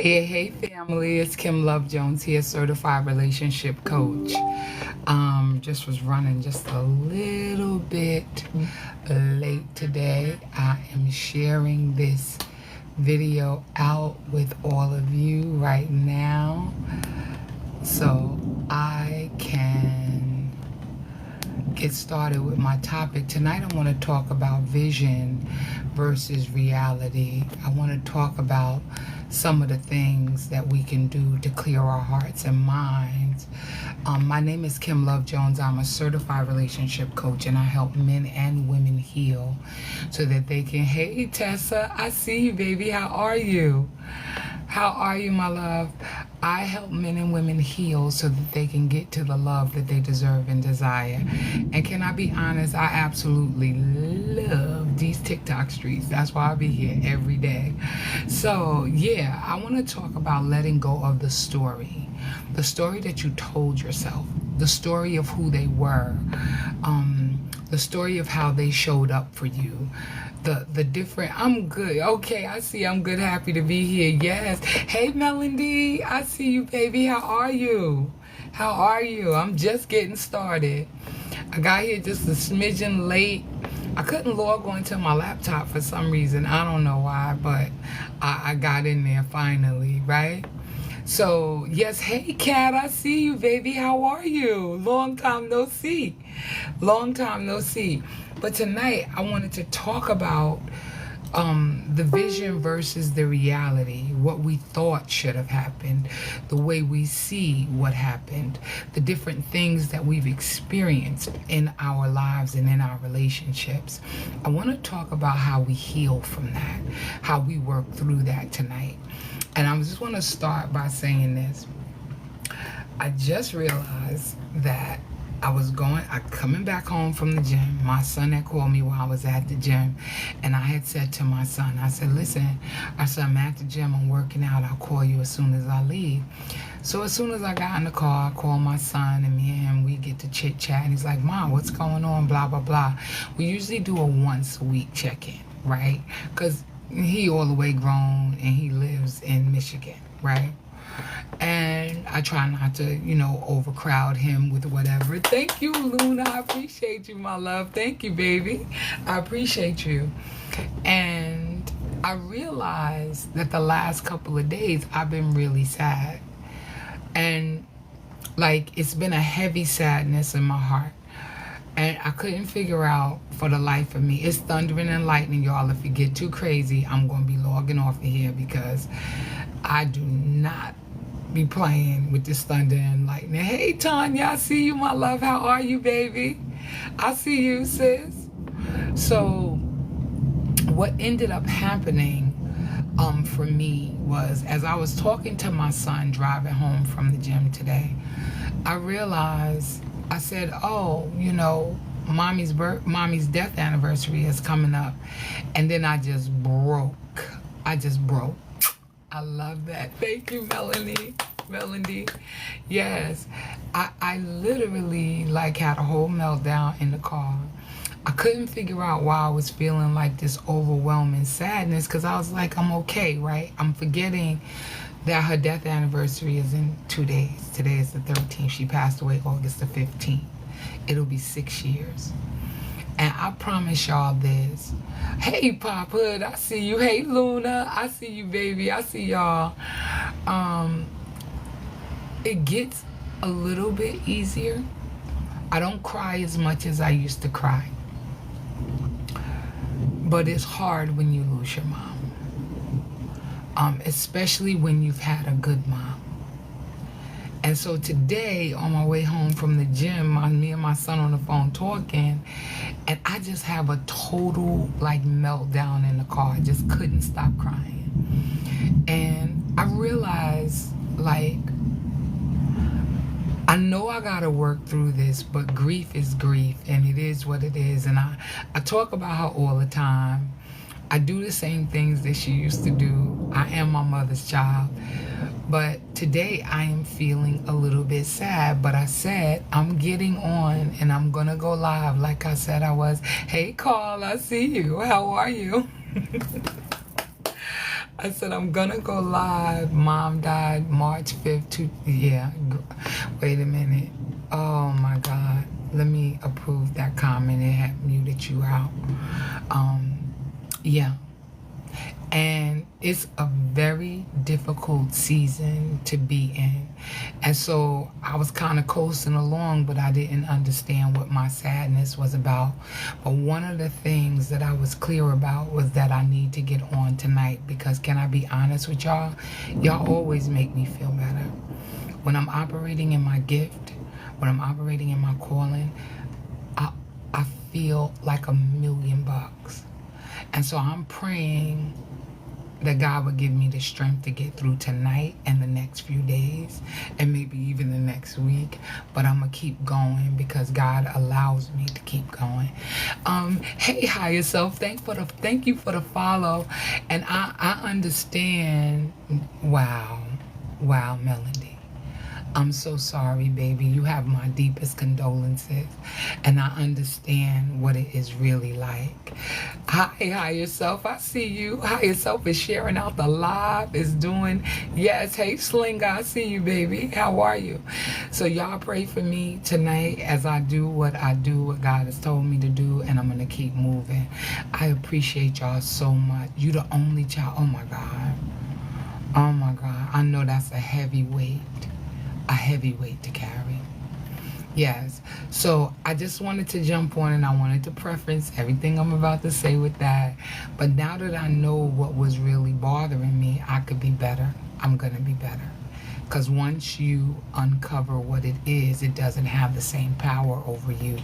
Hey family, it's Kim Love Jones here, certified relationship coach. Just was running just a little bit late today. I am sharing this video out with all of you right now so I can get started with my topic. Tonight I want to talk about vision versus reality. I want to talk about some of the things that we can do to clear our hearts and minds. My name is Kim Love Jones. I'm a certified relationship coach, and I help men and women heal so that they can, hey Tessa, I see you, baby. How are you? How are you, my love? I help men and women heal so that they can get to the love that they deserve and desire. And can I be honest? I absolutely love these TikTok streets. That's why I be here every day. So, yeah, I want to talk about letting go of the story that you told yourself, the story of who they were, the story of how they showed up for you. The different, I'm good. Okay, I see. I'm good. Happy to be here. Yes. Hey, Melody. I see you, baby. How are you? How are you? I'm just getting started. I got here just a smidgen late. I couldn't log on to my laptop for some reason. I don't know why, but I got in there finally, right? So, yes, hey, Kat, I see you, baby. How are you? Long time no see. Long time no see. But tonight, I wanted to talk about the vision versus the reality, what we thought should have happened, the way we see what happened, the different things that we've experienced in our lives and in our relationships. I want to talk about how we heal from that, how we work through that tonight. And I just want to start by saying this. I just realized that I coming back home from the gym. My son had called me while I was at the gym, and I had said to my son, I said, listen, I'm at the gym, I'm working out, I'll call you as soon as I leave. So as soon as I got in the car, I called my son, and me and him, we get to chit chat, and he's like, Mom, what's going on, blah, blah, blah. We usually do a once a week check-in, right? Because he all the way grown, and he lives in Michigan, right? And I try not to, overcrowd him with whatever. Thank you, Luna. I appreciate you, my love. Thank you, baby. I appreciate you. And I realized that the last couple of days, I've been really sad. And, it's been a heavy sadness in my heart. And I couldn't figure out for the life of me. It's thundering and lightning, y'all. If you get too crazy, I'm going to be logging off of here because I do not be playing with this thunder and lightning. Hey, Tanya, I see you, my love. How are you, baby? I see you, sis. So what ended up happening for me was, as I was talking to my son driving home from the gym today, I realized, I said, oh, mommy's death anniversary is coming up. And then I just broke. I love that. Thank you, Melanie. Yes. I literally had a whole meltdown in the car. I couldn't figure out why I was feeling like this overwhelming sadness, because I was like, I'm okay, right? I'm forgetting that her death anniversary is in 2 days. Today is the 13th. She passed away August the 15th. It'll be 6 years. And I promise y'all this. Hey, Pop Hood, I see you. Hey, Luna, I see you, baby. I see y'all. It gets a little bit easier. I don't cry as much as I used to cry. But it's hard when you lose your mom. Especially when you've had a good mom. And so today, on my way home from the gym, me and my son on the phone talking, and I just have a total meltdown in the car. I just couldn't stop crying. And I realized I know I gotta work through this, but grief is grief, and it is what it is. And I talk about her all the time. I do the same things that she used to do. I am my mother's child. But today I am feeling a little bit sad, but I said I'm getting on and I'm gonna go live like I said I was. Hey Carl, I see you. How are you? I said, I'm gonna go live. Mom died March 5th. Yeah. Wait a minute. Oh my God. Let me approve that comment. It had muted you out. Yeah. And it's a very difficult season to be in. And so I was kind of coasting along, but I didn't understand what my sadness was about. But one of the things that I was clear about was that I need to get on tonight, because can I be honest with y'all? Y'all always make me feel better. When I'm operating in my gift, when I'm operating in my calling, I feel like $1,000,000. And so I'm praying that God would give me the strength to get through tonight and the next few days and maybe even the next week. But I'm going to keep going because God allows me to keep going. Hey, higher self, thank you for the follow. And I understand. Wow, Melody. I'm so sorry, baby. You have my deepest condolences. And I understand what it is really like. Hi, higher self. I see you. Higher self is sharing out the live. Is doing, yes. Hey, Slinger. I see you, baby. How are you? So y'all pray for me tonight as I do what God has told me to do. And I'm going to keep moving. I appreciate y'all so much. You the only child. Oh, my God. Oh, my God. I know that's a heavy weight. A heavy weight to carry. Yes. So I just wanted to jump on, and I wanted to preference everything I'm about to say with that. But now that I know what was really bothering me, I could be better. I'm going to be better. Because once you uncover what it is, it doesn't have the same power over you.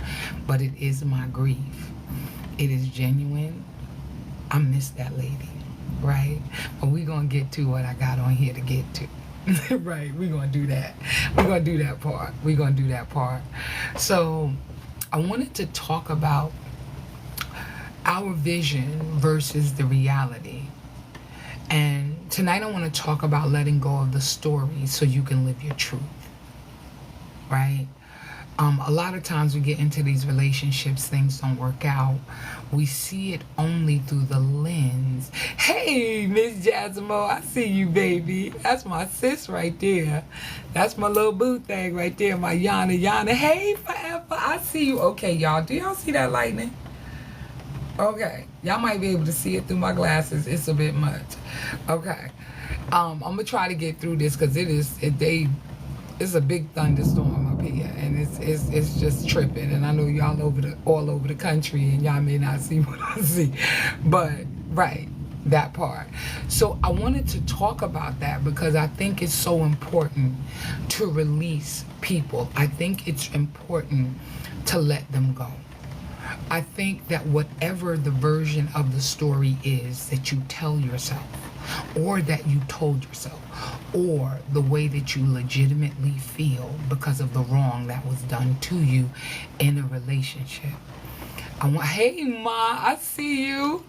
But it is my grief. It is genuine. I miss that lady. Right? But we're going to get to what I got on here to get to. Right, we're going to do that. We're going to do that part. We're going to do that part. So I wanted to talk about our vision versus the reality. And tonight I want to talk about letting go of the story so you can live your truth. Right? A lot of times we get into these relationships, things don't work out. We see it only through the lens. Hey, Miss Jasmo, I see you, baby. That's my sis right there. That's my little boo thing right there, my Yana. Hey, forever. I see you. Okay, y'all. Do y'all see that lightning? Okay. Y'all might be able to see it through my glasses. It's a bit much. Okay. I'm going to try to get through this because it's a big thunderstorm up here, and it's just tripping. And I know y'all all over the country, and y'all may not see what I see, but right, that part. So I wanted to talk about that because I think it's so important to release people. I think it's important to let them go. I think that whatever the version of the story is that you tell yourself, or that you told yourself, or the way that you legitimately feel because of the wrong that was done to you in a relationship. Hey, Ma, I see you.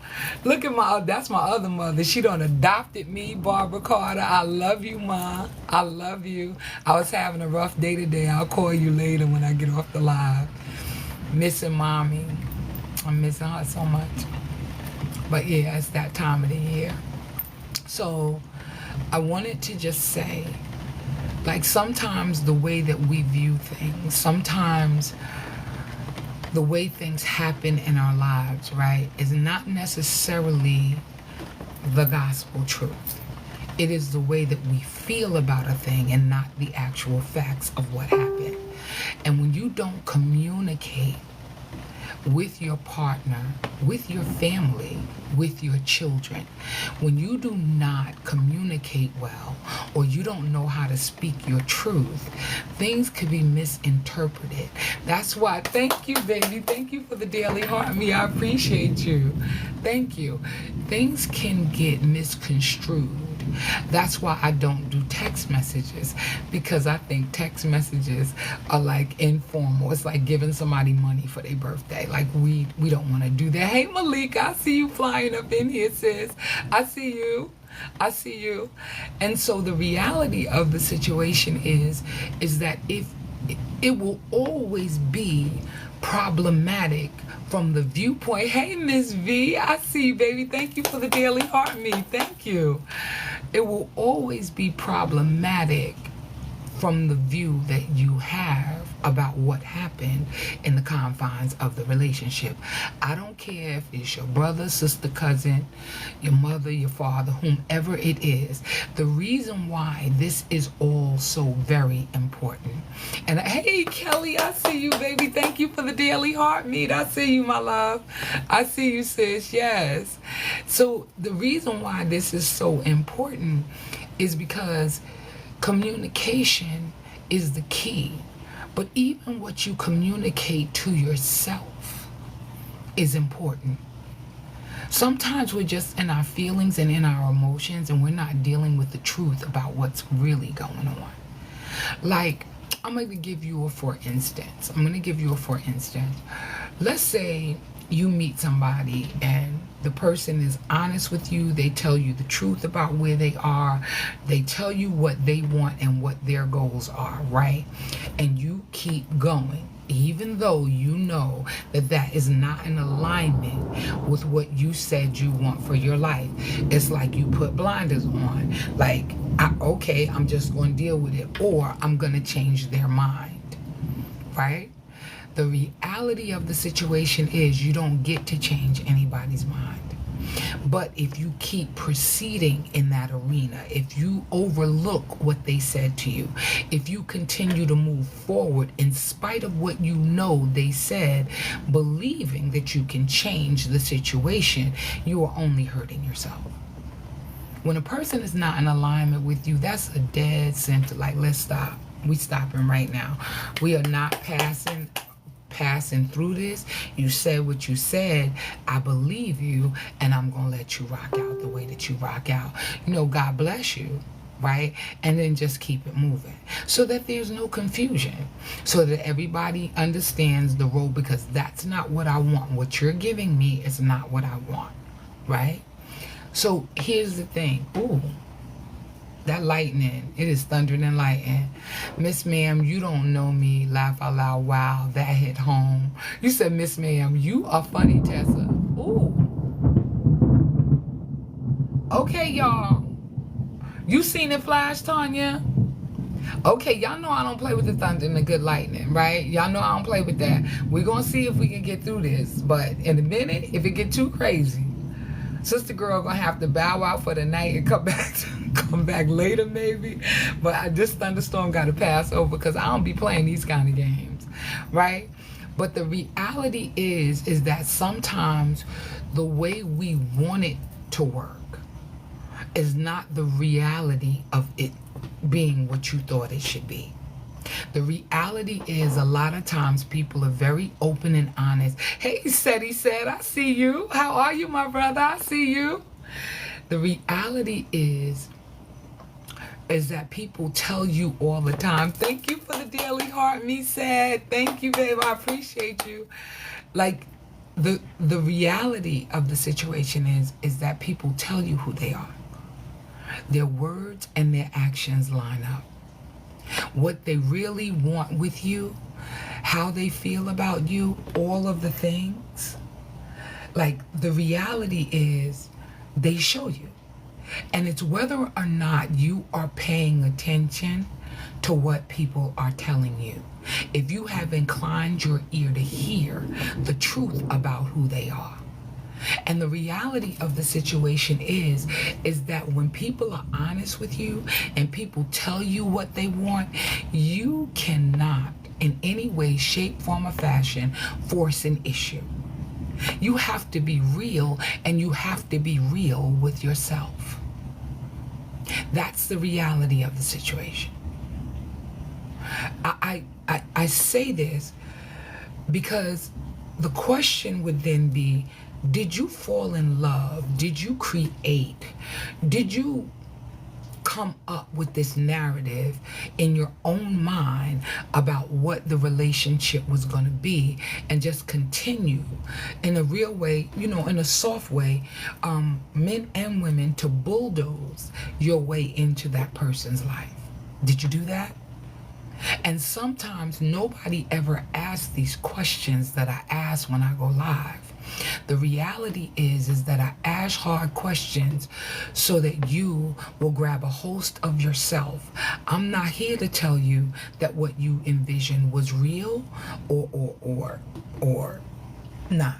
Look at that's my other mother. She done adopted me, Barbara Carter. I love you, Ma. I love you. I was having a rough day today. I'll call you later when I get off the live. Missing Mommy. I'm missing her so much. But yeah, it's that time of the year. So I wanted to just say, like, sometimes the way that we view things, sometimes the way things happen in our lives, right, is not necessarily the gospel truth. It is the way that we feel about a thing and not the actual facts of what happened. And when you don't communicate with your partner, with your family, with your children, when you do not communicate well, or you don't know how to speak your truth, things could be misinterpreted. That's why, thank you, baby. Thank you for the daily heart. I appreciate you. Thank you. Things can get misconstrued. That's why I don't do text messages, because I think text messages are like informal. It's like giving somebody money for their birthday. Like we don't want to do that. Hey, Malika, I see you flying up in here, sis. I see you. I see you. And so the reality of the situation is that if it will always be problematic from the viewpoint. Hey, Miss V, I see you, baby. Thank you for the daily heart me. Thank you. It will always be problematic from the view that you have about what happened in the confines of the relationship. I don't care if it's your brother, sister, cousin, your mother, your father, whomever it is. The reason why this is all so very important. And hey, Kelly, I see you, baby. Thank you for the daily heart meet. I see you, my love. I see you, sis. Yes. So the reason why this is so important is because communication is the key. But even what you communicate to yourself is important. Sometimes we're just in our feelings and in our emotions, and we're not dealing with the truth about what's really going on. Like, I'm going to give you a for instance. Let's say you meet somebody and the person is honest with you. They tell you the truth about where they are. They tell you what they want and what their goals are, right? And you keep going, even though you know that that is not in alignment with what you said you want for your life. It's like you put blinders on. Like, okay, I'm just going to deal with it, or I'm going to change their mind, right? The reality of the situation is you don't get to change anybody's mind. But if you keep proceeding in that arena, if you overlook what they said to you, if you continue to move forward in spite of what you know they said, believing that you can change the situation, you are only hurting yourself. When a person is not in alignment with you, that's a dead center. Like, let's stop. We stopping right now. We are not passing through this. You said what you said. I believe you, and I'm gonna let you rock out the way that you rock out. You know, God bless you, right? And then just keep it moving so that there's no confusion, so that everybody understands the role, because that's not what I want. What you're giving me is not what I want, right? So here's the thing. Ooh, that lightning, it is thundering and lightning. Miss Ma'am, you don't know me. Laugh out loud. Wow, that hit home. You said, Miss Ma'am, you are funny, Tessa. Ooh. Okay, y'all. You seen it flash, Tanya? Okay, y'all know I don't play with the thunder and the good lightning, right? Y'all know I don't play with that. We're going to see if we can get through this. But in a minute, if it get too crazy, Sister Girl gonna have to bow out for the night and come back later maybe. But this thunderstorm gotta pass over, because I don't be playing these kind of games, right? But the reality is that sometimes the way we want it to work is not the reality of it being what you thought it should be. The reality is, a lot of times people are very open and honest. Hey, he said, I see you. How are you, my brother? I see you. The reality is that people tell you all the time, thank you for the daily heart, me said. Thank you, babe. I appreciate you. Like, the reality of the situation is that people tell you who they are. Their words and their actions line up. What they really want with you, how they feel about you, all of the things. Like, the reality is they show you. And it's whether or not you are paying attention to what people are telling you. If you have inclined your ear to hear the truth about who they are. And the reality of the situation is that when people are honest with you and people tell you what they want, you cannot in any way, shape, form, or fashion force an issue. You have to be real, and you have to be real with yourself. That's the reality of the situation. I say this because the question would then be, did you fall in love? Did you create? Did you come up with this narrative in your own mind about what the relationship was going to be, and just continue in a real way, you know, in a soft way, men and women, to bulldoze your way into that person's life? Did you do that? And sometimes nobody ever asks these questions that I ask when I go live. The reality is that I ask hard questions so that you will grab a host of yourself. I'm not here to tell you that what you envisioned was real or not.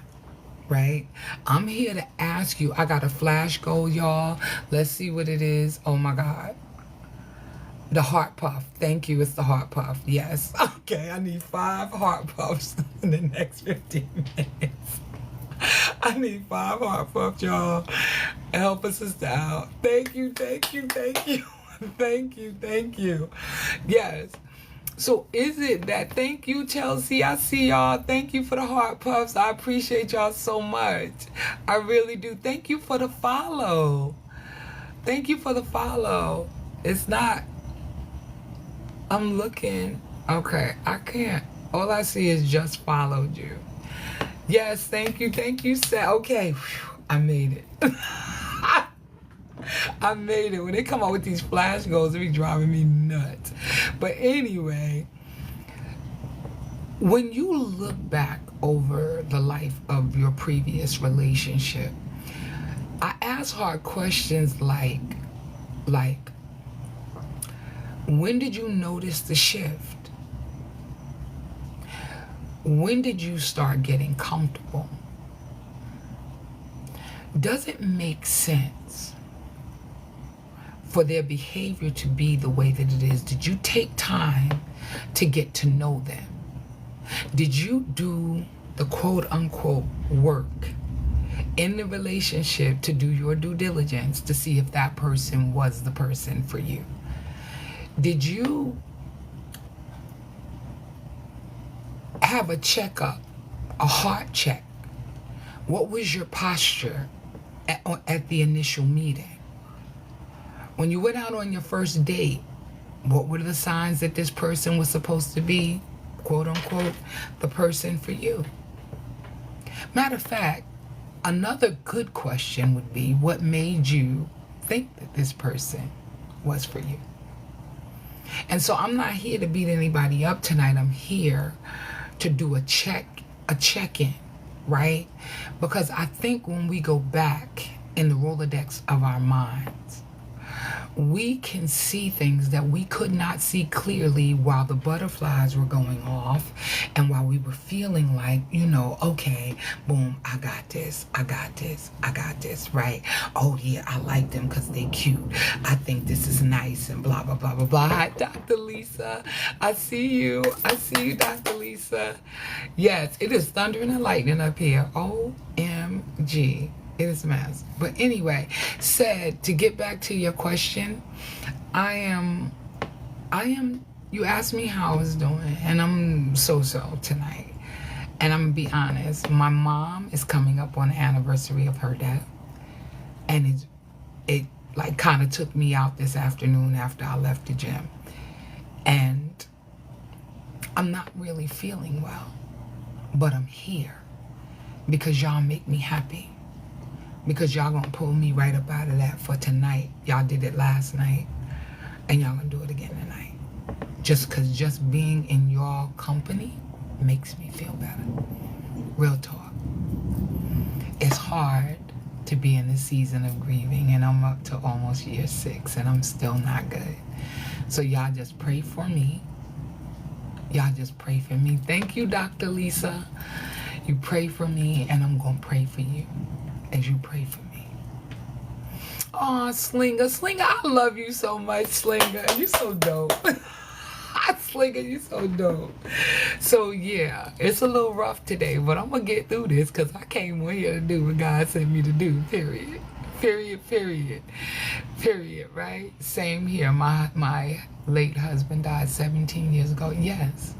Right? I'm here to ask you. I got a flash goal, y'all. Let's see what it is. Oh my God. The heart puff. Thank you. It's the heart puff. Yes. Okay. I need 5 heart puffs in the next 15 minutes. I need 5 heart puffs, y'all. Help a sister out. Thank you. Thank you. Thank you. Thank you. Thank you. Yes. So is it that, thank you, Chelsea, I see y'all. Thank you for the heart puffs. I appreciate y'all so much. I really do. Thank you for the follow. Thank you for the follow. It's not, I'm looking. Okay, I can't. All I see is just followed you. Yes, thank you, Seth. Okay, whew, I made it. I made it. When they come out with these flash goals, it be driving me nuts. But anyway, when you look back over the life of your previous relationship, I ask hard questions like, when did you notice the shift? When did you start getting comfortable? Does it make sense for their behavior to be the way that it is? Did you take time to get to know them? Did you do the quote unquote work in the relationship to do your due diligence to see if that person was the person for you? Did you have a checkup, a heart check? What was your posture at the initial meeting? When you went out on your first date, what were the signs that this person was supposed to be, quote unquote, the person for you? Matter of fact, another good question would be, what made you think that this person was for you? And so I'm not here to beat anybody up tonight. I'm here to do a check-in, right? Because I think when we go back in the Rolodex of our minds, we can see things that we could not see clearly while the butterflies were going off and while we were feeling like, okay, boom, I got this, right? Oh yeah, I like them because they cute. I think this is nice and blah, blah, blah, blah, blah. Hi, Dr. Lisa. I see you, Dr. Lisa. Yes, it is thundering and lightning up here. OMG. It is a mess. But anyway, to get back to your question, I am, you asked me how I was doing, and I'm so tonight. And I'm gonna be honest, my mom is coming up on the anniversary of her death. And it like kind of took me out this afternoon after I left the gym. And I'm not really feeling well, but I'm here because y'all make me happy. Because y'all gonna pull me right up out of that for tonight. Y'all did it last night, and y'all gonna do it again tonight. Just being in y'all company makes me feel better. Real talk. It's hard to be in the season of grieving, and I'm up to almost year 6, and I'm still not good. So y'all just pray for me. Y'all just pray for me. Thank you, Dr. Lisa. You pray for me, and I'm gonna pray for you as you pray for me. Oh, Slinger, I love you so much, Slinger. You so dope. Slinger, you so dope. So yeah, it's a little rough today, but I'm gonna get through this because I came on here to do what God sent me to do, period. Period, right? Same here. My late husband died 17 years ago. Yes.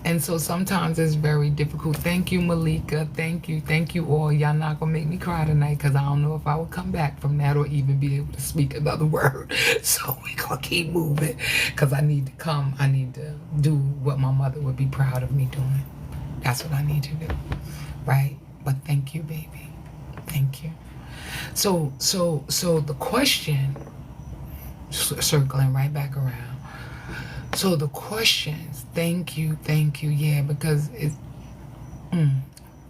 And so sometimes it's very difficult. Thank you, Malika. Thank you all. Y'all not gonna make me cry tonight because I don't know if I will come back from that or even be able to speak another word. So we gonna keep moving because I need to do what my mother would be proud of me doing. That's what I need to do, right? But thank you, baby. Thank you. So the question, circling right back around, So the questions, thank you, yeah, because it's,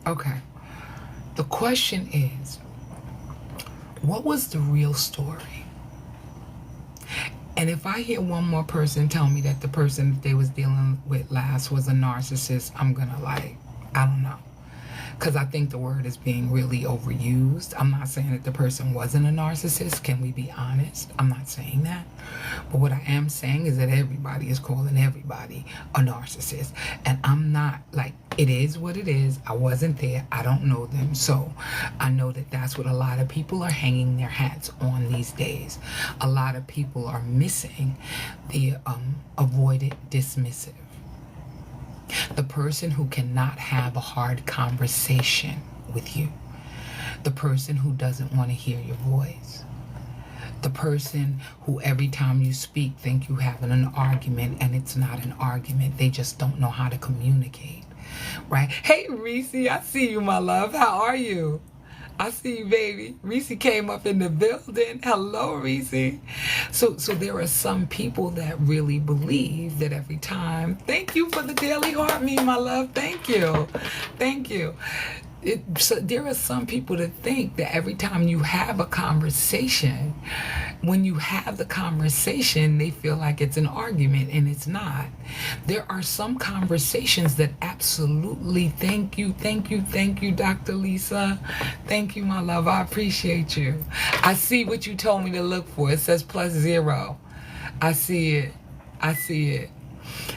okay. The question is, what was the real story? And if I hear one more person tell me that the person that they was dealing with last was a narcissist, I'm gonna like, I don't know. Because I think the word is being really overused. I'm not saying that the person wasn't a narcissist. Can we be honest? I'm not saying that. But what I am saying is that everybody is calling everybody a narcissist. And I'm not, like, it is what it is. I wasn't there. I don't know them. So I know that that's what a lot of people are hanging their hats on these days. A lot of people are missing the avoided dismissive. The person who cannot have a hard conversation with you. The person who doesn't want to hear your voice. The person who every time you speak think you're having an argument and it's not an argument. They just don't know how to communicate. Right? Hey, Reese, I see you, my love. How are you? I see you, baby. Reese came up in the building. Hello, Reese. So there are some people that really believe that every time. Thank you for the daily heart, me, my love. Thank you. Thank you. So there are some people that think that every time you have a conversation, when you have the conversation, they feel like it's an argument, and it's not. There are some conversations that absolutely, thank you, Dr. Lisa. Thank you, my love. I appreciate you. I see what you told me to look for. It says +0. I see it. I see it.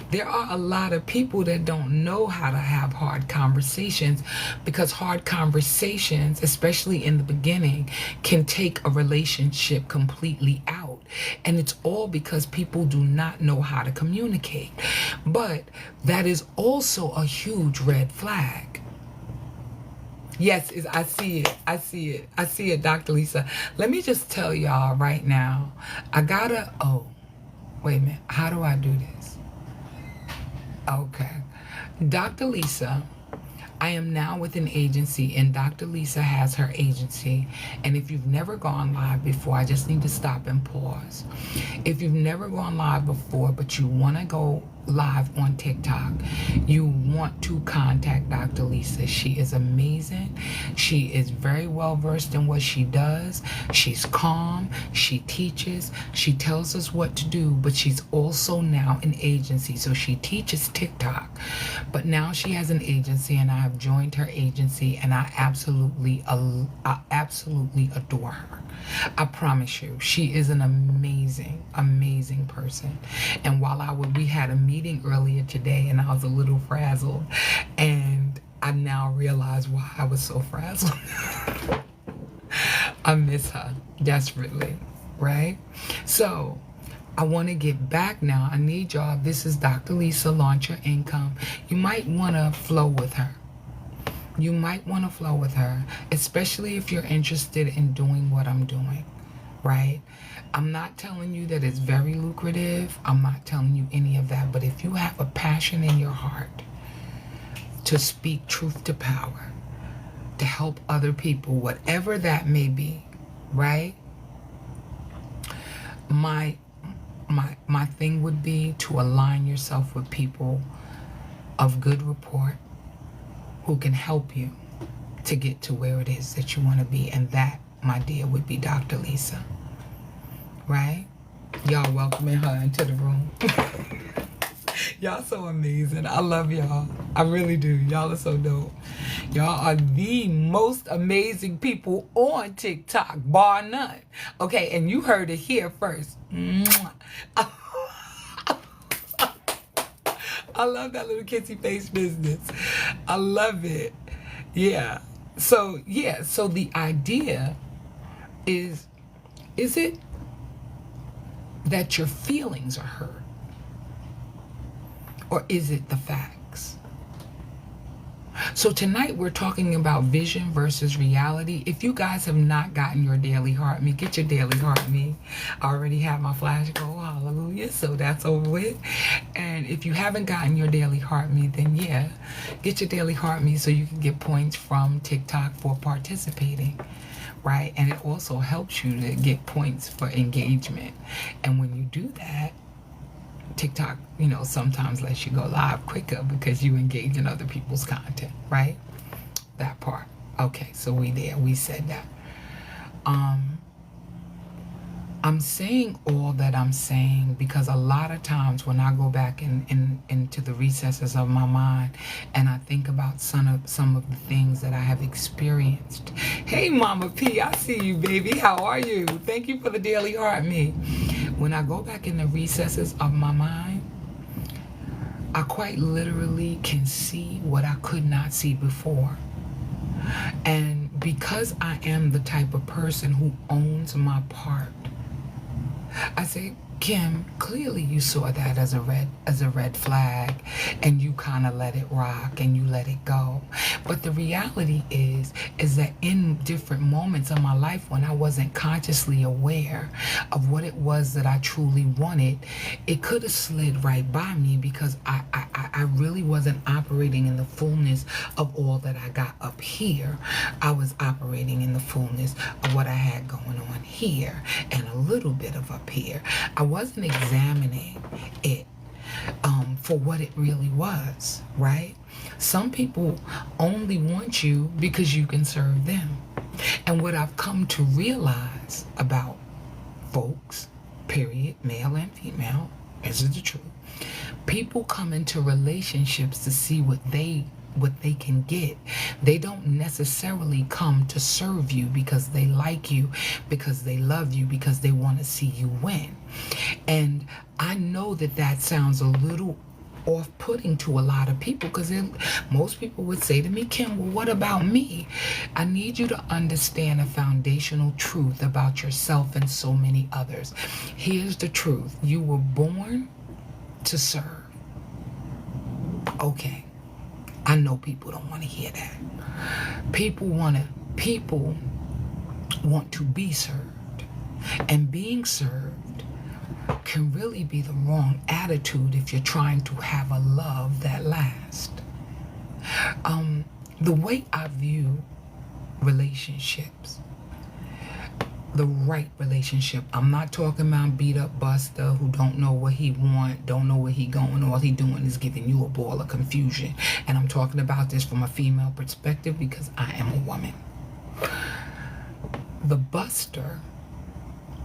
There are a lot of people that don't know how to have hard conversations, because hard conversations, especially in the beginning, can take a relationship completely out. And it's all because people do not know how to communicate. But that is also a huge red flag. Yes, I see it. I see it. I see it, Dr. Lisa. Let me just tell y'all right now. Oh, wait a minute. How do I do this? Okay. Dr. Lisa, I am now with an agency, and Dr. Lisa has her agency. And if you've never gone live before, I just need to stop and pause. If you've never gone live before, but you want to go live on TikTok, you want to contact Dr. Lisa. She is amazing. She is very well versed in what she does. She's calm. She teaches. She tells us what to do, but she's also now an agency. So she teaches TikTok, but now she has an agency, and I have joined her agency, and I absolutely adore her. I promise you, she is an amazing, amazing person. And while we had a meeting earlier today, and I was a little frazzled, and I now realize why I was so frazzled. I miss her desperately, right? So I want to get back now. I need y'all. This is Dr. Lisa, Launch Your Income. You might want to flow with her. You might want to flow with her, especially if you're interested in doing what I'm doing, right? I'm not telling you that it's very lucrative. I'm not telling you any of that. But if you have a passion in your heart to speak truth to power, to help other people, whatever that may be, right? My thing would be to align yourself with people of good rapport, who can help you to get to where it is that you want to be. And that, my dear, would be Dr. Lisa. Right? Y'all welcoming her into the room. Y'all so amazing. I love y'all. I really do. Y'all are so dope. Y'all are the most amazing people on TikTok, bar none. Okay, and you heard it here first. I love that little kissy face business. I love it. Yeah. So the idea is it that your feelings are hurt? Or is it the facts? So tonight we're talking about vision versus reality. If you guys have not gotten your daily heart me, get your daily heart me. I already have my flash go, hallelujah, so that's over with. And if you haven't gotten your daily heart me, then yeah, get your daily heart me so you can get points from TikTok for participating, right? And it also helps you to get points for engagement. And when you do that, TikTok, sometimes lets you go live quicker because you engage in other people's content, right? That part. Okay, so we said that. I'm saying all that I'm saying because a lot of times when I go back into the recesses of my mind and I think about some of the things that I have experienced. Hey, Mama P, I see you, baby. How are you? Thank you for the daily heart, me. When I go back in the recesses of my mind, I quite literally can see what I could not see before. And because I am the type of person who owns my part, I say, Kim, clearly you saw that as a red flag, and you kind of let it rock and you let it go. But the reality is that in different moments of my life when I wasn't consciously aware of what it was that I truly wanted, it could have slid right by me because I really wasn't operating in the fullness of all that I got up here. I was operating in the fullness of what I had going on here and a little bit of up here. I wasn't examining it for what it really was, right? Some people only want you because you can serve them. And what I've come to realize about folks, period, male and female, this is the truth. People come into relationships to see what they can get. They don't necessarily come to serve you because they like you, because they love you, because they want to see you win. And I know that sounds a little off-putting to a lot of people because most people would say to me, Kim, well, what about me? I need you to understand a foundational truth about yourself and so many others. Here's the truth. You were born to serve. Okay. I know people don't want to hear that. People want to be served. And being served can really be the wrong attitude if you're trying to have a love that lasts. The way I view relationships, the right relationship. I'm not talking about beat up buster who don't know what he want, don't know where he going. All he doing is giving you a ball of confusion. And I'm talking about this from a female perspective because I am a woman. The buster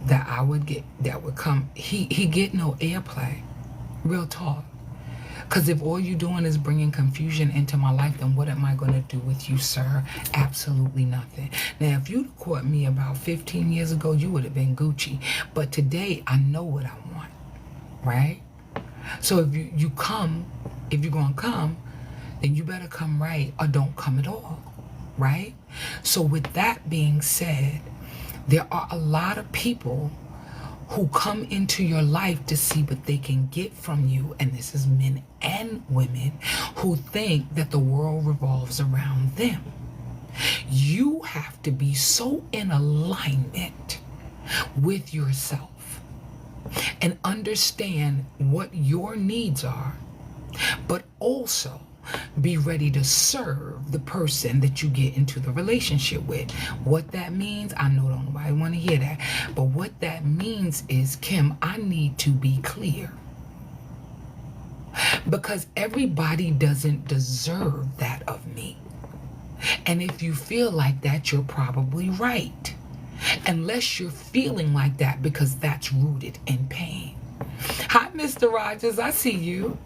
that I would get, that would come, he get no airplay. Real talk. Because if all you're doing is bringing confusion into my life, then what am I going to do with you, sir? Absolutely nothing. Now, if you'd caught me about 15 years ago, you would have been Gucci. But today, I know what I want, right? So if you're going to come, then you better come right or don't come at all, right? So with that being said, there are a lot of people who come into your life to see what they can get from you, and this is men and women who think that the world revolves around them. You have to be so in alignment with yourself and understand what your needs are, but also be ready to serve the person that you get into the relationship with. What that means, I know don't nobody want to hear that, but what that means is, Kim, I need to be clear. Because everybody doesn't deserve that of me. And if you feel like that, you're probably right. Unless you're feeling like that because that's rooted in pain. Hi, Mr. Rogers, I see you.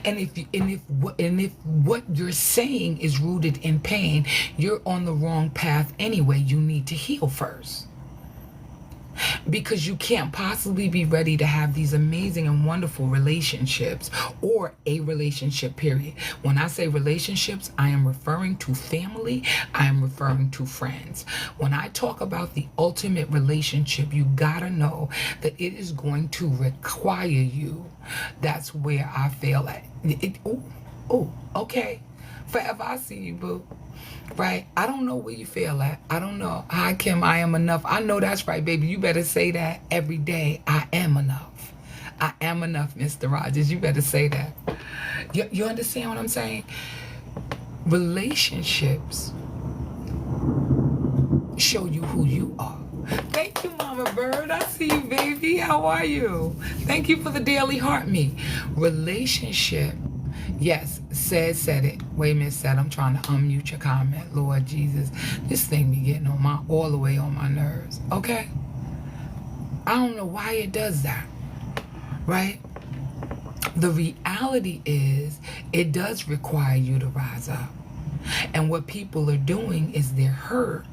And if what you're saying is rooted in pain, you're on the wrong path anyway. You need to heal first. Because you can't possibly be ready to have these amazing and wonderful relationships or a relationship, period. When I say relationships, I am referring to family. I am referring to friends. When I talk about the ultimate relationship, you gotta know that it is going to require you. That's where I fail at. Okay. Forever I see you, boo. Right? I don't know where you feel at. I don't know. Hi, Kim, I am enough. I know that's right, baby. You better say that every day. I am enough. I am enough, Mr. Rogers. You better say that. You understand what I'm saying? Relationships show you who you are. Thank you, Mama. Mama Bird. I see you, baby. How are you? Thank you for the daily heart me. Relationship. Yes, said it. Wait a minute, said I'm trying to unmute your comment. Lord Jesus, this thing be getting on all the way on my nerves. Okay? I don't know why it does that. Right? The reality is it does require you to rise up. And what people are doing is they're hurt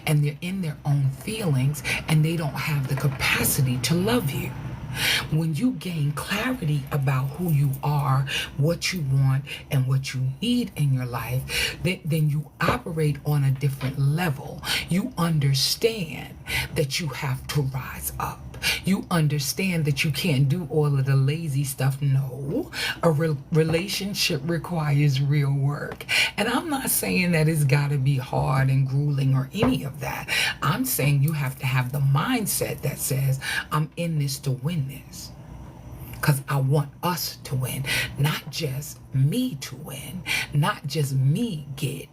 and they're in their own feelings and they don't have the capacity to love you. When you gain clarity about who you are, what you want, and what you need in your life, then you operate on a different level. You understand that you have to rise up. You understand that you can't do all of the lazy stuff. No, a relationship requires real work. And I'm not saying that it's got to be hard and grueling or any of that. I'm saying you have to have the mindset that says, I'm in this to win this. Because I want us to win, not just me to win, not just me get,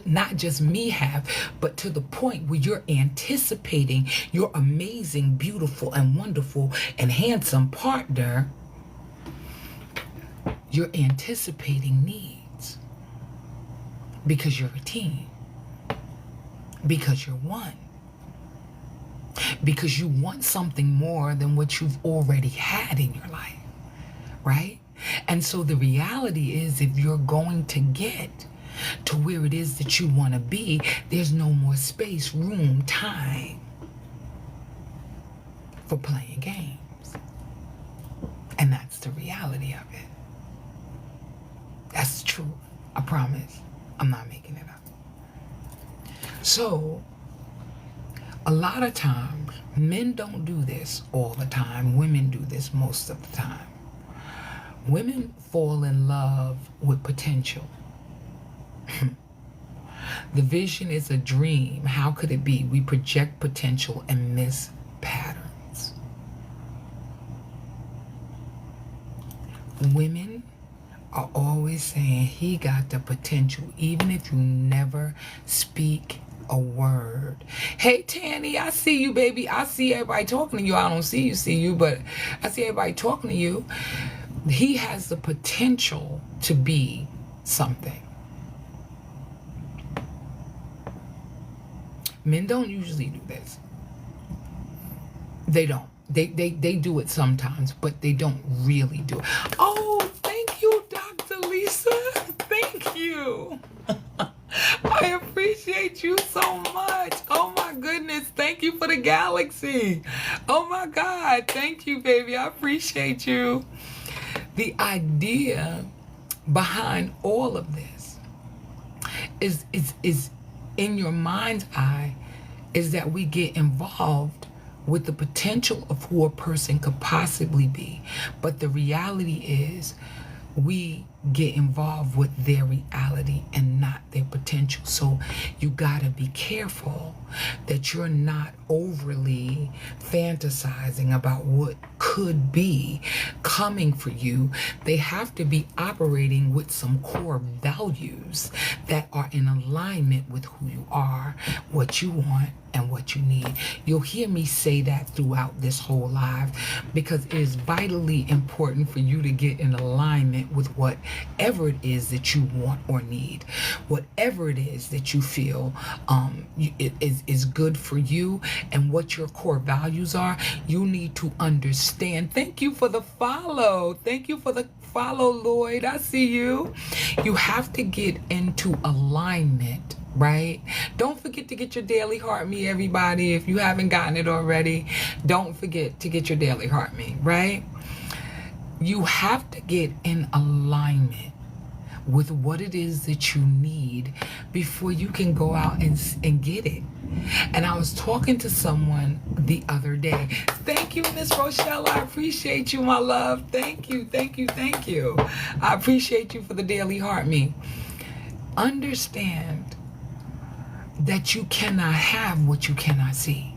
not just me have, but to the point where you're anticipating your amazing, beautiful, and wonderful and handsome partner. You're anticipating needs because you're a team, because you're one. Because you want something more than what you've already had in your life, right? And so the reality is if you're going to get to where it is that you want to be, there's no more space, room, time for playing games. And that's the reality of it. That's true. I promise. I'm not making it up. So a lot of times, men don't do this all the time. Women do this most of the time. Women fall in love with potential. The vision is a dream. How could it be? We project potential and miss patterns. Women are always saying he got the potential, even if you never speak a word. Hey Tanny, I see you, baby. I see everybody talking to you. I don't see you, but I see everybody talking to you. He has the potential to be something. Men don't usually do this. They don't. They do it sometimes, but they don't really do it. Oh, thank you, Dr. Lisa. Thank you. I appreciate you so much. Oh my goodness. Thank you for the galaxy. Oh my God. Thank you, baby. I appreciate you. The idea behind all of this is in your mind's eye is that we get involved with the potential of who a person could possibly be. But the reality is we get involved with their reality and not their potential. So you gotta be careful that you're not overly fantasizing about what could be coming for you. They have to be operating with some core values that are in alignment with who you are, what you want, and what you need. You'll hear me say that throughout this whole live because it is vitally important for you to get in alignment with whatever it is that you want or need. Whatever it is that you feel is good for you and what your core values are, you need to understand. Thank you for the follow. Thank you for the follow, Lloyd. I see you. You have to get into alignment, right? Don't forget to get your daily heart me, everybody. If you haven't gotten it already, don't forget to get your daily heart me, right? You have to get in alignment with what it is that you need before you can go out and get it. And I was talking to someone the other day. Thank you, Miss Rochelle. I appreciate you, my love. Thank you, thank you, thank you. I appreciate you for the daily heart me. Understand that you cannot have what you cannot see.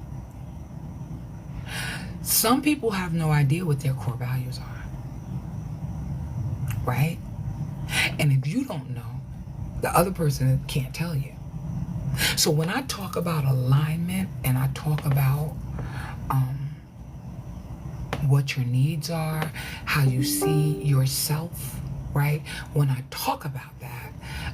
Some people have no idea what their core values are, right? And if you don't know, the other person can't tell you. So when I talk about alignment and I talk about what your needs are, how you see yourself, right? When I talk about that,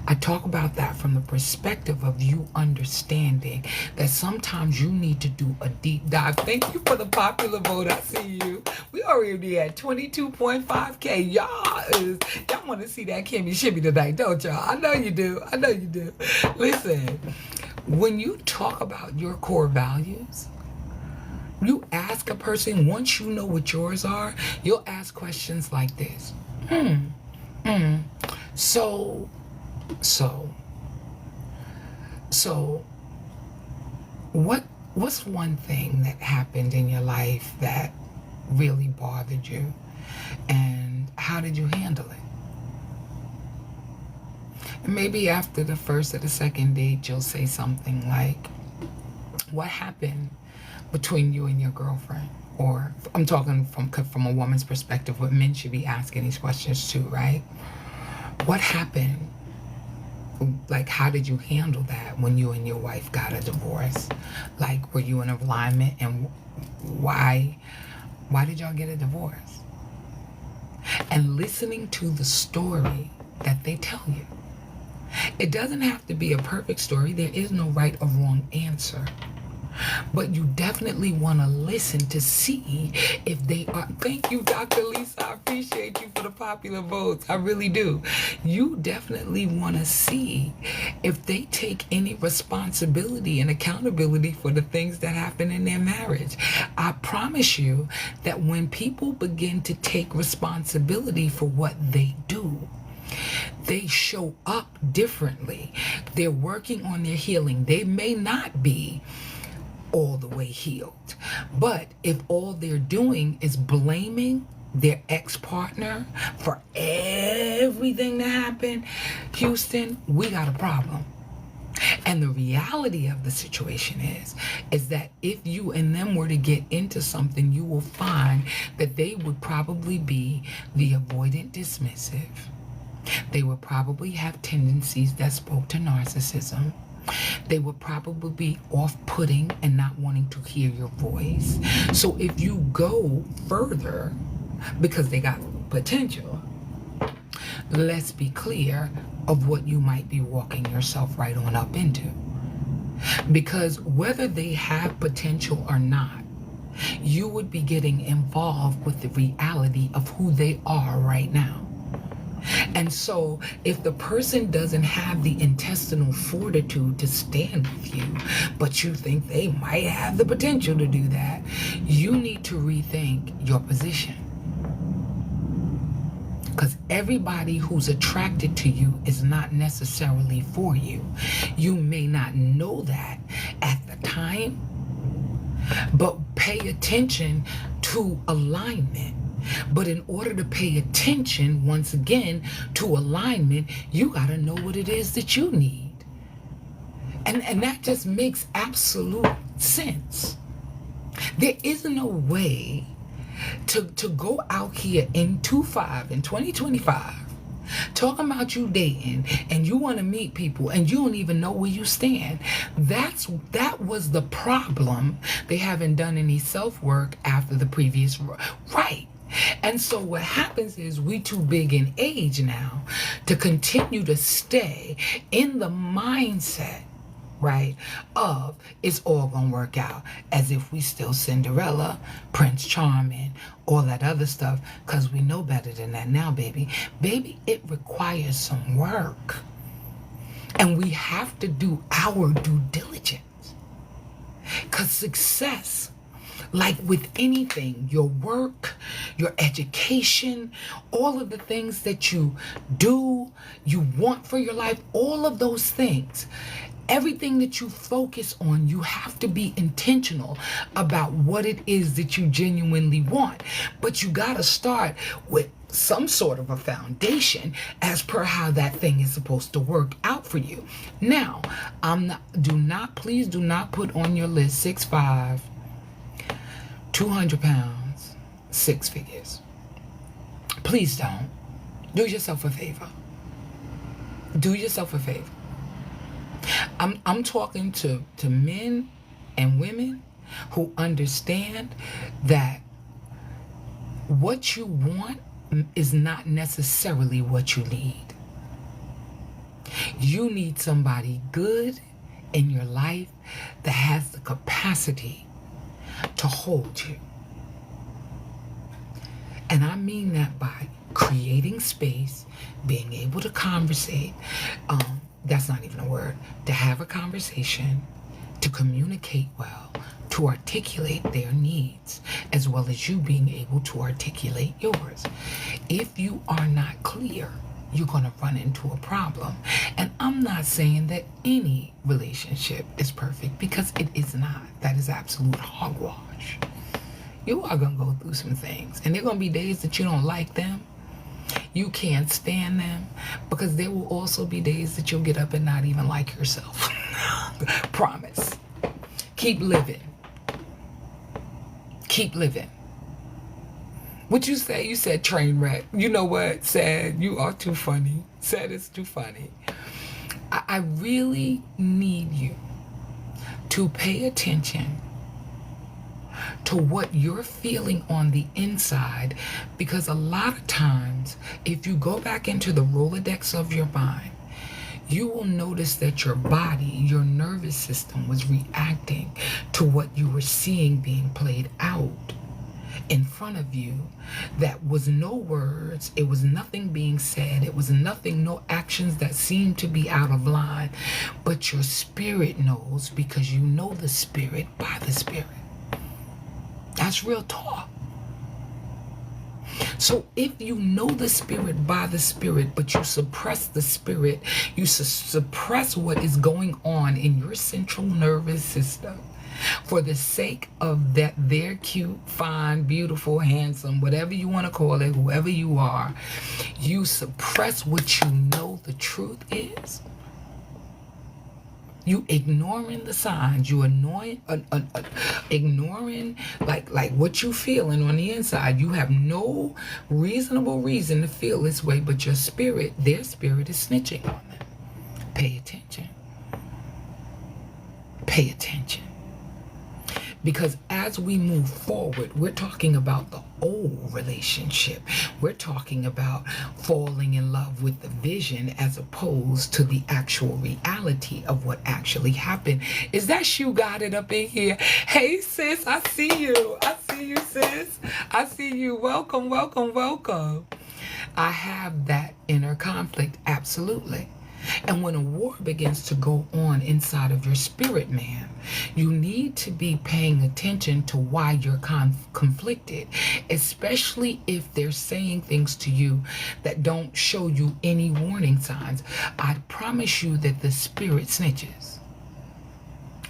I talk about that from the perspective of you understanding that sometimes you need to do a deep dive. Thank you for the popular vote. I see you. We already at 22.5K. Y'all want to see that Kimmy Shimmy tonight, don't y'all? I know you do. I know you do. Listen, when you talk about your core values, you ask a person, once you know what yours are, you'll ask questions like this. So, what's one thing that happened in your life that really bothered you? And how did you handle it? And maybe after the first or the second date, you'll say something like, what happened between you and your girlfriend? Or I'm talking from a woman's perspective, but men should be asking these questions too, right? What happened? Like, how did you handle that when you and your wife got a divorce? Like, were you in alignment, and why did y'all get a divorce? And listening to the story that they tell you. It doesn't have to be a perfect story. There is no right or wrong answer. But you definitely want to listen to see if they are. Thank you, Dr. Lisa. I appreciate you for the popular votes. I really do. You definitely want to see if they take any responsibility and accountability for the things that happen in their marriage. I promise you that when people begin to take responsibility for what they do, they show up differently. They're working on their healing. They may not be all the way healed, but if all they're doing is blaming their ex-partner for everything that happened, Houston, we got a problem. And the reality of the situation is that if you and them were to get into something, you will find that they would probably be the avoidant dismissive. They would probably have tendencies that spoke to narcissism. They would probably be off-putting and not wanting to hear your voice. So if you go further, because they got potential, let's be clear of what you might be walking yourself right on up into. Because whether they have potential or not, you would be getting involved with the reality of who they are right now. And so if the person doesn't have the intestinal fortitude to stand with you, but you think they might have the potential to do that, you need to rethink your position. Because everybody who's attracted to you is not necessarily for you. You may not know that at the time, but pay attention to alignment. But in order to pay attention, once again, to alignment, you got to know what it is that you need. And that just makes absolute sense. There is no way to go out here in 2025, talking about you dating and you want to meet people and you don't even know where you stand. That was the problem. They haven't done any self-work after the previous, right? And so what happens is we too big in age now to continue to stay in the mindset, right, of it's all gonna work out, as if we still Cinderella, Prince Charming, all that other stuff, because we know better than that now, baby. Baby, it requires some work. And we have to do our due diligence. Because success, like with anything, your work, your education, all of the things that you do, you want for your life, all of those things, everything that you focus on, you have to be intentional about what it is that you genuinely want. But you got to start with some sort of a foundation as per how that thing is supposed to work out for you. Now, please do not put on your list 6'5", 200 pounds, 6 figures. Please don't. Do yourself a favor. Do yourself a favor. I'm talking to men and women who understand that what you want is not necessarily what you need. You need somebody good in your life that has the capacity to hold you. And I mean that by creating space, being able to conversate. That's not even a word. To have a conversation, to communicate well, to articulate their needs, as well as you being able to articulate yours. If you are not clear, you're going to run into a problem. And I'm not saying that any relationship is perfect, because it is not. That is absolute hogwash. You are going to go through some things, and there are going to be days that you don't like them. You can't stand them, because there will also be days that you'll get up and not even like yourself. Promise. Keep living. Keep living. What you say? You said train wreck. You know what? Sad, you are too funny. Sad is too funny. I really need you to pay attention to what you're feeling on the inside, because a lot of times, if you go back into the Rolodex of your mind, you will notice that your body, your nervous system was reacting to what you were seeing being played out in front of you. That was no words, it was nothing being said, it was nothing, no actions that seemed to be out of line, but your spirit knows, because you know the spirit by the spirit. That's real talk. So if you know the spirit by the spirit, but you suppress the spirit, you suppress what is going on in your central nervous system for the sake of that they're cute, fine, beautiful, handsome, whatever you want to call it, whoever you are, you suppress what you know the truth is. You ignoring the signs, you ignoring like what you feeling on the inside. You have no reasonable reason to feel this way, but your spirit, their spirit is snitching on them. Pay attention. Pay attention. Because as we move forward, we're talking about the old relationship. We're talking about falling in love with the vision as opposed to the actual reality of what actually happened. Is that Shoe got it up in here? Hey, sis, I see you. I see you, sis. I see you. Welcome, welcome, welcome. I have that inner conflict, absolutely. And when a war begins to go on inside of your spirit, man, you need to be paying attention to why you're conflicted, especially if they're saying things to you that don't show you any warning signs. I promise you that the spirit snitches.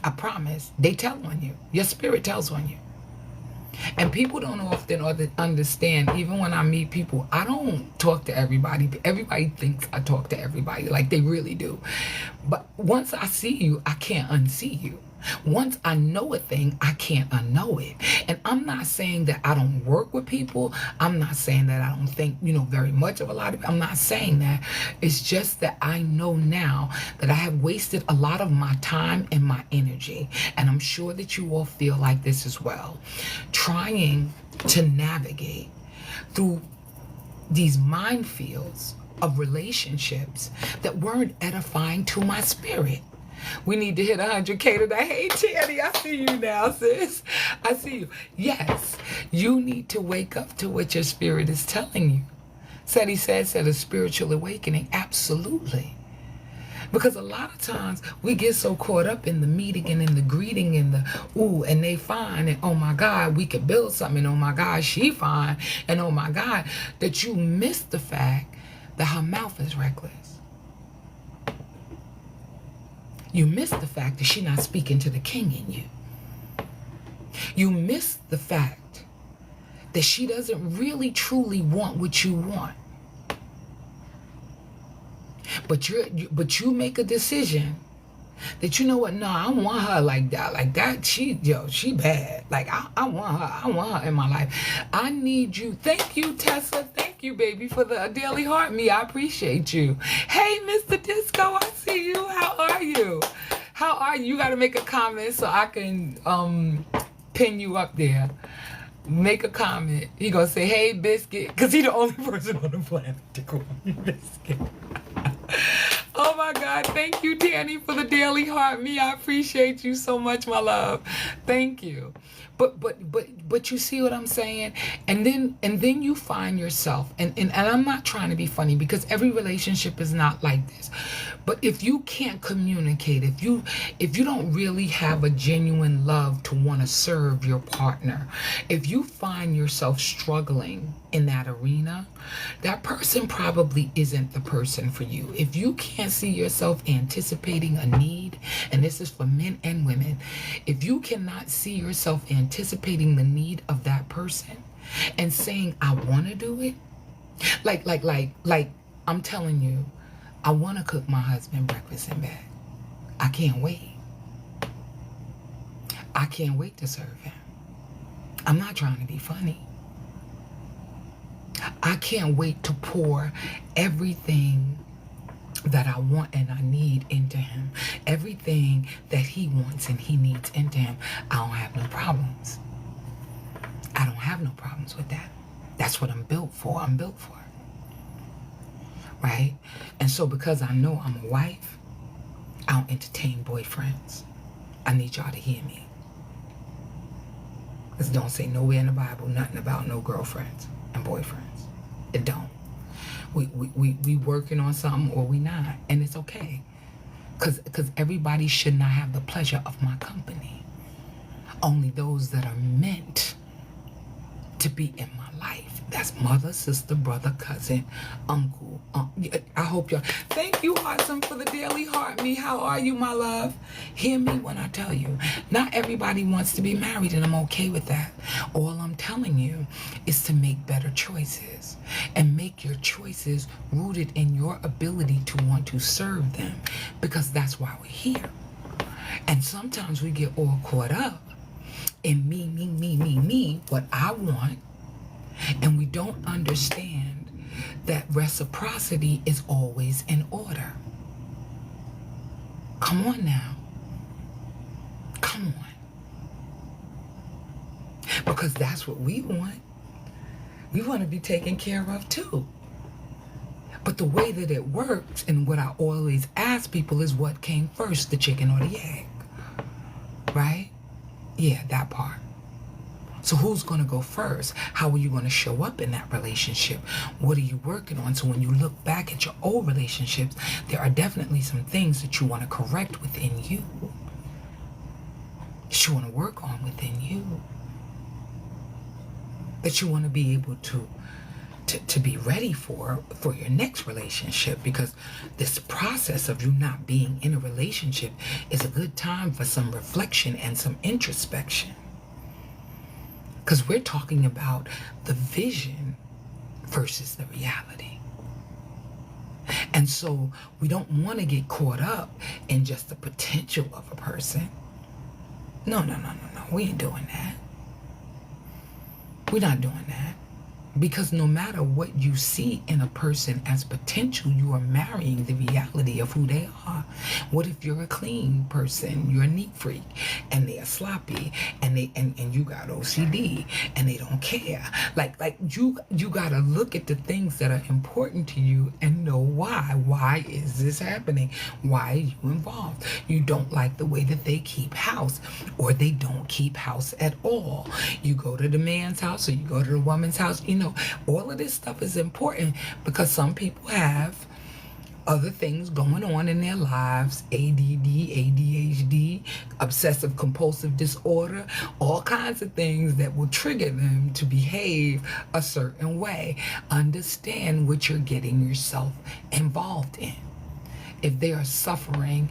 I promise. They tell on you. Your spirit tells on you. And people don't often understand, even when I meet people, I don't talk to everybody. Everybody thinks I talk to everybody, like they really do. But once I see you, I can't unsee you. Once I know a thing, I can't unknow it. And I'm not saying that I don't work with people. I'm not saying that I don't think, very much of a lot of people. I'm not saying that. It's just that I know now that I have wasted a lot of my time and my energy. And I'm sure that you all feel like this as well. Trying to navigate through these minefields of relationships that weren't edifying to my spirit. We need to hit 100K today. Hey, Channy, I see you now, sis. I see you. Yes, you need to wake up to what your spirit is telling you. Said a spiritual awakening. Absolutely. Because a lot of times we get so caught up in the meeting and in the greeting and the ooh, and they fine, and oh my God, we could build something, and oh my God, she fine, and oh my God, that you miss the fact that her mouth is reckless. You miss the fact that she's not speaking to the king in you. You miss the fact that she doesn't really truly want what you want. But you make a decision that, you know what, no, I want her like that. Like that, she bad. Like I want her in my life. I need you. Thank you, Tessa. Thank you, baby, for the daily heart me. I appreciate you. Hey, Mr. Disco, I see you. How are you? How are you? You got to make a comment so I can pin you up there. Make a comment. He gonna say, "Hey, Biscuit," because he the only person on the planet to call me Biscuit. Oh my God, thank you, Tanny, for the daily heart. Me, I appreciate you so much, my love. Thank you. But you see what I'm saying? And then you find yourself, and I'm not trying to be funny, because every relationship is not like this. But if you can't communicate, if you don't really have a genuine love to want to serve your partner, if you find yourself struggling in that arena, that person probably isn't the person for you. If you can't see yourself anticipating a need, and this is for men and women, if you cannot see yourself anticipating the need of that person and saying, "I want to do it," like I'm telling you, I want to cook my husband breakfast in bed. I can't wait. I can't wait to serve him. I'm not trying to be funny. I can't wait to pour everything that I want and I need into him. Everything that he wants and he needs into him. I don't have no problems. I don't have no problems with that. That's what I'm built for. I'm built for it. Right? And so because I know I'm a wife, I don't entertain boyfriends. I need y'all to hear me. Because it don't say nowhere in the Bible nothing about no girlfriends and boyfriends. It don't. We working on something or we not, and it's okay. Because everybody should not have the pleasure of my company. Only those that are meant to be in my life. That's mother, sister, brother, cousin, uncle. I hope y'all. Thank you, Awesome, for the daily heart. Me, how are you, my love? Hear me when I tell you. Not everybody wants to be married, and I'm okay with that. All I'm telling you is to make better choices. And make your choices rooted in your ability to want to serve them. Because that's why we're here. And sometimes we get all caught up in me, what I want. And we don't understand that reciprocity is always in order. Come on now. Come on. Because that's what we want. We want to be taken care of too. But the way that it works, and what I always ask people, is what came first, the chicken or the egg? Right? Yeah, that part. So who's going to go first? How are you going to show up in that relationship? What are you working on? So when you look back at your old relationships, there are definitely some things that you want to correct within you. That you want to work on within you. That you want to be able to be ready for your next relationship. Because this process of you not being in a relationship is a good time for some reflection and some introspection. Because we're talking about the vision versus the reality. And so we don't want to get caught up in just the potential of a person. No. We ain't doing that. We're not doing that. Because no matter what you see in a person as potential, you are marrying the reality of who they are. What if you're a clean person, you're a neat freak, and they're sloppy, and you got OCD, and they don't care? Like you gotta look at the things that are important to you and know why. Why is this happening? Why are you involved? You don't like the way that they keep house, or they don't keep house at all. You go to the man's house, or you go to the woman's house. All of this stuff is important because some people have other things going on in their lives, ADD, ADHD, obsessive compulsive disorder, all kinds of things that will trigger them to behave a certain way. Understand what you're getting yourself involved in. If they are suffering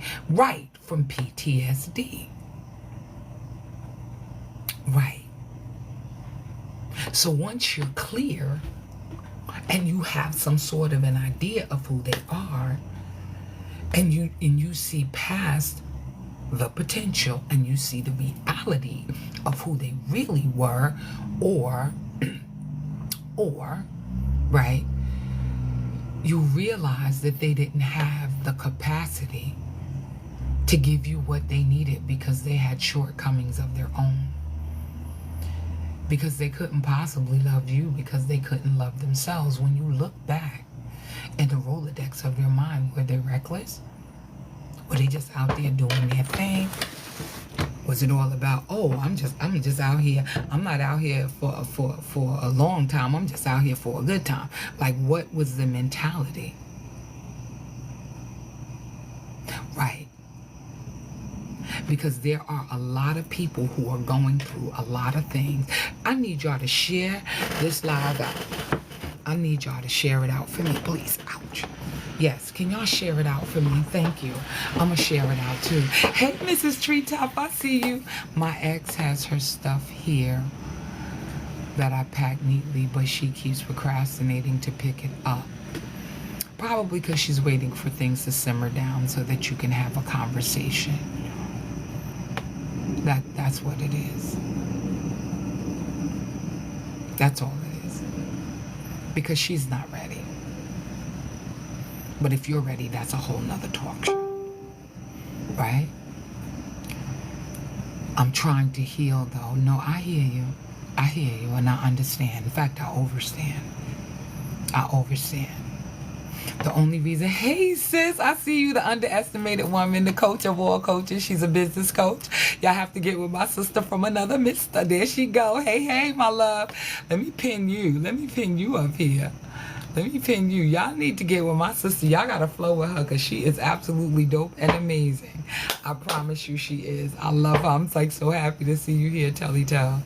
from PTSD. Right. So once you're clear and you have some sort of an idea of who they are, and you see past the potential and you see the reality of who they really were, or right, you realize that they didn't have the capacity to give you what they needed because they had shortcomings of their own. because they couldn't possibly love you because they couldn't love themselves. When you look back in the Rolodex of your mind, were they reckless? Were they just out there doing their thing? Was it all about, oh, I'm just out here. I'm not out here for a long time. I'm just out here for a good time. Like, what was the mentality? Right. Because there are a lot of people who are going through a lot of things. I need y'all to share this live out. I need y'all to share it out for me, please. Ouch. Yes, can y'all share it out for me? Thank you. I'm going to share it out too. Hey, Mrs. Treetop, I see you. My ex has her stuff here that I packed neatly, but she keeps procrastinating to pick it up. Probably because she's waiting for things to simmer down so that you can have a conversation. That's what it is. That's all it is. Because she's not ready. But if you're ready, that's a whole nother talk show. Right? I'm trying to heal, though. No, I hear you. I hear you, and I understand. In fact, I overstand. I overstand. The only reason, hey sis, I see you, the underestimated woman, the coach of all coaches. She's a business coach. Y'all have to get with my sister from another mister. There she go. Hey, hey, my love. Let me pin you. Let me pin you up here. Let me pin you. Y'all need to get with my sister. Y'all got to flow with her because she is absolutely dope and amazing. I promise you she is. I love her. I'm like so happy to see you here, Telly Tell.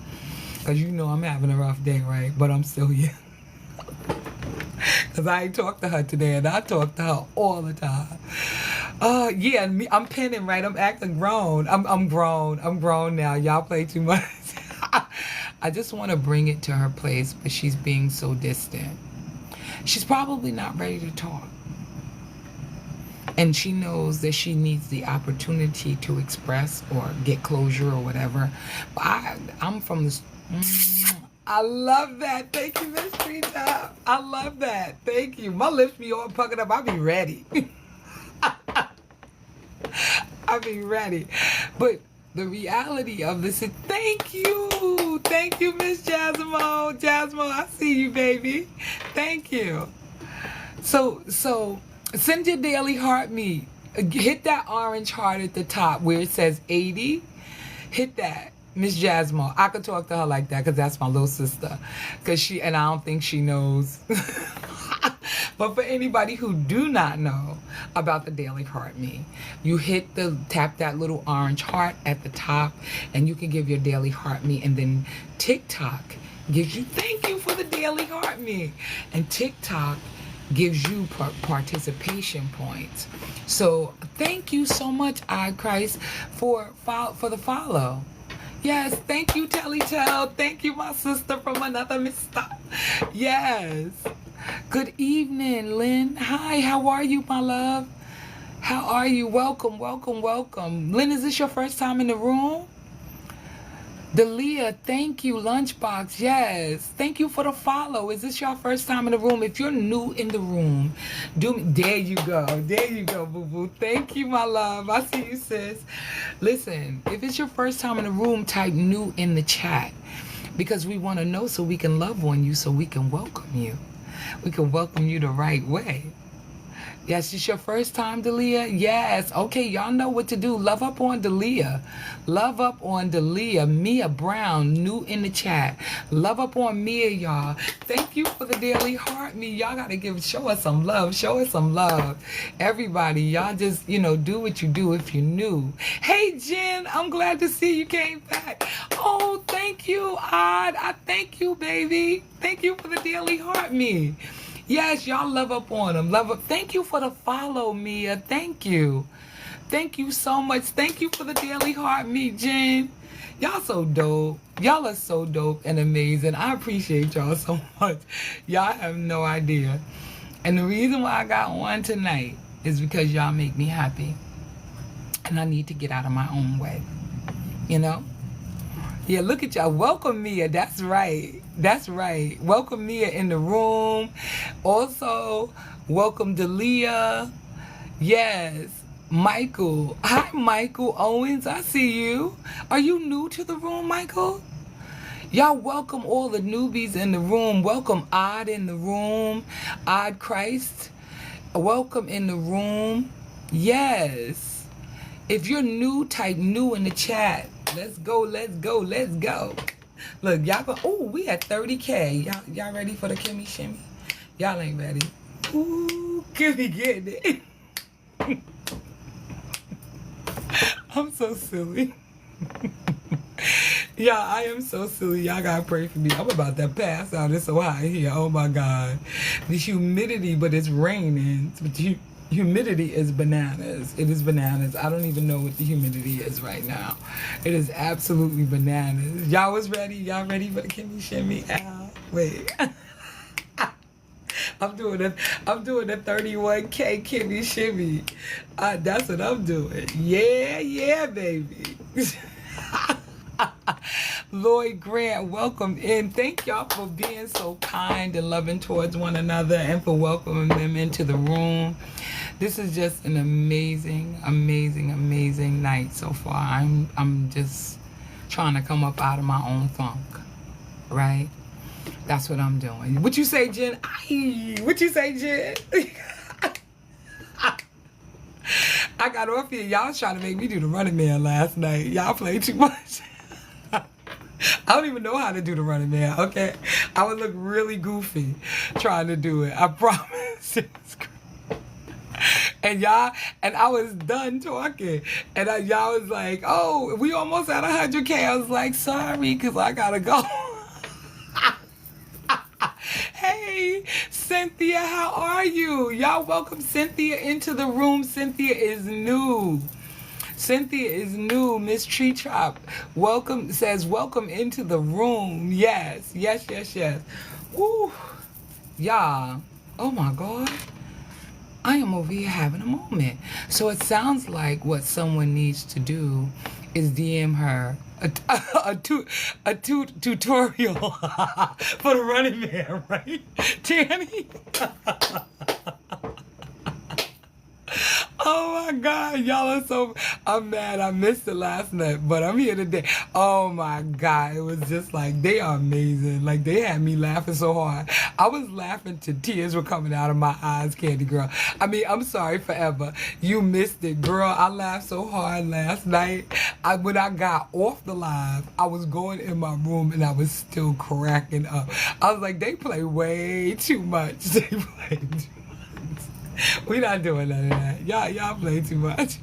Because you know I'm having a rough day, right? But I'm still here. Because I ain't talked to her today, and I talk to her all the time. Yeah, I'm pinning, right? I'm acting grown. I'm grown. I'm grown now. Y'all play too much. I just want to bring it to her place, but she's being so distant. She's probably not ready to talk. And she knows that she needs the opportunity to express or get closure or whatever. But I'm from this... I love that. Thank you, Miss Treetop. I love that. Thank you. My lips be all puckered up. I'll be ready. I'll be ready. But the reality of this is, thank you. Thank you, Miss Jasmo. Jasmo, I see you, baby. Thank you. So send your daily heart me. Hit that orange heart at the top where it says 80. Hit that. Miss Jasmo, I could talk to her like that because that's my little sister. And I don't think she knows. But for anybody who do not know about the Daily Heart Me, you tap that little orange heart at the top, and you can give your Daily Heart Me, and then TikTok gives you, thank you for the Daily Heart Me, and TikTok gives you participation points. So thank you so much, iChrist, for the follow. Yes, thank you, Telly Tell. Thank you, my sister from another mister. Yes. Good evening, Lynn. Hi, how are you, my love? How are you? Welcome, welcome, welcome. Lynn, is this your first time in the room? Delia, thank you. Lunchbox, yes. Thank you for the follow. Is this your first time in the room? If you're new in the room, there you go. There you go, boo-boo. Thank you, my love. I see you, sis. Listen, if it's your first time in the room, type new in the chat. Because we want to know so we can love on you, so we can welcome you. We can welcome you the right way. Yes, it's your first time, Delia? Yes. Okay, y'all know what to do. Love up on Delia. Love up on Delia. Mia Brown, new in the chat. Love up on Mia, y'all. Thank you for the Daily Heart Me. Y'all got to show us some love. Show us some love. Everybody, y'all just, do what you do if you're new. Hey, Jen, I'm glad to see you came back. Oh, thank you, Odd. I thank you, baby. Thank you for the Daily Heart Me. Yes, y'all love up on them. Love up. Thank you for the follow, Mia. Thank you. Thank you so much. Thank you for the Daily Heart Me, Jen. Y'all so dope. Y'all are so dope and amazing. I appreciate y'all so much. Y'all have no idea. And the reason why I got one tonight is because y'all make me happy. And I need to get out of my own way. Yeah, look at y'all. Welcome, Mia. That's right. That's right. Welcome, Mia, in the room. Also, welcome, Delia. Yes. Michael. Hi, Michael Owens. I see you. Are you new to the room, Michael? Y'all welcome all the newbies in the room. Welcome Odd in the room. Odd Christ. Welcome in the room. Yes. If you're new, type new in the chat. Let's go, let's go, let's go. Look, y'all go. Oh, we at 30K. Y'all ready for the Kimmy Shimmy? Y'all ain't ready. Ooh, Kimmy getting it. I'm so silly. Y'all, I am so silly. Y'all gotta pray for me. I'm about to pass out. It's so hot here. Oh my God. The humidity, but it's raining. But the humidity is bananas. It is bananas. I don't even know what the humidity is right now. It is absolutely bananas. Y'all was ready? Y'all ready for the Kimmy Shimmy? Ow. Wait. I'm doing a 31K Kimmy Shimmy. That's what I'm doing. Yeah, baby. Lloyd Grant, welcome in. Thank y'all for being so kind and loving towards one another and for welcoming them into the room. This is just an amazing, amazing, amazing night so far. I'm just trying to come up out of my own funk, right? That's what I'm doing. What you say, Jen? What you say, Jen? I got off here. Y'all was trying to make me do the Running Man last night. Y'all played too much. I don't even know how to do the Running Man, okay? I would look really goofy trying to do it. I promise. And I was done talking. And y'all was like, oh, we almost at 100K. I was like, sorry, because I got to go. Hey, Cynthia, how are you? Y'all welcome Cynthia into the room. Cynthia is new. Cynthia is new. Miss Tree Chop says welcome into the room. Yes. Woo. Y'all. Oh my God. I am over here having a moment. So it sounds like what someone needs to do is DM her a tutorial for the Running Man, right? Tanny? Oh my God, y'all are so, I'm mad I missed it last night, but I'm here today. Oh my God, it was just like, they are amazing. Like, they had me laughing so hard. I was laughing till tears were coming out of my eyes, Candy Girl. I mean, I'm sorry forever. You missed it, girl. I laughed so hard last night. When I got off the live, I was going in my room and I was still cracking up. I was like, they play way too much. They play too much. We not doing none of that. Y'all play too much.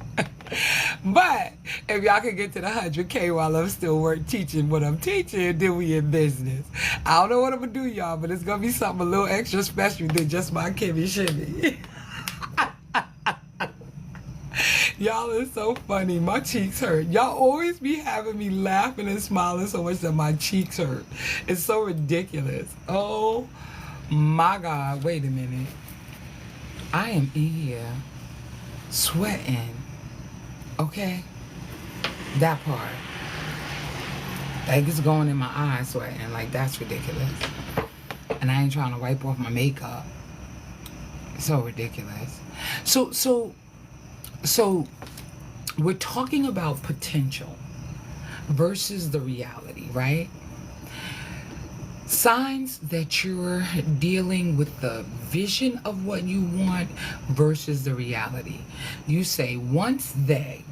But if y'all can get to the 100K while I'm still teaching what I'm teaching, then we in business. I don't know what I'm gonna do, y'all, but it's gonna be something a little extra special than just my Kimmy Shimmy. Y'all is so funny. My cheeks hurt. Y'all always be having me laughing and smiling so much that my cheeks hurt. It's so ridiculous. Oh my God. Wait a minute. I am in here sweating, okay? That part. Like, it's going in my eyes sweating. Like, that's ridiculous. And I ain't trying to wipe off my makeup. So ridiculous. So we're talking about potential versus the reality, right? Signs that you're dealing with the vision of what you want versus the reality. You say, once they,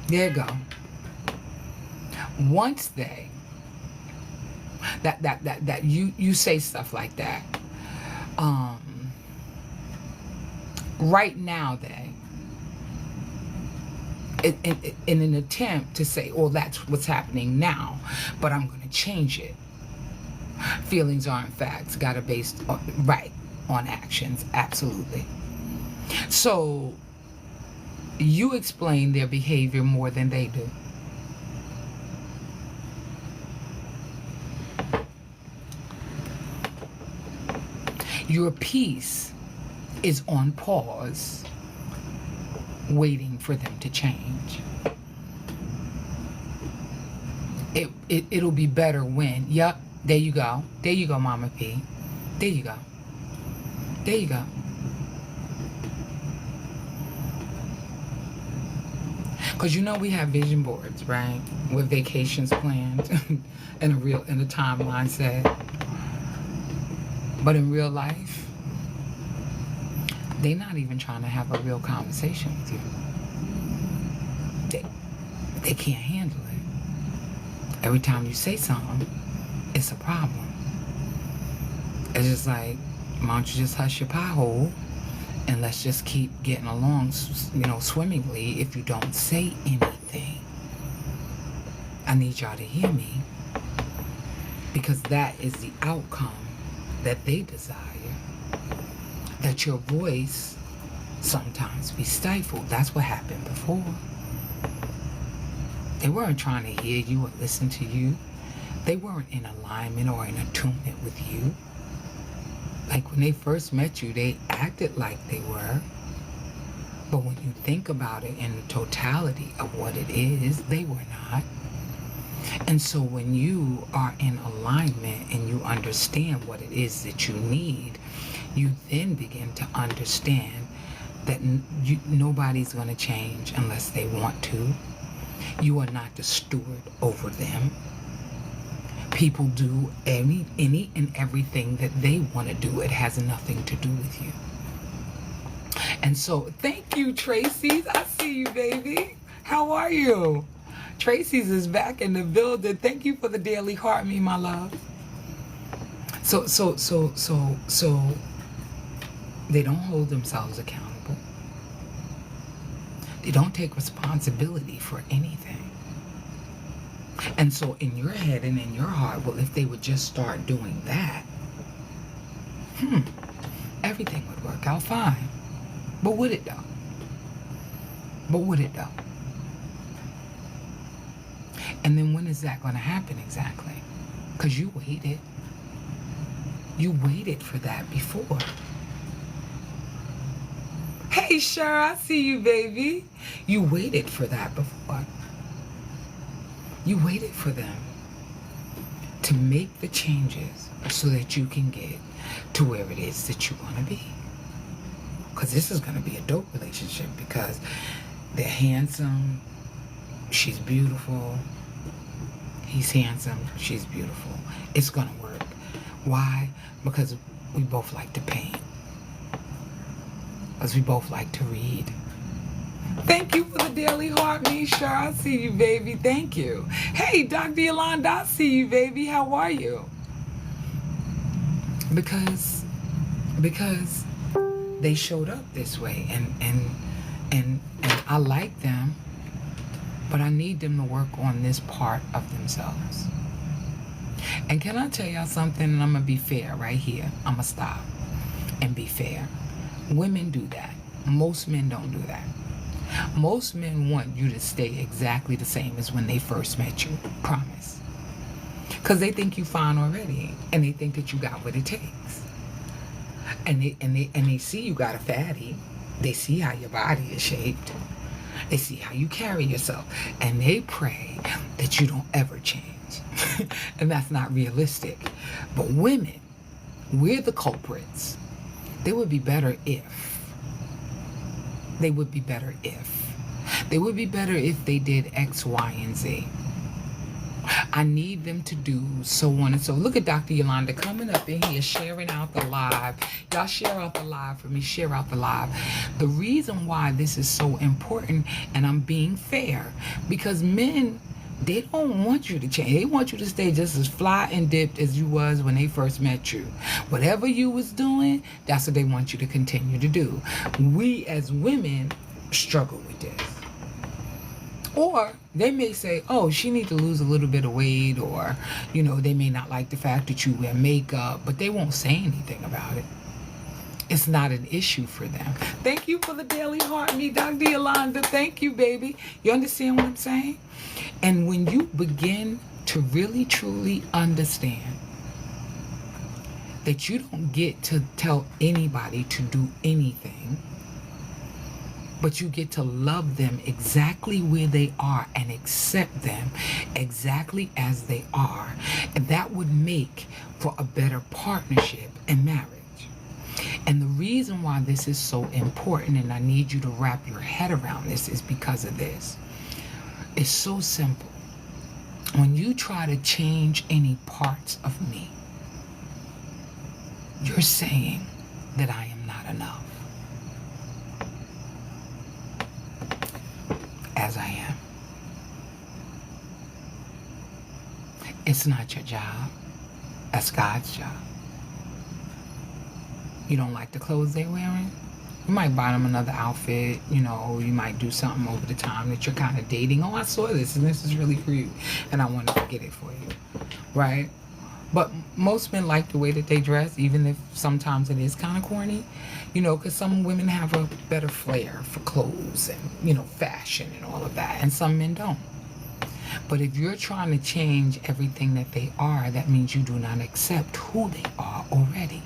there you go. Once they, that you say stuff like that. Right now they, in an attempt to say, oh, that's what's happening now, but I'm going to change it. Feelings aren't facts. Got to based on actions. Absolutely. So you explain their behavior more than they do. Your peace is on pause, waiting for them to change. It'll be better when, yep, there you go. There you go, Mama P. There you go. There you go. Because you know we have vision boards, right? With vacations planned and a timeline set. But in real life, they're not even trying to have a real conversation with you. They can't handle it. Every time you say something, it's a problem. It's just like, why don't you just hush your pie hole and let's just keep getting along, swimmingly if you don't say anything. I need y'all to hear me, because that is the outcome that they desire. That your voice sometimes be stifled. That's what happened before. They weren't trying to hear you or listen to you. They weren't in alignment or in attunement with you. Like when they first met you, they acted like they were. But when you think about it in the totality of what it is, they were not. And so when you are in alignment and you understand what it is that you need, you then begin to understand that nobody's going to change unless they want to. You are not the steward over them. People do any and everything that they want to do. It has nothing to do with you. And so, thank you, Tracy's. I see you, baby. How are you? Tracy's is back in the building. Thank you for the daily heart, me, my love. So, they don't hold themselves accountable. They don't take responsibility for anything. And so in your head and in your heart, well, if they would just start doing that, everything would work out fine. But would it though? And then when is that going to happen exactly? Because you waited. You waited for that before. Hey, Cher, I see you, baby. You waited for that before. You waited for them to make the changes so that you can get to where it is that you want to be. Because this is going to be a dope relationship, because they're handsome, she's beautiful, he's handsome, she's beautiful. It's going to work. Why? Because we both like to paint. Because we both like to read. Thank you for the daily heart, Misha. I see you, baby. Thank you. Hey, Dr. Yolanda, I see you, baby. How are you? Because they showed up this way, and I like them, but I need them to work on this part of themselves. And can I tell y'all something? And I'm gonna be fair right here. I'm gonna stop and be fair. Women do that. Most men don't do that. Most men want you to stay exactly the same as when they first met you. Promise. Because they think you fine already, and they think that you got what it takes. And they see you got a fatty. They see how your body is shaped. They see how you carry yourself, and they pray that you don't ever change. And that's not realistic. But women, we're the culprits. They would be better if. They would be better if they did X, Y, and Z. I need them to do so on and so. Look at Dr. Yolanda coming up in here, sharing out the live. Y'all share out the live for me. Share out the live. The reason why this is so important, and I'm being fair, because men, they don't want you to change. They want you to stay just as fly and dipped as you was when they first met you. Whatever you was doing, that's what they want you to continue to do. We as women struggle with this. Or they may say, oh, she needs to lose a little bit of weight, or, they may not like the fact that you wear makeup, but they won't say anything about it. It's not an issue for them. Thank you for the daily heart, me, Dr. Yolanda. Thank you, baby. You understand what I'm saying? And when you begin to really, truly understand that you don't get to tell anybody to do anything, but you get to love them exactly where they are and accept them exactly as they are, and that would make for a better partnership and marriage. And the reason why this is so important, and I need you to wrap your head around this, is because of this. It's so simple. When you try to change any parts of me, you're saying that I am not enough as I am. It's not your job. That's God's job. You don't like the clothes they're wearing? You might buy them another outfit, you know, you might do something over the time that you're kind of dating. Oh, I saw this and this is really for you and I wanted to get it for you, right? But most men like the way that they dress, even if sometimes it is kind of corny, you know, because some women have a better flair for clothes and, you know, fashion and all of that, and some men don't. But if you're trying to change everything that they are, that means you do not accept who they are already.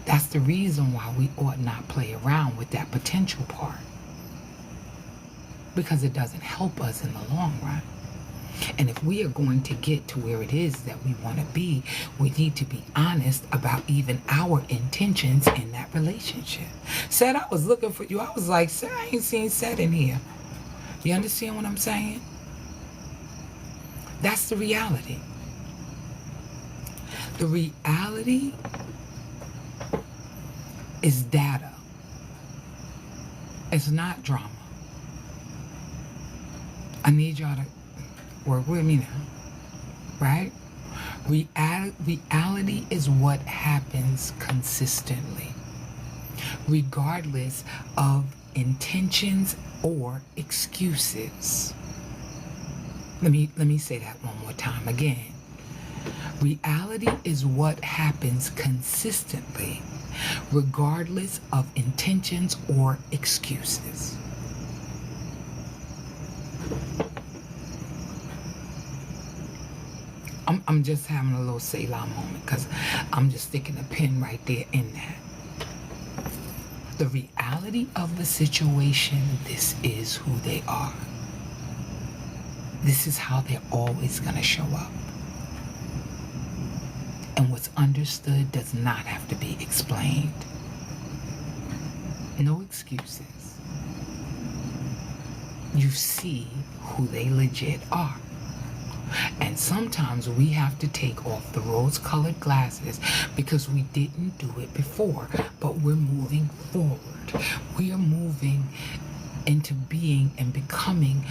That's the reason why we ought not play around with that potential part, because it doesn't help us in the long run. And if we are going to get to where it is that we want to be, we need to be honest about even our intentions in that relationship. Said, I was looking for you. I was like, sir, I ain't seen Seth in here. You understand what I'm saying? That's the reality. The reality is data. It's not drama. I need y'all to work with me now, right? Reality is what happens consistently, regardless of intentions or excuses. Let me say that one more time again. Reality is what happens consistently, regardless of intentions or excuses. I'm just having a little Selah moment because I'm just sticking a pin right there in that. The reality of the situation, this is who they are. This is how they're always going to show up. And what's understood does not have to be explained. No excuses. You see who they legit are. And sometimes we have to take off the rose-colored glasses because we didn't do it before, but we're moving forward. We are moving into being and becoming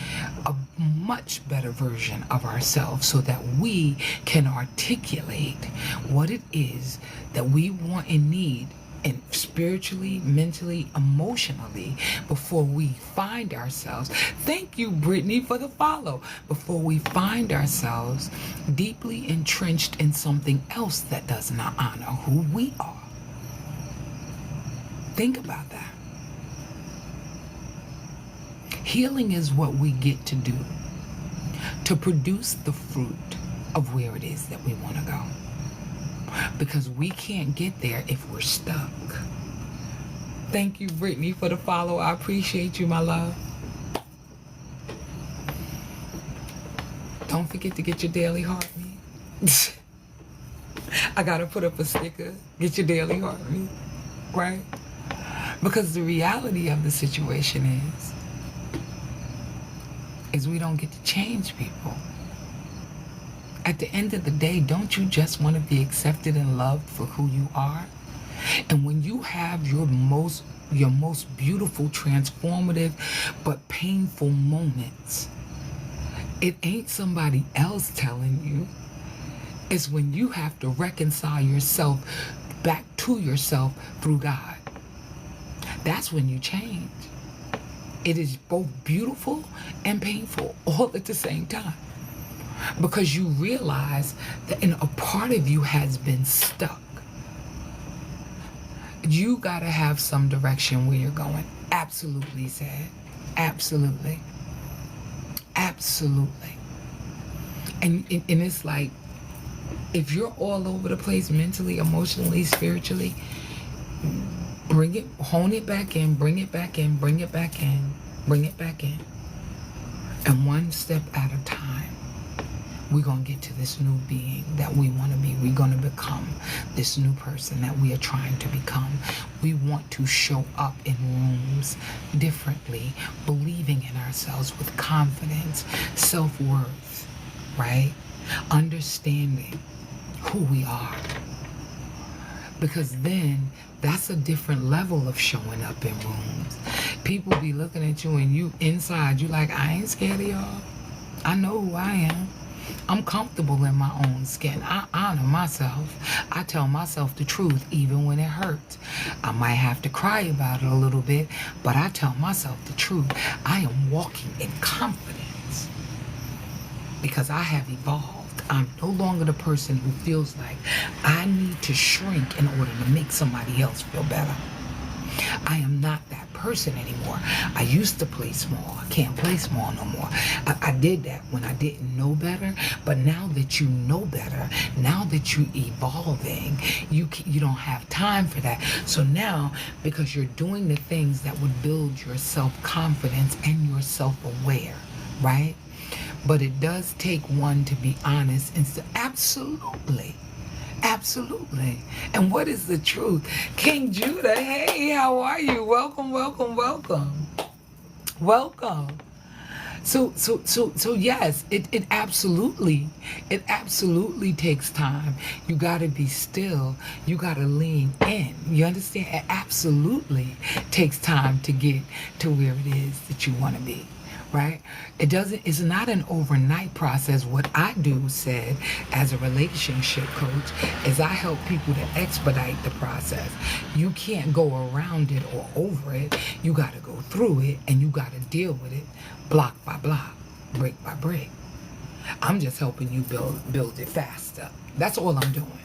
a much better version of ourselves so that we can articulate what it is that we want and need, and spiritually, mentally, emotionally, before we find ourselves. Thank you, Brittany, for the follow. Before we find ourselves deeply entrenched in something else that does not honor who we are. Think about that. Healing is what we get to do to produce the fruit of where it is that we want to go. Because we can't get there if we're stuck. Thank you, Brittany, for the follow. I appreciate you, my love. Don't forget to get your daily heartbeat. I gotta put up a sticker. Get your daily heartbeat, right? Because the reality of the situation is we don't get to change people. At the end of the day, don't you just want to be accepted and loved for who you are? And when you have your most beautiful, transformative, but painful moments, it ain't somebody else telling you. It's when you have to reconcile yourself back to yourself through God. That's when you change. It is both beautiful and painful all at the same time. Because you realize that a part of you has been stuck. You gotta have some direction where you're going. Absolutely, Sad. Absolutely. Absolutely. And it's like, if you're all over the place mentally, emotionally, spiritually, hone it back in, bring it back in, bring it back in, bring it back in. And one step at a time. we're going to get to this new being that we want to be. We're going to become this new person that we are trying to become. We want to show up in rooms differently, believing in ourselves with confidence, self-worth, right? Understanding who we are. Because then that's a different level of showing up in rooms. People be looking at you and you inside, you like, I ain't scared of y'all. I know who I am. I'm comfortable in my own skin. I honor myself. I tell myself the truth even when it hurts. I might have to cry about it a little bit, but I tell myself the truth. I am walking in confidence because I have evolved. I'm no longer the person who feels like I need to shrink in order to make somebody else feel better. I am not that person anymore. I used to play small. I can't play small no more. I did that when I didn't know better. But now that you know better, now that you're evolving, you don't have time for that. So now, because you're doing the things that would build your self-confidence and your self-aware, right? But it does take one to be honest and say, absolutely. Absolutely. And what is the truth? King Judah, hey, how are you? Welcome, welcome, welcome. Welcome. So yes, it absolutely takes time. You got to be still. You got to lean in. You understand? It absolutely takes time to get to where it is that you want to be. Right? It's not an overnight process. What I do, said, as a relationship coach, is I help people to expedite the process. You can't go around it or over it. You got to go through it, and you got to deal with it block by block, brick by brick. I'm just helping you build it faster. That's all I'm doing.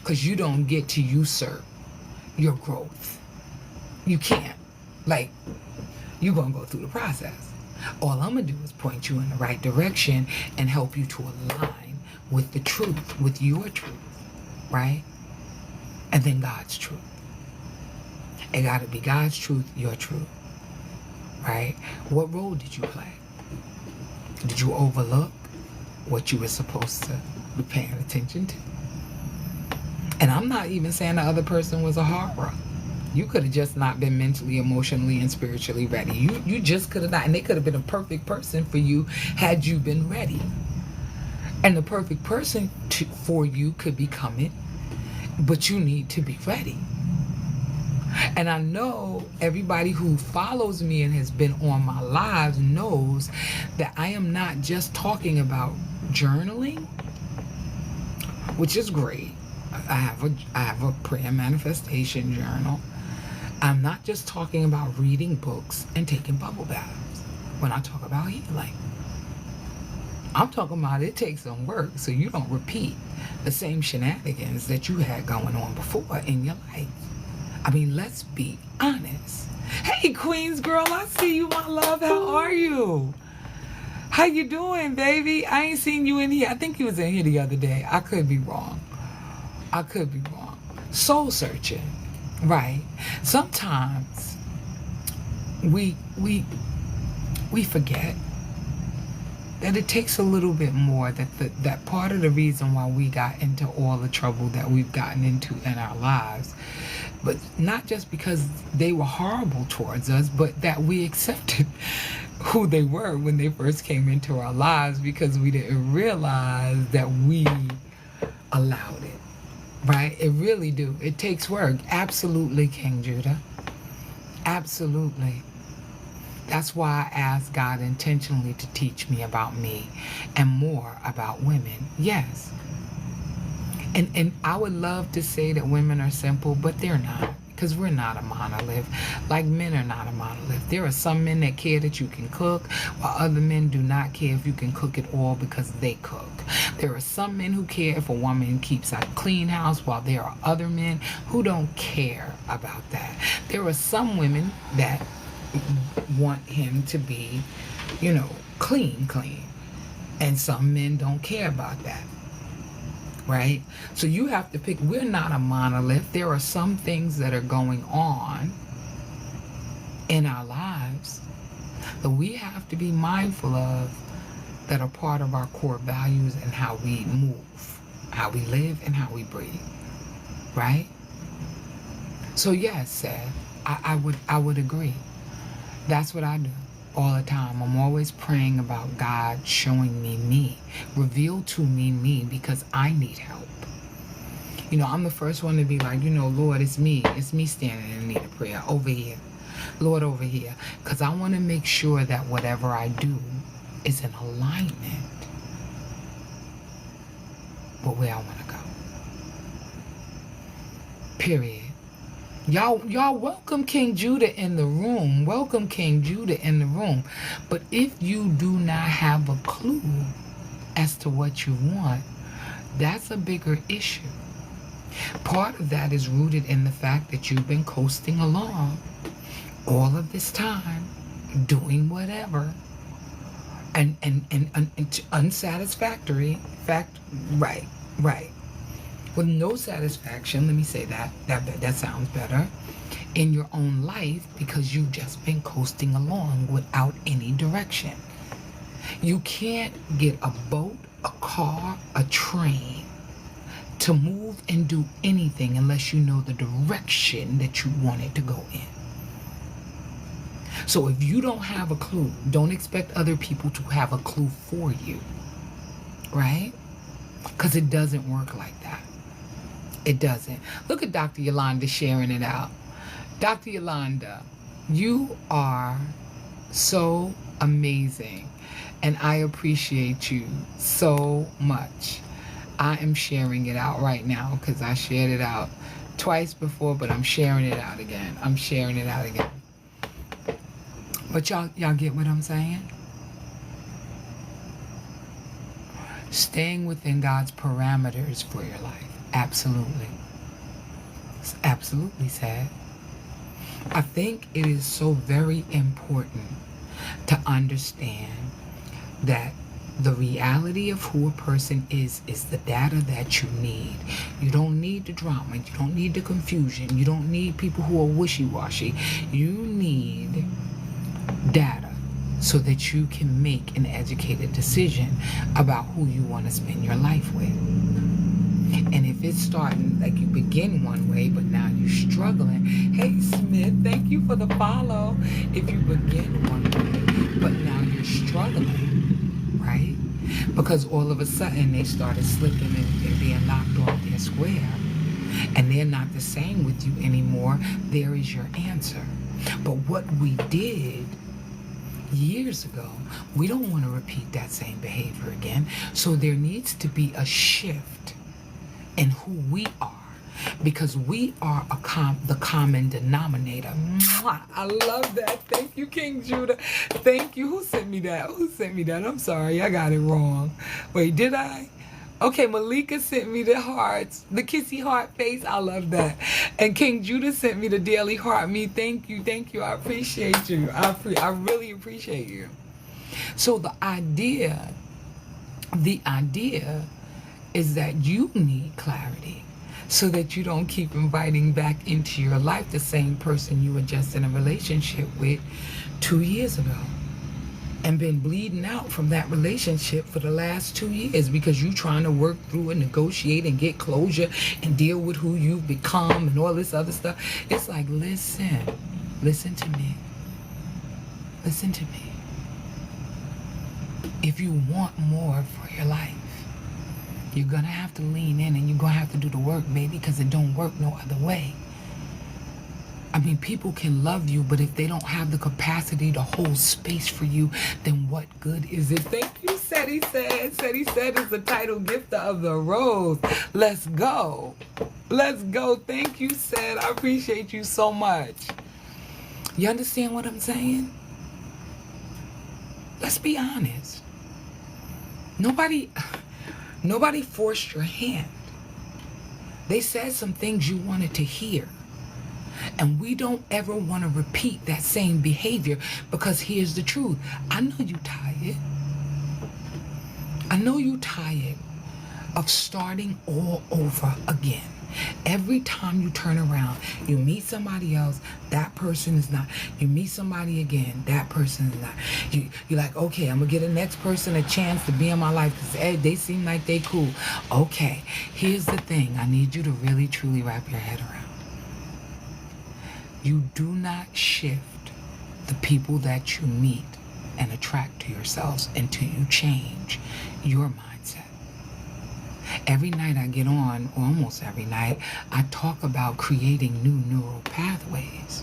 Because you don't get to usurp your growth. You can't. Like, you're going to go through the process. All I'm going to do is point you in the right direction and help you to align with the truth, with your truth, right? And then God's truth. It got to be God's truth, your truth, right? What role did you play? Did you overlook what you were supposed to be paying attention to? And I'm not even saying the other person was a horror. You could have just not been mentally, emotionally, and spiritually ready. You just could have not. And they could have been a perfect person for you had you been ready. And the perfect person for you could be coming, but you need to be ready. And I know everybody who follows me and has been on my lives knows that I am not just talking about journaling, which is great. I have a prayer manifestation journal. I'm not just talking about reading books and taking bubble baths when I talk about healing. I'm talking about it takes some work so you don't repeat the same shenanigans that you had going on before in your life. I mean, let's be honest. Hey, Queens girl, I see you, my love. How are you? How you doing, baby? I ain't seen you in here. I think you was in here the other day. I could be wrong. Soul searching. Right. Sometimes we forget that it takes a little bit more, that part of the reason why we got into all the trouble that we've gotten into in our lives, but not just because they were horrible towards us, but that we accepted who they were when they first came into our lives because we didn't realize that we allowed it. Right? It really do. It takes work. Absolutely, King Judah. Absolutely. That's why I asked God intentionally to teach me about me and more about women. Yes. And I would love to say that women are simple, but they're not. Because we're not a monolith. Like men are not a monolith. There are some men that care that you can cook, while other men do not care if you can cook it all because they cook. There are some men who care if a woman keeps a clean house, while there are other men who don't care about that. There are some women that want him to be, clean. And some men don't care about that. Right? So you have to pick. We're not a monolith. There are some things that are going on in our lives that we have to be mindful of that are part of our core values and how we move, how we live, and how we breathe, right? So yes, Seth, I would agree. That's what I do all the time. I'm always praying about God showing me, reveal to me, because I need help. You know, I'm the first one to be like, you know, Lord, it's me standing in need of prayer over here. Lord, over here. Because I want to make sure that whatever I do is in alignment with where I want to go. Period. Y'all welcome King Judah in the room. Welcome King Judah in the room. But if you do not have a clue as to what you want, that's a bigger issue. Part of that is rooted in the fact that you've been coasting along all of this time, doing whatever, and unsatisfactory. Right. With no satisfaction, let me say that sounds better, in your own life, because you've just been coasting along without any direction. You can't get a boat, a car, a train to move and do anything unless you know the direction that you want it to go in. So if you don't have a clue, don't expect other people to have a clue for you, right? Because it doesn't work like that. It doesn't. Look at Dr. Yolanda sharing it out. Dr. Yolanda, you are so amazing, and I appreciate you so much. I am sharing it out right now because I shared it out twice before, but I'm sharing it out again. But y'all get what I'm saying? Staying within God's parameters for your life. Absolutely. It's absolutely sad. I think it is so very important to understand that the reality of who a person is the data that you need. You don't need the drama. You don't need the confusion. You don't need people who are wishy-washy. You need data so that you can make an educated decision about who you want to spend your life with. And if it's starting, like you begin one way, but now you're struggling. Hey, Smith, thank you for the follow. If you begin one way, but now you're struggling, right? Because all of a sudden they started slipping and being knocked off their square. And they're not the same with you anymore. There is your answer. But what we did years ago, we don't want to repeat that same behavior again. So there needs to be a shift in who we are, because we are the common denominator. Mwah! I love that. Thank you, King Judah. Thank you. Who sent me that? I'm sorry, I got it wrong. Wait, did I? Okay, Malika sent me the hearts, the kissy heart face. I love that. And King Judah sent me the daily heart me. Thank you. I appreciate you. I really appreciate you. So the idea is that you need clarity so that you don't keep inviting back into your life the same person you were just in a relationship with 2 years ago and been bleeding out from that relationship for the last 2 years because you're trying to work through and negotiate and get closure and deal with who you've become and all this other stuff. It's like, listen to me. If you want more for your life, you're going to have to lean in and you're going to have to do the work, baby, because it don't work no other way. I mean, people can love you, but if they don't have the capacity to hold space for you, then what good is it? Thank you, Seti said. Seti said is the title gifter of the rose. Let's go. Thank you, Sed. I appreciate you so much. You understand what I'm saying? Let's be honest. Nobody forced your hand. They said some things you wanted to hear. And we don't ever want to repeat that same behavior, because here's the truth. I know you tired of starting all over again. Every time you turn around, you meet somebody else, that person is not. You meet somebody again, that person is not. You're like, okay, I'm going to get the next person a chance to be in my life because they seem like they cool. Okay, here's the thing. I need you to really, truly wrap your head around. You do not shift the people that you meet and attract to yourselves until you change your mindset. Every night I get on, or almost every night, I talk about creating new neural pathways.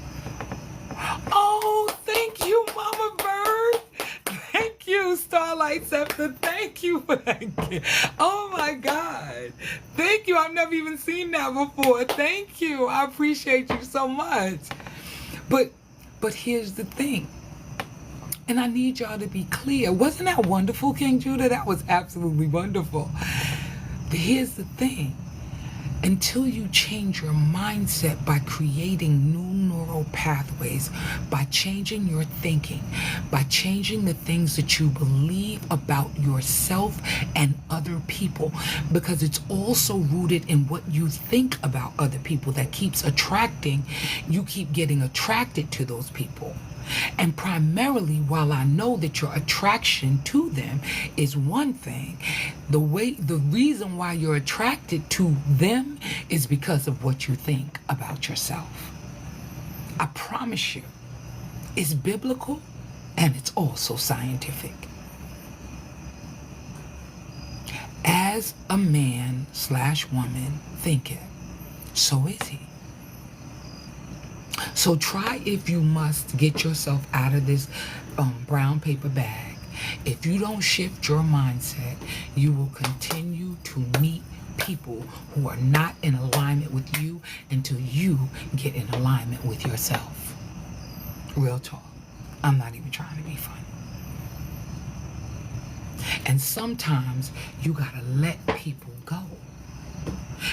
Oh, thank you, Mama Bird. Thank you, Starlight Scepter. Thank you for that gift. Oh my God. Thank you. I've never even seen that before. Thank you. I appreciate you so much. But here's the thing. And I need y'all to be clear. Wasn't that wonderful, King Judah? That was absolutely wonderful. But here's the thing. Until you change your mindset by creating new neural pathways, by changing your thinking, by changing the things that you believe about yourself and other people, because it's also rooted in what you think about other people that keeps attracting, you keep getting attracted to those people. And primarily, while I know that your attraction to them is one thing, the reason why you're attracted to them is because of what you think about yourself. I promise you, it's biblical and it's also scientific. As a man/woman thinketh, so is he. So try, if you must, get yourself out of this brown paper bag. If you don't shift your mindset, you will continue to meet people who are not in alignment with you until you get in alignment with yourself. Real talk. I'm not even trying to be funny. And sometimes you gotta let people go.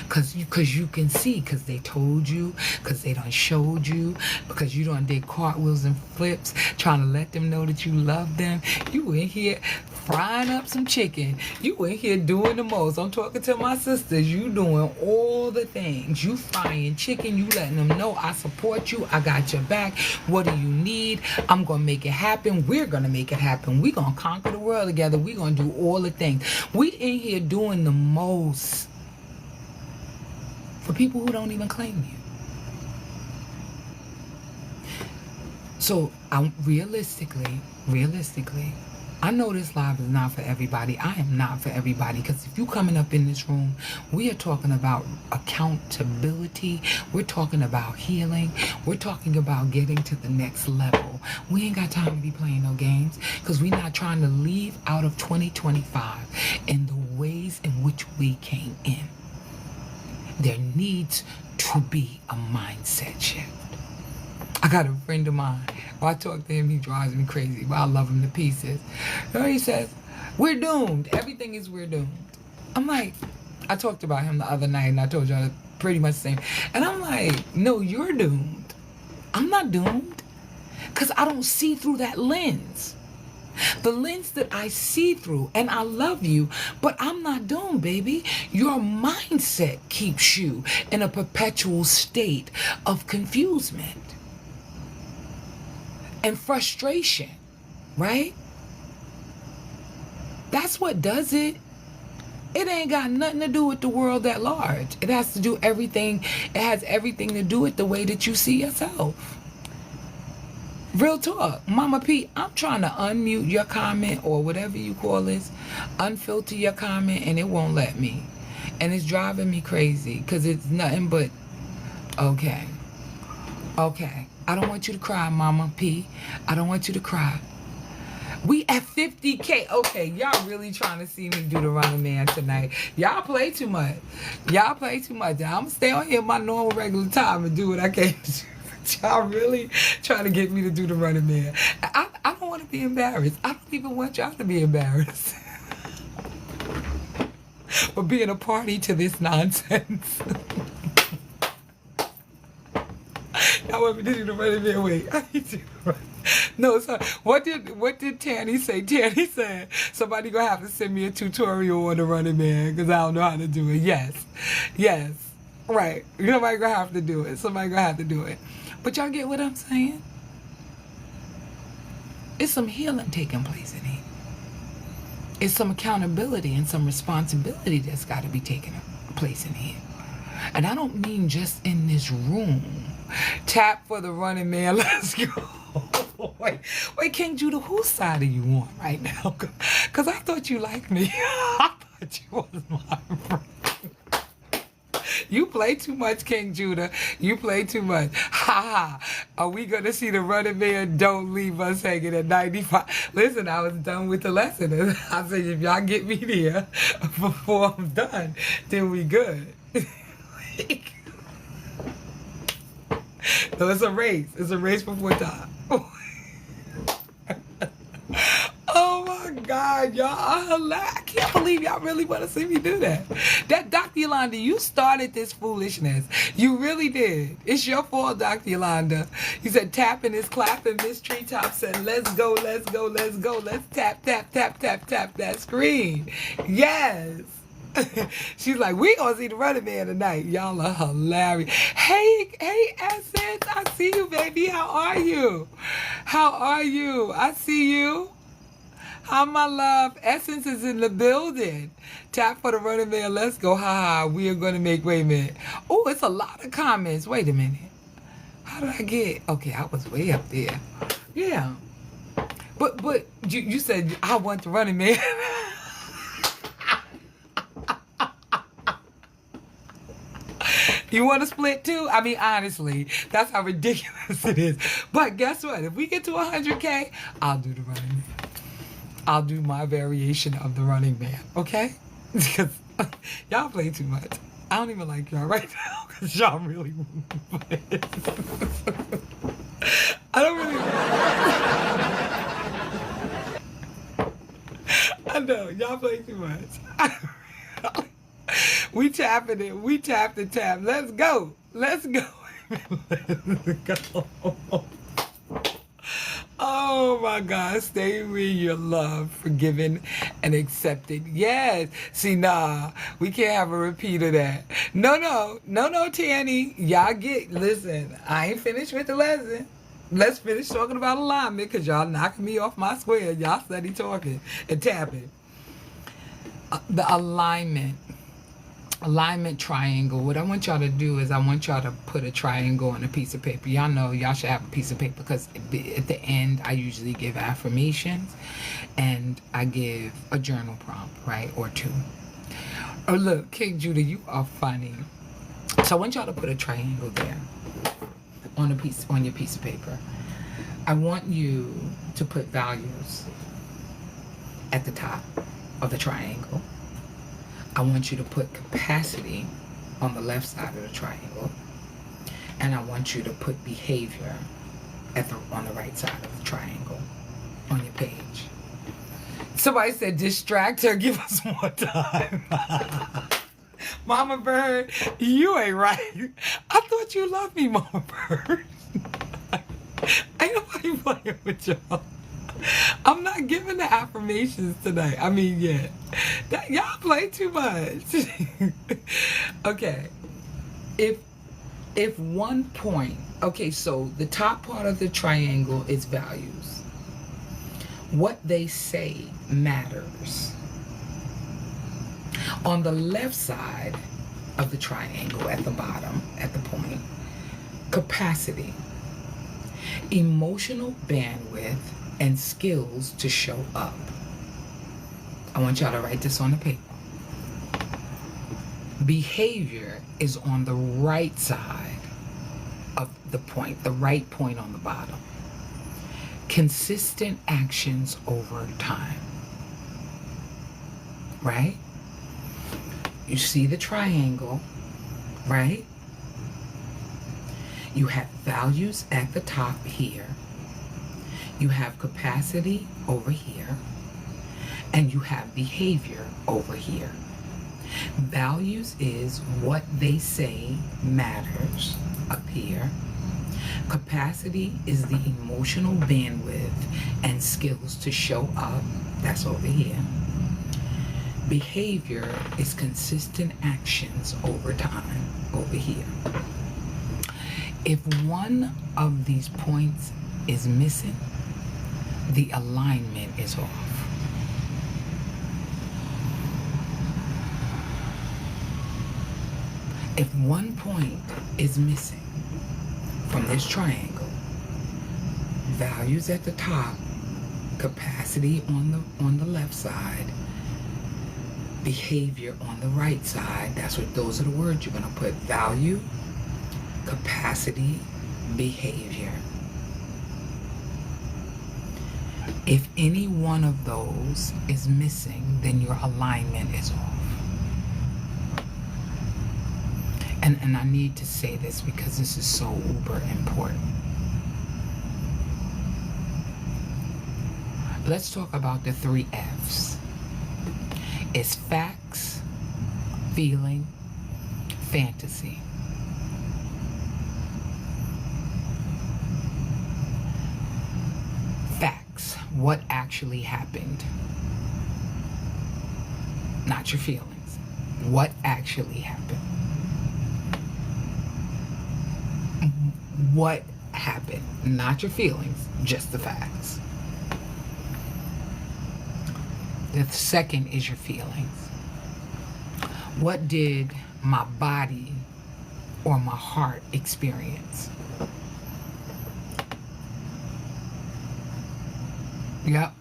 Cause you can see, cause they told you, cause they done showed you, because you done did cartwheels and flips, trying to let them know that you love them. You in here frying up some chicken. You in here doing the most. I'm talking to my sisters. You doing all the things. You frying chicken. You letting them know I support you. I got your back. What do you need? I'm gonna make it happen. We're gonna make it happen. We gonna conquer the world together. We gonna do all the things. We in here doing the most for people who don't even claim you. So realistically, I know this live is not for everybody. I am not for everybody, because if you coming up in this room, we are talking about accountability. We're talking about healing. We're talking about getting to the next level. We ain't got time to be playing no games, because we're not trying to leave out of 2025 in the ways in which we came in. There needs to be a mindset shift. I got a friend of mine. When I talk to him, he drives me crazy, but I love him to pieces. You know, he says, we're doomed. Everything is we're doomed. I'm like, I talked about him the other night, and I told y'all pretty much the same. And I'm like, no, you're doomed. I'm not doomed, because I don't see through that lens. The lens that I see through, and I love you, but I'm not doomed, baby. Your mindset keeps you in a perpetual state of confusement and frustration, right? That's what does it. It ain't got nothing to do with the world at large. It has to do everything. It has everything to do with the way that you see yourself. Real talk. Mama P, I'm trying to unmute your comment, or whatever you call this, unfilter your comment, and it won't let me. And it's driving me crazy, because it's nothing but, okay. I don't want you to cry, Mama P. I don't want you to cry. We at 50K. Okay, y'all really trying to see me do the Running Man tonight. Y'all play too much. I'm going to stay on here my normal regular time and do what I can do. Y'all really trying to get me to do the Running Man. I don't want to be embarrassed. I don't even want y'all to be embarrassed for being a party to this nonsense. Y'all want me to do the Running Man? Wait, I need to run. No, sorry. What did Tanny say? Tanny said somebody gonna have to send me a tutorial on the Running Man, because I don't know how to do it. Yes. Right. Somebody gonna have to do it. Somebody gonna have to do it. But y'all get what I'm saying? It's some healing taking place in here. It's some accountability and some responsibility that's got to be taking place in here. And I don't mean just in this room. Tap for the running man. Let's go. Wait, King Judah, whose side are you on right now? Because I thought you liked me. I thought you was my friend. You play too much, King Judah. You play too much. Ha ha. Are we going to see the running man? Don't leave us hanging at 95. Listen, I was done with the lesson. I said, if y'all get me there before I'm done, then we good. So it's a race. It's a race before time. Oh my God, y'all are hilarious. I can't believe y'all really want to see me do that. That Dr. Yolanda, you started this foolishness. You really did. It's your fault, Dr. Yolanda. You said tapping is clapping. Miss Treetop said, let's go, let's go, let's go. Let's tap, tap, tap, tap, tap that screen. Yes. She's like, we gonna see the running man tonight. Y'all are hilarious. Hey, Essence, I see you, baby. How are you? How are you? I see you. How my love? Essence is in the building. Tap for the running man. Let's go. Ha ha. We are gonna make. Wait a minute. Oh, it's a lot of comments. Wait a minute. How did I get? Okay, I was way up there. Yeah. But you said I want the running man. You want to split too? I mean, honestly, that's how ridiculous it is. But guess what? If we get to 100K, I'll do the running man. I'll do my variation of the running man, okay? Because y'all play too much. I don't even like y'all right now because y'all really I don't really I know, y'all play too much. We tapping it. We tap the tap. Let's go. Let's go. Let's go. Oh my God. Stay with your love, forgiven and accepted. Yes. See, nah, we can't have a repeat of that. No, Tanny. Y'all listen, I ain't finished with the lesson. Let's finish talking about alignment because y'all knocking me off my square. Y'all steady talking and tapping. The alignment triangle. What I want y'all to do is I want y'all to put a triangle on a piece of paper. Y'all know y'all should have a piece of paper because at the end I usually give affirmations and I give a journal prompt, right? Or two. Oh look, King Judah, you are funny. So I want y'all to put a triangle there on your piece of paper. I want you to put values at the top of the triangle. I want you to put capacity on the left side of the triangle. And I want you to put behavior on the right side of the triangle on your page. Somebody said, distract her, give us more time. Mama Bird, you ain't right. I thought you loved me, Mama Bird. Ain't nobody playing with y'all. I'm not giving the affirmations tonight. I mean, yeah. Y'all play too much. Okay. If one point, okay, so the top part of the triangle is values. What they say matters. On the left side of the triangle at the bottom, at the point, capacity, emotional bandwidth, and skills to show up. I want y'all to write this on the paper. Behavior is on the right side of the point, the right point on the bottom. Consistent actions over time. Right? You see the triangle, right? You have values at the top here. You have capacity over here. And you have behavior over here. Values is what they say matters up here. Capacity is the emotional bandwidth and skills to show up. That's over here. Behavior is consistent actions over time, over here. If one of these points is missing, the alignment is off. If one point is missing from this triangle, values at the top, capacity on the left side, behavior on the right side, those are the words you're going to put: value, capacity, behavior. If any one of those is missing, then your alignment is off. And I need to say this because this is so uber important. Let's talk about the 3 F's. It's facts, feeling, fantasy. Facts. What actually happened? Not your feelings. What actually happened? What happened? Not your feelings, just the facts. The second is your feelings. What did my body or my heart experience? Yep.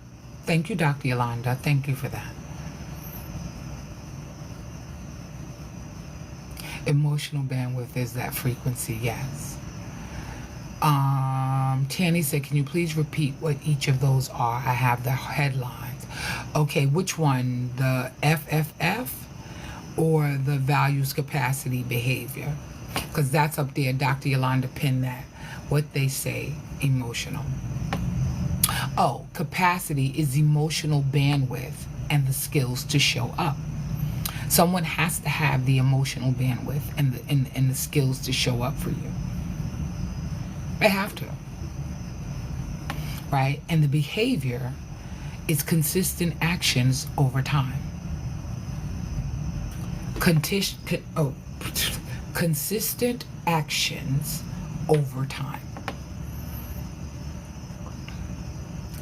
Thank you, Dr. Yolanda. Thank you for that. Emotional bandwidth is that frequency, yes. Tanny said, can you please repeat what each of those are? I have the headlines. Okay, which one? The FFF or the values, capacity, behavior? Because that's up there. Dr. Yolanda pinned that. What they say, emotional. Oh, capacity is emotional bandwidth and the skills to show up. Someone has to have the emotional bandwidth and the skills to show up for you. They have to. Right? And the behavior is consistent actions over time. Consistent actions over time.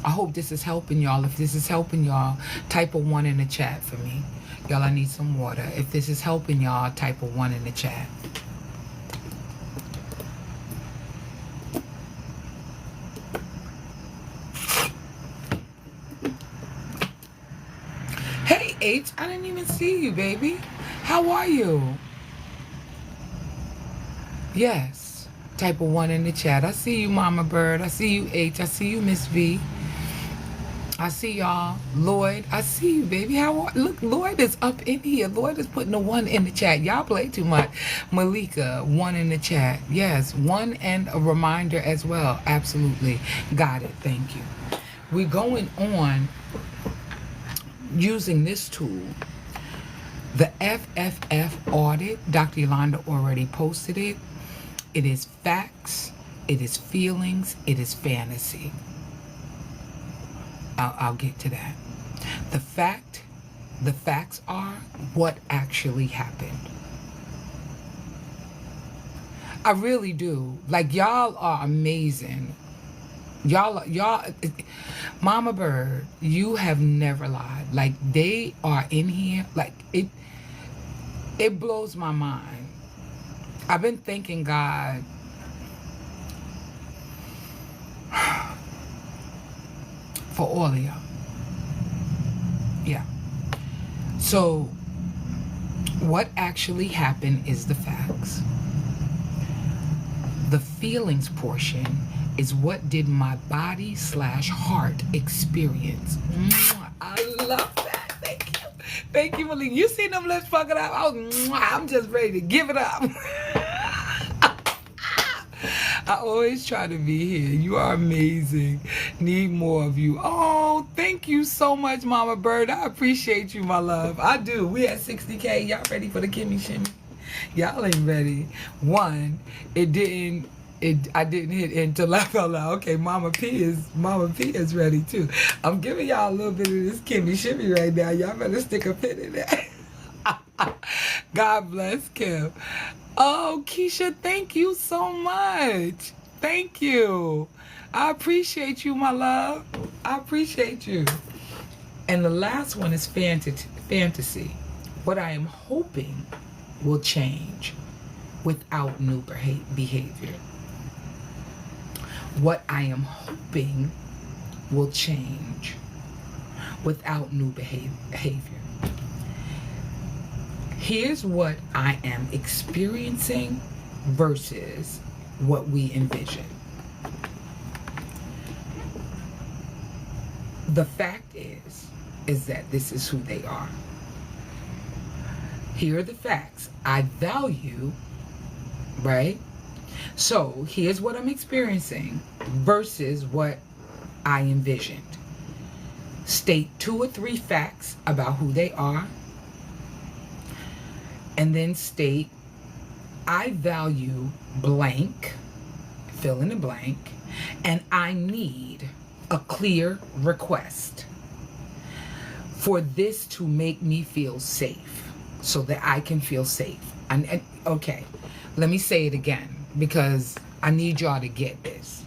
I hope this is helping y'all. If this is helping y'all, type a 1 in the chat for me. Y'all, I need some water. If this is helping y'all, type a 1 in the chat. Hey, H, I didn't even see you, baby. How are you? Yes. Type a 1 in the chat. I see you, Mama Bird. I see you, H. I see you, Miss V. I see y'all. Lloyd, I see you, baby. Look, Lloyd is up in here. Lloyd is putting a 1 in the chat. Y'all play too much. Malika, 1 in the chat. Yes, 1 and a reminder as well. Absolutely. Got it. Thank you. We're going on using this tool. The FFF audit, Dr. Yolanda already posted it. It is facts, it is feelings, it is fantasy. I'll get to that. The facts are what actually happened. I really do. Like, y'all are amazing. Y'all, Mama Bird, you have never lied. Like, they are in here. Like, it blows my mind. I've been thanking God for all of y'all. Yeah. So, what actually happened is the facts. The feelings portion is what did my body / heart experience. I love that. Thank you. Thank you, Malik. You seen them lips fucking up? I'm just ready to give it up. I always try to be here. You are amazing. Need more of you. Oh, thank you so much, Mama Bird. I appreciate you, my love. I do. We at 60K. Y'all ready for the Kimmy Shimmy? Y'all ain't ready. 1, it didn't I didn't hit enter laugh out loud. Okay, Mama P is ready too. I'm giving y'all a little bit of this Kimmy Shimmy right now. Y'all better stick a pin in that. God bless Kim. Oh, Keisha, thank you so much. Thank you. I appreciate you, my love. I appreciate you. And the last one is fantasy. What I am hoping will change without new behavior. What I am hoping will change without new behavior. Here's what I am experiencing versus what we envision. The fact is that this is who they are. Here are the facts. I value, right? So here's what I'm experiencing versus what I envisioned. State 2 or 3 facts about who they are, and then state, I value blank, fill in the blank, and I need a clear request for this to make me feel safe, so that I can feel safe. And okay, let me say it again, because I need y'all to get this.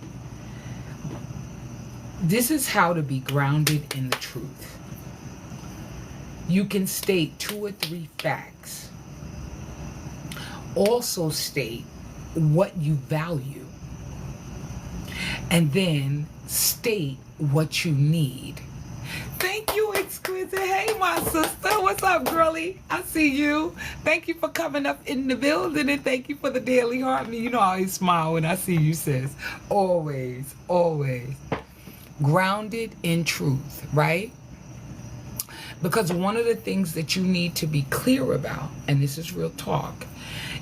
This is how to be grounded in the truth. You can state 2 or 3 facts. Also state what you value. And then state what you need. Thank you, Exquisite. Hey, my sister. What's up, girlie? I see you. Thank you for coming up in the building, and thank you for the daily heart. You know I always smile when I see you, sis. Always, always. Grounded in truth, right? Because one of the things that you need to be clear about, and this is real talk,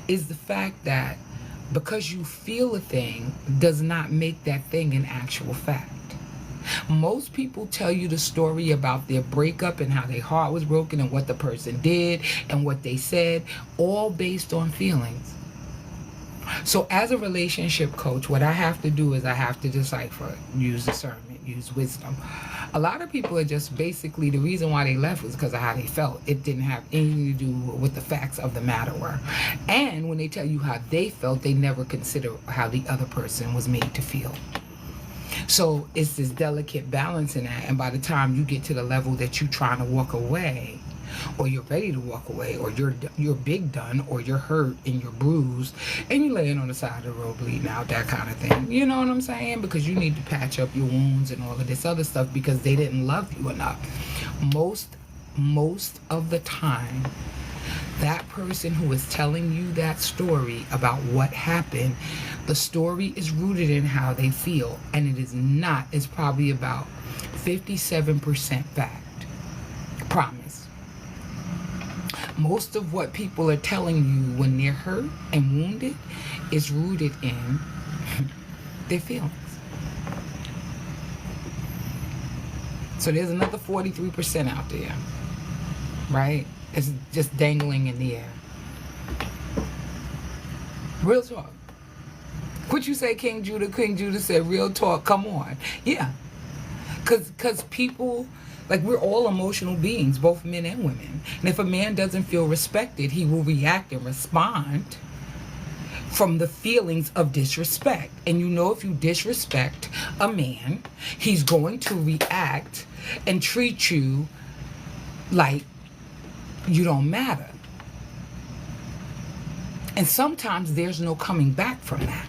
is the fact that because you feel a thing does not make that thing an actual fact. Most people tell you the story about their breakup and how their heart was broken and what the person did and what they said, all based on feelings. So as a relationship coach, what I have to do is I have to decipher, use discernment, use wisdom. A lot of people are just basically, the reason why they left was because of how they felt. It didn't have anything to do with the facts of the matter were. And when they tell you how they felt, they never consider how the other person was made to feel. So it's this delicate balance in that. And by the time you get to the level that you're trying to walk away, or you're ready to walk away, or you're big done, or you're hurt and you're bruised, and you're laying on the side of the road bleeding out, that kind of thing. You know what I'm saying? Because you need to patch up your wounds and all of this other stuff because they didn't love you enough. Most of the time, that person who is telling you that story about what happened, the story is rooted in how they feel, and it is not. It's probably about 57% fact. Promise. Most of what people are telling you when they're hurt and wounded is rooted in their feelings. So there's another 43% out there, right? It's just dangling in the air. Real talk. What you say, King Judah? King Judah said, real talk, come on. Yeah. Because people, like, we're all emotional beings, both men and women. And if a man doesn't feel respected, he will react and respond from the feelings of disrespect. And you know, if you disrespect a man, he's going to react and treat you like you don't matter. And sometimes there's no coming back from that.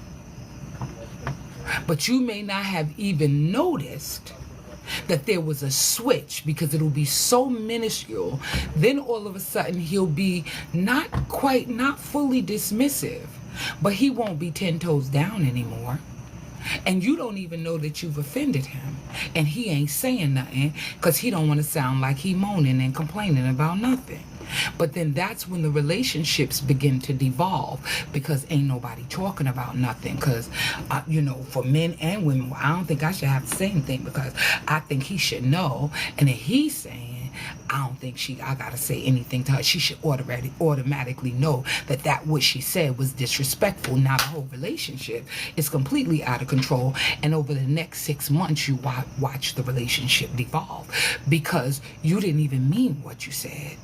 But you may not have even noticed that there was a switch because it'll be so minuscule. Then all of a sudden he'll be not fully dismissive, but he won't be 10 toes down anymore. And you don't even know that you've offended him. And he ain't saying nothing because he don't want to sound like he moaning and complaining about nothing. But then that's when the relationships begin to devolve because ain't nobody talking about nothing. Because, you know, for men and women, well, I don't think I should have to say anything because I think he should know. And then he's saying I don't think I gotta say anything to her. She should automatically know that what she said was disrespectful. Now the whole relationship is completely out of control, and over the next 6 months you watch the relationship devolve because you didn't even mean what you said.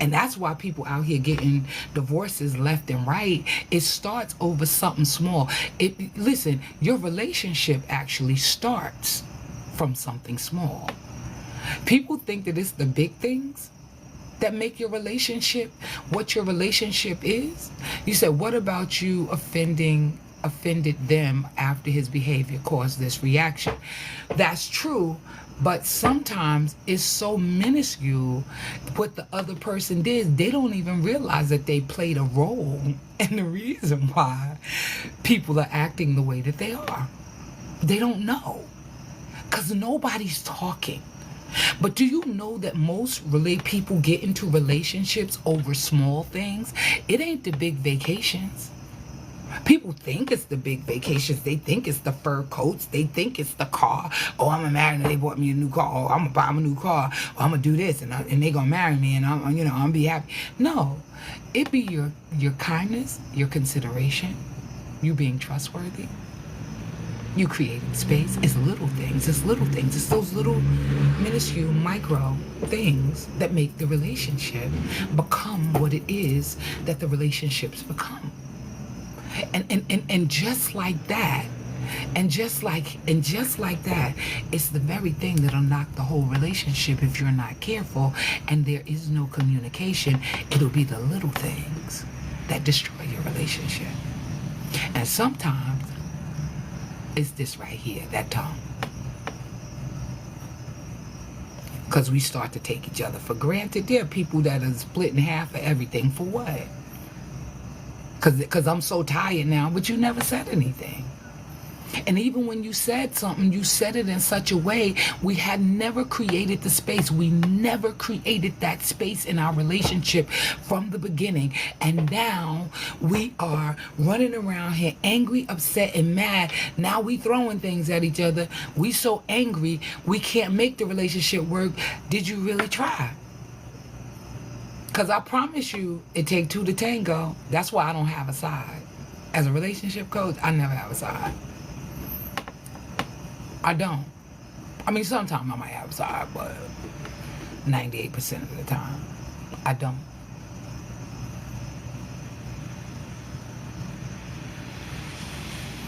And that's why people out here getting divorces left and right. It starts over something small. Listen, your relationship actually starts from something small. People think that it's the big things that make your relationship what your relationship is. You said, what about you offended them after his behavior caused this reaction? That's true, but sometimes it's so minuscule what the other person did. They don't even realize that they played a role in the reason why people are acting the way that they are. They don't know because nobody's talking. But do you know that most people get into relationships over small things? It ain't the big vacations. People think it's the big vacations. They think it's the fur coats. They think it's the car. Oh, I'm gonna marry them. They bought me a new car. Oh, I'm gonna buy them a new car. Oh, I'm gonna do this, and they gonna marry me, and I'm gonna be happy. No, it be your kindness, your consideration, you being trustworthy, you creating space. It's little things. It's little things. It's those little minuscule micro things that make the relationship become what it is that the relationships become. And just like that, and just like that, it's the very thing that'll knock the whole relationship if you're not careful and there is no communication. It'll be the little things that destroy your relationship. And sometimes it's this right here, that tongue. Because we start to take each other for granted. There are people that are split in half for everything. For what? Because I'm so tired now, but you never said anything. And even when you said something, you said it in such a way, we had never created the space. We never created that space in our relationship from the beginning. And now we are running around here angry, upset, and mad. Now we throwing things at each other. We so angry, we can't make the relationship work. Did you really try? Because I promise you, it takes two to tango. That's why I don't have a side. As a relationship coach, I never have a side. I don't. I mean, sometimes I might have a side, but 98% of the time, I don't.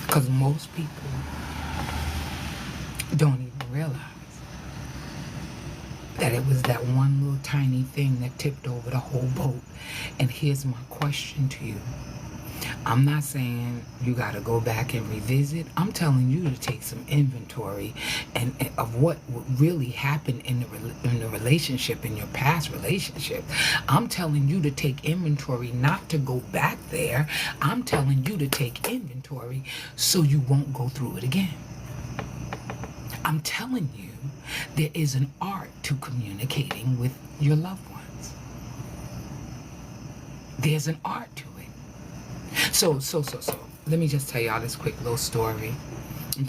Because most people don't even realize that it was that one little tiny thing that tipped over the whole boat. And here's my question to you. I'm not saying you got to go back and revisit. I'm telling you to take some inventory and of what really happened in the relationship, in your past relationship. I'm telling you to take inventory, not to go back there. I'm telling you to take inventory so you won't go through it again. I'm telling you, there is an art to communicating with your loved ones. There's an art to it. So, let me just tell y'all this quick little story. I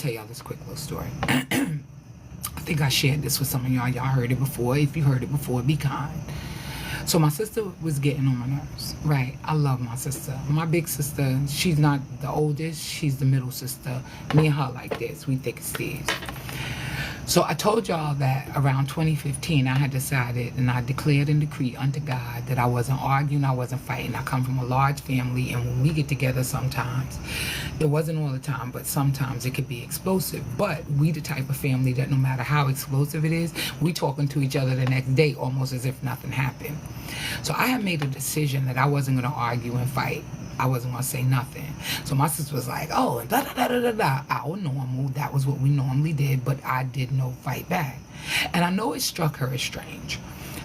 think I shared this with some of y'all. Y'all heard it before. If you heard it before, be kind. So my sister was getting on my nerves. Right. I love my sister. My big sister, she's not the oldest. She's the middle sister. Me and her like this. We thick as thieves. So I told y'all that around 2015, I had decided and I declared and decreed unto God that I wasn't arguing, I wasn't fighting. I come from a large family, and when we get together sometimes, it wasn't all the time, but sometimes it could be explosive. But we the type of family that no matter how explosive it is, we talking to each other the next day almost as if nothing happened. So I had made a decision that I wasn't going to argue and fight. I wasn't going to say nothing. So my sister was like, oh, da da da da da da. Our normal, that was what we normally did, but I did no fight back. And I know it struck her as strange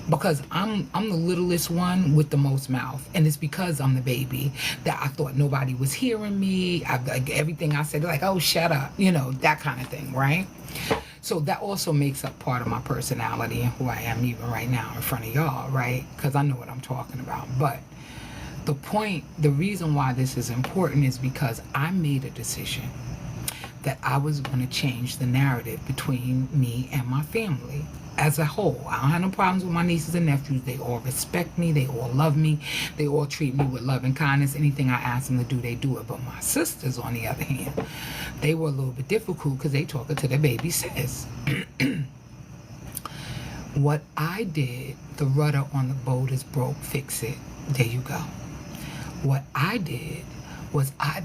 because I'm the littlest one with the most mouth. And it's because I'm the baby that I thought nobody was hearing me. Like everything I said, like, oh, shut up, that kind of thing, right? So that also makes up part of my personality and who I am even right now in front of y'all, right? Because I know what I'm talking about. But the reason why this is important is because I made a decision that I was going to change the narrative between me and my family. as a whole. I don't have no problems with my nieces and nephews. They all respect me. They all love me. They all treat me with love and kindness. Anything I ask them to do, they do it. But my sisters, on the other hand, they were a little bit difficult because they talking to their baby sis. What I did, the rudder on the boat is broke, fix it. There you go. What I did was I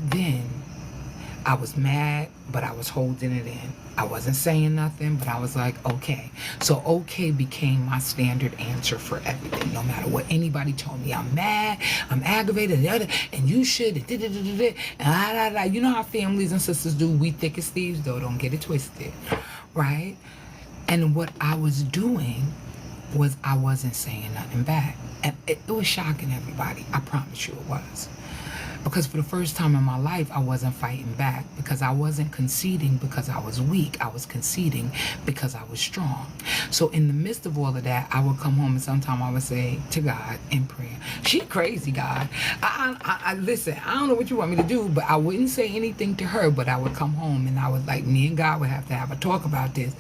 was mad, but I was holding it in. I wasn't saying nothing, but I was like, okay. So okay became my standard answer for everything. No matter what anybody told me, I'm mad, I'm aggravated, and you should, and you know how families and sisters do. We thick as thieves, though. Don't get it twisted, right? And what I was doing was I wasn't saying nothing back. And it was shocking everybody. I promise you it was. Because for the first time in my life, I wasn't fighting back because I wasn't conceding because I was weak. I was conceding because I was strong. So in the midst of all of that, I would come home and sometimes I would say to God in prayer, she crazy, God. I listen, I don't know what you want me to do, but I wouldn't say anything to her, but I would come home and I would me and God would have to have a talk about this.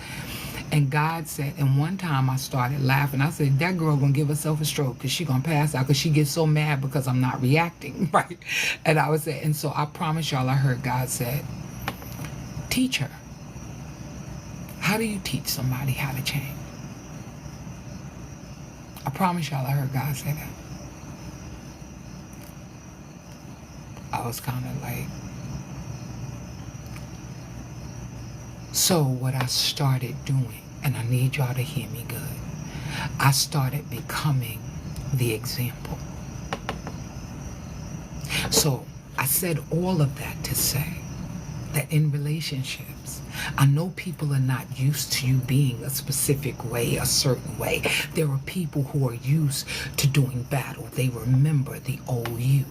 And God said, and one time I started laughing. I said, that girl gonna give herself a stroke because she gonna pass out because she gets so mad because I'm not reacting, right? And I was saying, and so I promise y'all I heard God said, teach her. How do you teach somebody how to change? I promise y'all I heard God say that. I was kind of like, so what I started doing, and I need y'all to hear me good, I started becoming the example. So I said all of that to say that in relationships, I know people are not used to you being a specific way, a certain way. There are people who are used to doing battle. They remember the old you.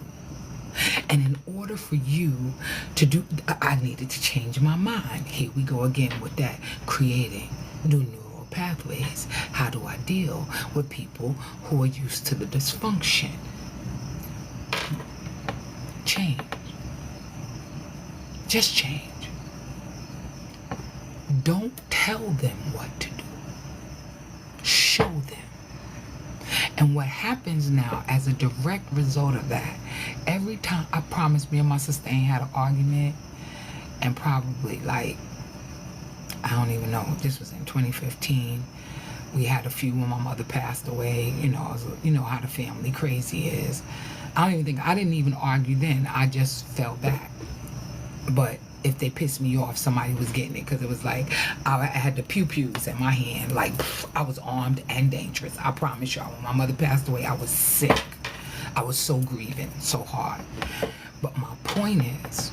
And in order for you to do, I needed to change my mind. Here we go again with that, creating new neural pathways. How do I deal with people who are used to the dysfunction? Change. Just change. Don't tell them what to do. Show them. And what happens now as a direct result of that, every time, I promise, me and my sister ain't had an argument, and probably like, I don't even know, this was in 2015. We had a few when my mother passed away. You know how the family crazy is. I didn't even argue then. I just fell back. But if they pissed me off, somebody was getting it, because it was like I had the pew-pews in my hand, like I was armed and dangerous. I promise y'all, when my mother passed away, I was sick. I was so grieving, so hard. But my point is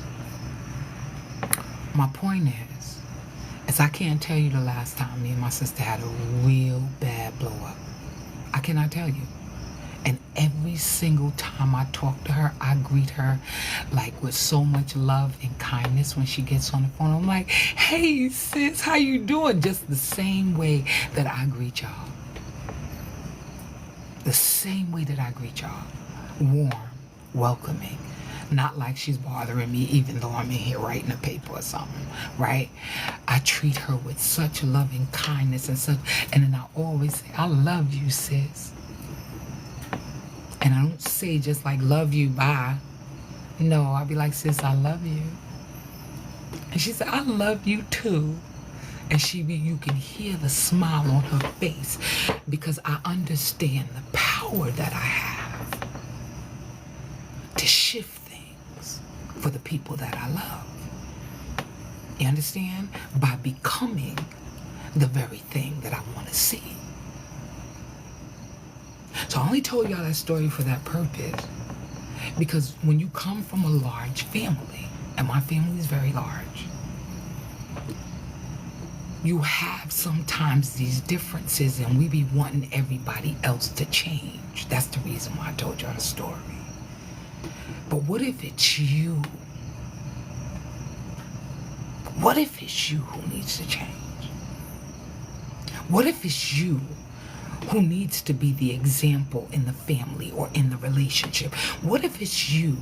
I can't tell you the last time me and my sister had a real bad blow up. I cannot tell you. And every single time I talk to her, I greet her like with so much love and kindness when she gets on the phone. I'm like, hey sis, how you doing? Just the same way that I greet y'all. The same way that I greet y'all. Warm, welcoming. Not like she's bothering me even though I'm in here writing a paper or something, right? I treat her with such loving kindness and then I always say, I love you, sis. And I don't say just like, love you, bye. No, I'll be like, sis, I love you. And she said, I love you too. And you can hear the smile on her face because I understand the power that I have to shift things for the people that I love. You understand? By becoming the very thing that I want to see. So I only told y'all that story for that purpose, because when you come from a large family, and my family is very large, you have sometimes these differences, and we be wanting everybody else to change. That's the reason why I told y'all the story. But what if it's you? What if it's you who needs to change? What if it's you who needs to be the example in the family or in the relationship? What if it's you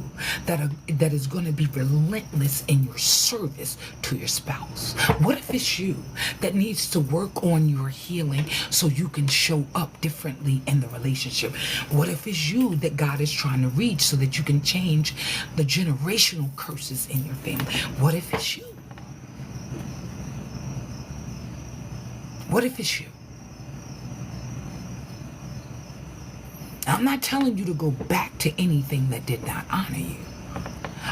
that is going to be relentless in your service to your spouse? What if it's you that needs to work on your healing so you can show up differently in the relationship? What if it's you that God is trying to reach so that you can change the generational curses in your family? What if it's you? What if it's you? I'm not telling you to go back to anything that did not honor you.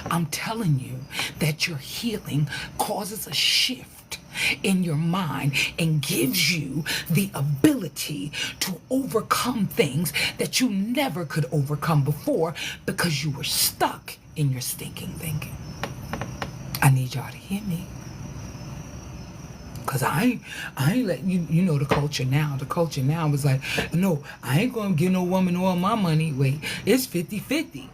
I'm telling you that your healing causes a shift in your mind and gives you the ability to overcome things that you never could overcome before because you were stuck in your stinking thinking. I need y'all to hear me. Because I ain't let you know the culture now. The culture now is like, no, I ain't going to give no woman all my money. Wait, it's 50-50.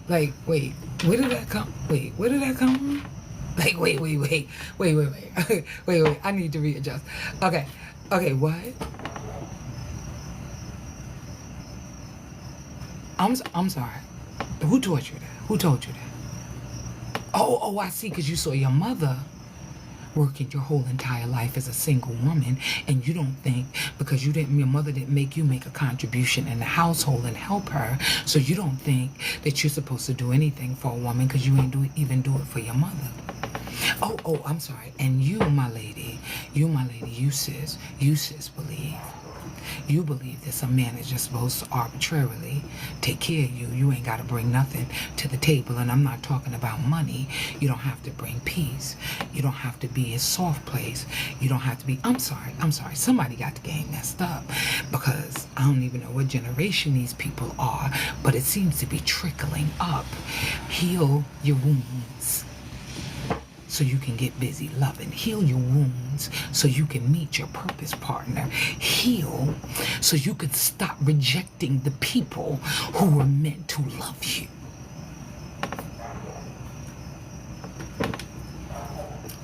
Like, wait, where did that come? Wait, where did that come from? Like, wait. Wait, I need to readjust. Okay, what? I'm sorry. Who taught you that? Who told you that? Oh, I see, because you saw your mother working your whole entire life as a single woman, and you don't think because your mother didn't make you make a contribution in the household and help her, so you don't think that you're supposed to do anything for a woman because you ain't even do it for your mother. Oh, I'm sorry. And you, my lady, you sis believe. You believe that some man is just supposed to arbitrarily take care of you. You ain't got to bring nothing to the table. And I'm not talking about money. You don't have to bring peace. You don't have to be a soft place. You don't have to be, I'm sorry. Somebody got the game messed up because I don't even know what generation these people are, but it seems to be trickling up. Heal your wounds so you can get busy loving. Heal your wounds so you can meet your purpose partner. Heal so you can stop rejecting the people who were meant to love you.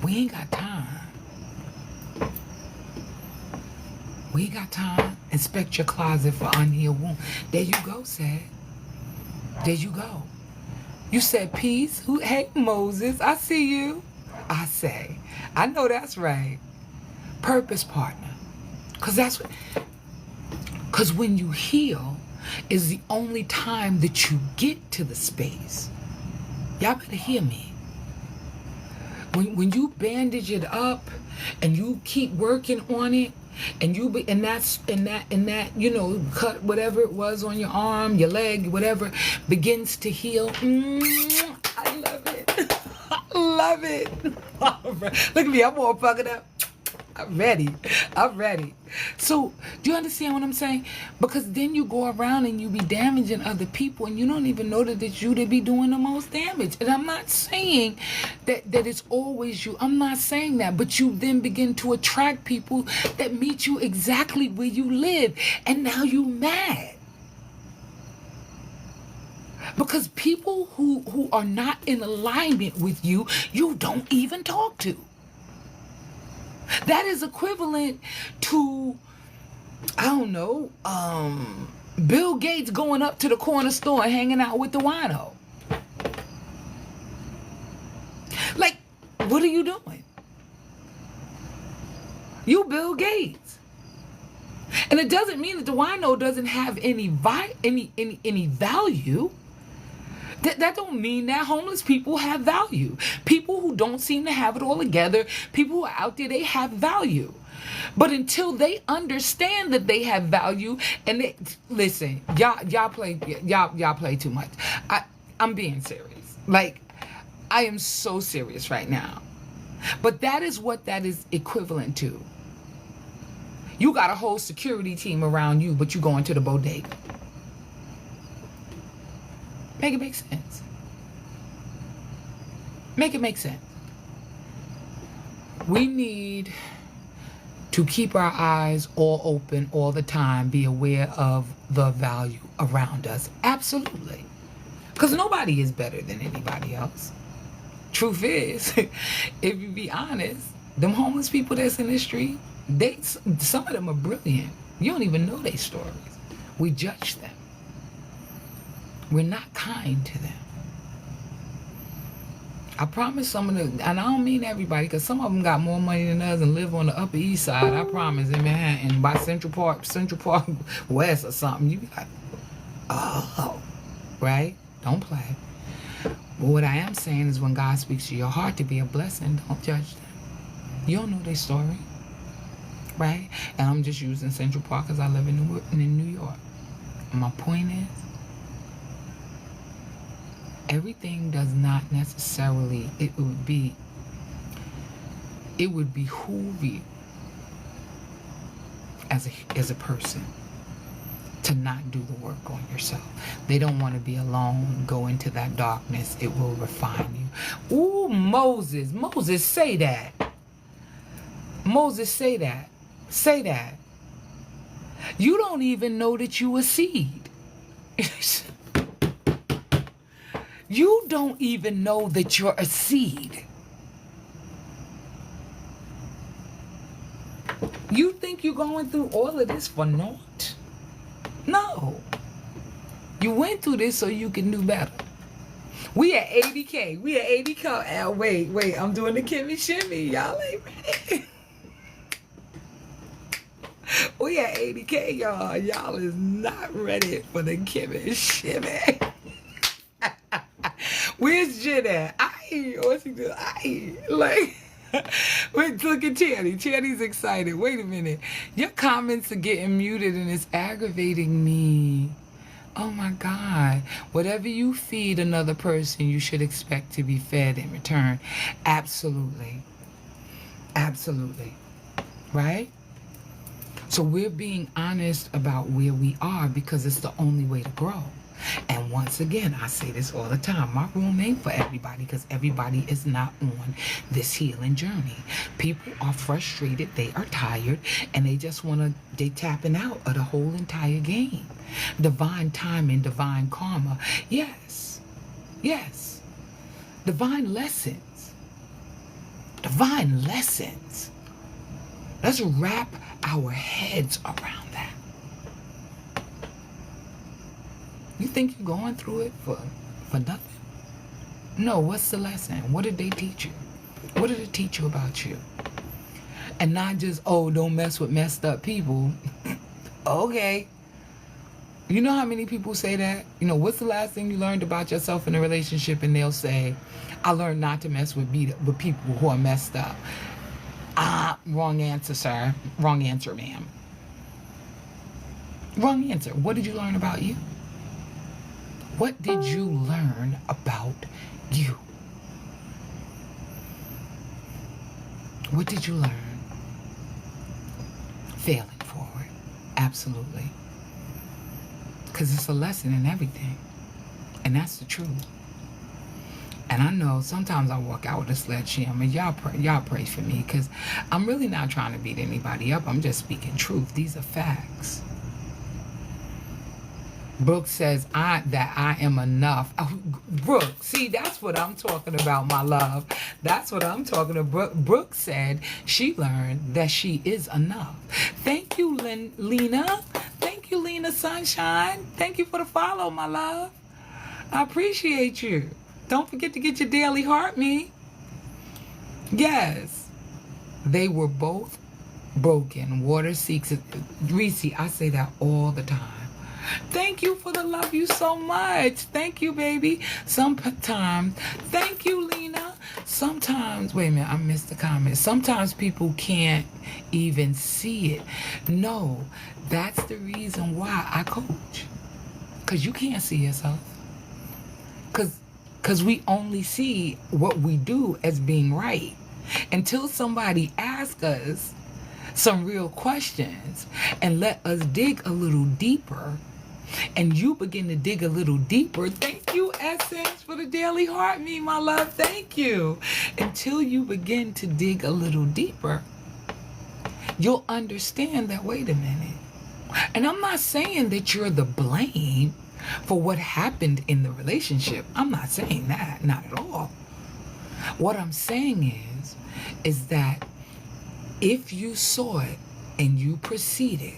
We ain't got time. We ain't got time. Inspect your closet for unhealed wounds. There you go, Sad. There you go. You said peace. Hey, Moses, I see you. I say, I know that's right. Purpose partner. Because when you heal is the only time that you get to the space. Y'all better hear me. When you bandage it up and you keep working on it, and that cut whatever it was on your arm, your leg, whatever begins to heal. I love it. Love it. Look at me, I'm all fucking up. I'm ready. So, do you understand what I'm saying? Because then you go around and you be damaging other people and you don't even know that it's you that be doing the most damage. And I'm not saying that it's always you. I'm not saying that. But you then begin to attract people that meet you exactly where you live. And now you mad. Because people who are not in alignment with you, you don't even talk to. That is equivalent to, I don't know, Bill Gates going up to the corner store and hanging out with the wino. Like, what are you doing? You Bill Gates. And it doesn't mean that the wino doesn't have any value. That don't mean that homeless people have value. People who don't seem to have it all together, people who are out there, they have value. But until they understand that they have value, and they listen, y'all play too much. I'm being serious. Like, I am so serious right now. But that is what that is equivalent to. You got a whole security team around you, but you going to the bodega. Make it make sense. Make it make sense. We need to keep our eyes all open all the time, be aware of the value around us. Absolutely. Because nobody is better than anybody else. Truth is, if you be honest, them homeless people that's in the street, some of them are brilliant. You don't even know their stories. We judge them. We're not kind to them. I promise some of them, and I don't mean everybody, because some of them got more money than us and live on the Upper East Side. I promise, in Manhattan, by Central Park West or something. You be like, oh, right? Don't play. But what I am saying is, when God speaks to your heart to be a blessing, don't judge them. You don't know their story, right? And I'm just using Central Park because I live in New York. And my point is, everything does not necessarily, it would behoove you as a person to not do the work on yourself. They don't want to be alone. Go into that darkness. It will refine you. Ooh, Moses, say that. Moses, say that. Say that. You don't even know that you a seed. You don't even know that you're a seed. You think you're going through all of this for naught? No. You went through this so you can do better. We at 80K. We at 80K. Wait. I'm doing the Kimmy Shimmy. Y'all ain't ready. We at 80K, y'all. Y'all is not ready for the Kimmy Shimmy. Where's Jen at? What's he doing? Like, wait, look at Channy. Channy's excited. Wait a minute. Your comments are getting muted and it's aggravating me. Oh my God. Whatever you feed another person, you should expect to be fed in return. Absolutely. Absolutely. Right? So we're being honest about where we are because it's the only way to grow. And once again, I say this all the time, my room ain't for everybody because everybody is not on this healing journey. People are frustrated, they are tired, and they just they tapping out of the whole entire game. Divine timing, divine karma. Yes. Yes. Divine lessons. Divine lessons. Let's wrap our heads around that. You think you're going through it for nothing? No, what's the lesson? What did they teach you? What did it teach you about you? And not just, oh, don't mess with messed up people. Okay. You know how many people say that? You know, what's the last thing you learned about yourself in a relationship? And they'll say, I learned not to mess with people who are messed up. Wrong answer, sir. Wrong answer, ma'am. Wrong answer. What did you learn about you? What did you learn about you? What did you learn? Failing forward. Absolutely. Because it's a lesson in everything. And that's the truth. And I know sometimes I walk out with a sledgehammer. Y'all pray for me because I'm really not trying to beat anybody up. I'm just speaking truth. These are facts. Brooke says that I am enough. Oh, Brooke, see, that's what I'm talking about, my love. That's what I'm talking about. Brooke said she learned that she is enough. Thank you, Lena. Thank you, Lena Sunshine. Thank you for the follow, my love. I appreciate you. Don't forget to get your daily heart me. Yes. They were both broken. Water seeks it. Reese, I say that all the time. Thank you for the love you so much. Thank you, baby. Sometimes, thank you, Lena. Sometimes, wait a minute, I missed the comment. Sometimes people can't even see it. No, that's the reason why I coach. Because you can't see yourself. Because we only see what we do as being right. Until somebody asks us some real questions and let us dig a little deeper, and you begin to dig a little deeper. Thank you, Essence, for the daily heart me, my love. Thank you. Until you begin to dig a little deeper, you'll understand that, wait a minute. And I'm not saying that you're the blame for what happened in the relationship. I'm not saying that, not at all. What I'm saying is that if you saw it and you proceeded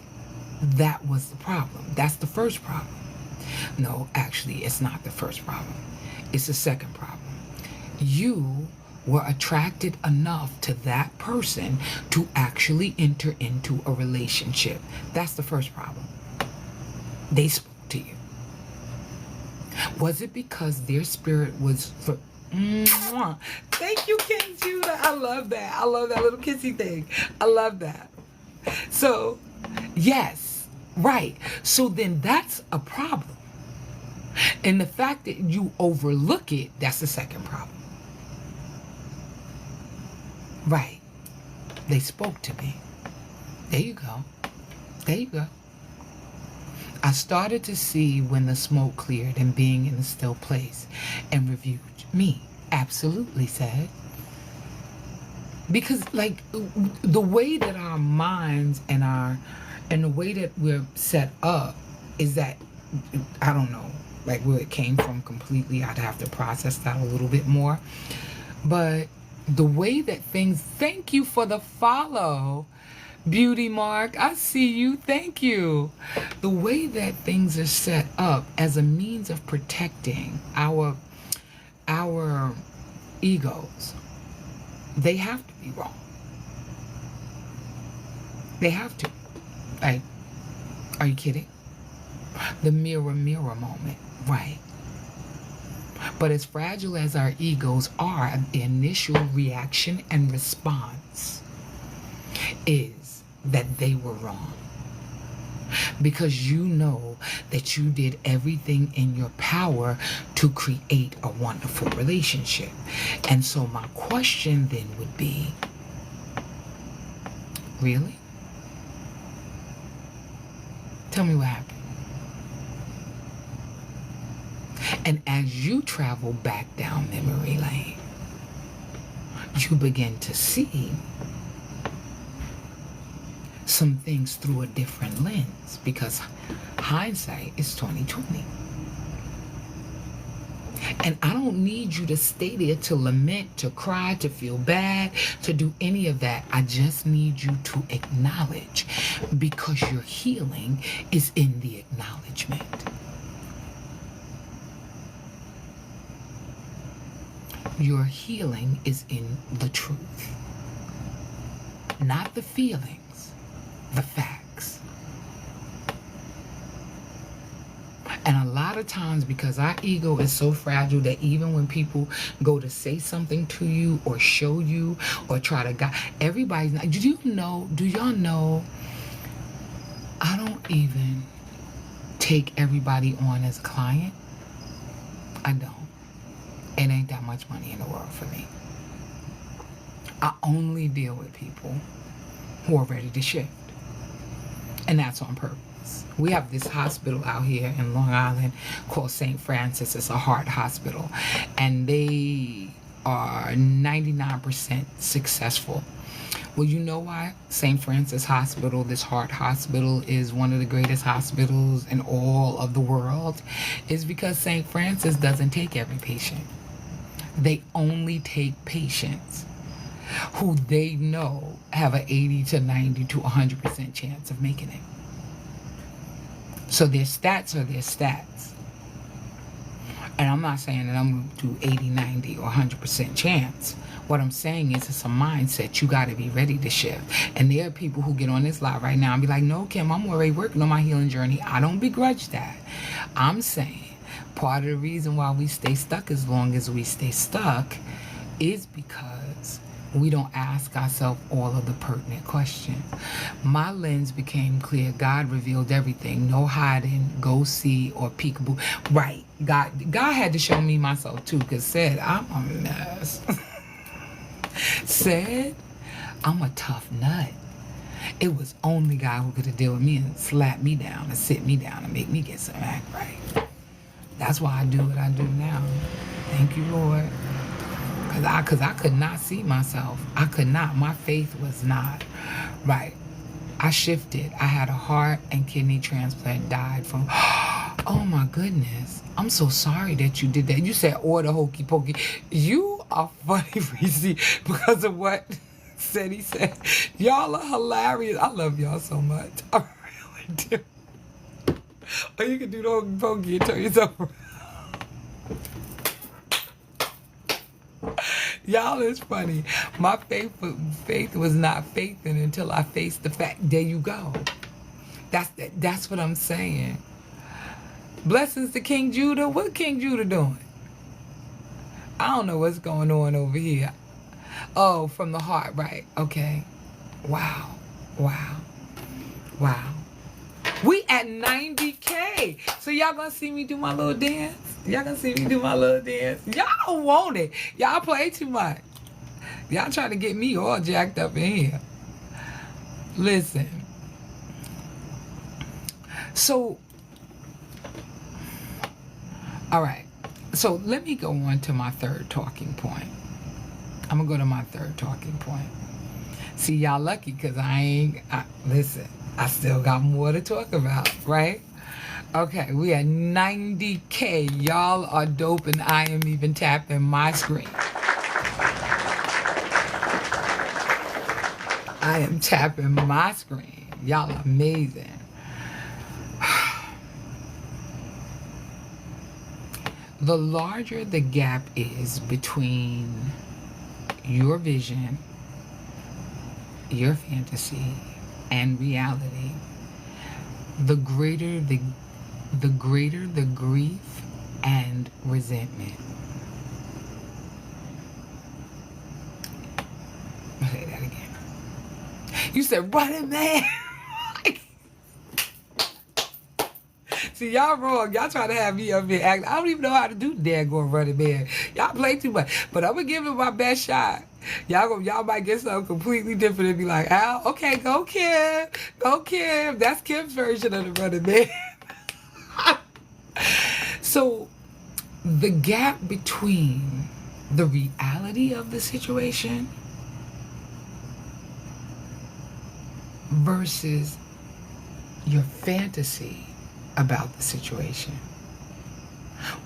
That was the problem. That's the first problem. No, actually, it's not the first problem. It's the second problem. You were attracted enough to that person to actually enter into a relationship. That's the first problem. They spoke to you. Was it because their spirit was for... Mwah. Thank you, King Judah. I love that. I love that little kissy thing. I love that. So, yes, right. So then that's a problem. And the fact that you overlook it, that's the second problem. Right. They spoke to me. There you go. There you go. I started to see when the smoke cleared and being in a still place and reviewed me. Absolutely said. Because like the way that our minds and the way that we're set up is that, I don't know, like where it came from completely. I'd have to process that a little bit more. But the way that things, thank you for the follow, Beauty Mark. I see you. Thank you. The way that things are set up as a means of protecting our egos, they have to be wrong. They have to. Like, are you kidding? The mirror moment, right? But as fragile as our egos are, the initial reaction and response is that they were wrong. Because you know that you did everything in your power to create a wonderful relationship. And so my question then would be, really? Tell me what happened. And as you travel back down memory lane, you begin to see some things through a different lens, because hindsight is 20/20. And I don't need you to stay there to lament, to cry, to feel bad, to do any of that. I just need you to acknowledge, because your healing is in the acknowledgement. Your healing is in the truth, not the feelings, the facts. And a lot of times, because our ego is so fragile that even when people go to say something to you or show you or try to guide, everybody's not, do y'all know, I don't even take everybody on as a client. I don't. It ain't that much money in the world for me. I only deal with people who are ready to shift. And that's on purpose. We have this hospital out here in Long Island called St. Francis. It's a heart hospital. And they are 99% successful. Well, you know why St. Francis Hospital, this heart hospital, is one of the greatest hospitals in all of the world? Is because St. Francis doesn't take every patient. They only take patients who they know have an 80 to 90 to 100% chance of making it. So their stats are their stats. And I'm not saying that I'm going to do 80, 90, or 100% chance. What I'm saying is it's a mindset. You got to be ready to shift. And there are people who get on this live right now and be like, no, Kim, I'm already working on my healing journey. I don't begrudge that. I'm saying part of the reason why we stay stuck as long as we stay stuck is because we don't ask ourselves all of the pertinent questions. My lens became clear. God revealed everything. No hiding, go see, or peekaboo. Right. God had to show me myself too, because said, I'm a mess. Said, I'm a tough nut. It was only God who could have dealt with me and slap me down and sit me down and make me get some act right. That's why I do what I do now. Thank you, Lord. Because I could not see myself. I could not. My faith was not right. I shifted. I had a heart and kidney transplant, died from... Oh, my goodness. I'm so sorry that you did that. You said order hokey pokey. You are funny, Reese, because of what he said. Y'all are hilarious. I love y'all so much. I really do. Or you can do the hokey pokey and turn yourself around. Y'all is funny. My faith was not faithing until I faced the fact. There you go. That's what I'm saying. Blessings to King Judah. What King Judah doing? I don't know what's going on over here. Oh, from the heart, right? Okay. Wow. Wow. Wow. We at 90K. So y'all gonna see me do my little dance? Y'all gonna see me do my little dance? Y'all don't want it. Y'all play too much. Y'all trying to get me all jacked up in here. Listen. So, all right. So let me go on to my third talking point. I'm gonna go to my third talking point. See, y'all lucky because listen, I still got more to talk about, right? Okay, we at 90K. Y'all are dope and I am even tapping my screen. I am tapping my screen. Y'all are amazing. The larger the gap is between your vision, your fantasy, and reality, the greater the grief and resentment. I'll say that again. You said running man. See, y'all wrong. Y'all trying to have me up here acting. I don't even know how to do the daggone running man. Y'all play too much. But I'm going to give it my best shot. Y'all might get something completely different and be like, Al, okay, go Kim. Go Kim. That's Kim's version of the running man. So, the gap between the reality of the situation versus your fantasy about the situation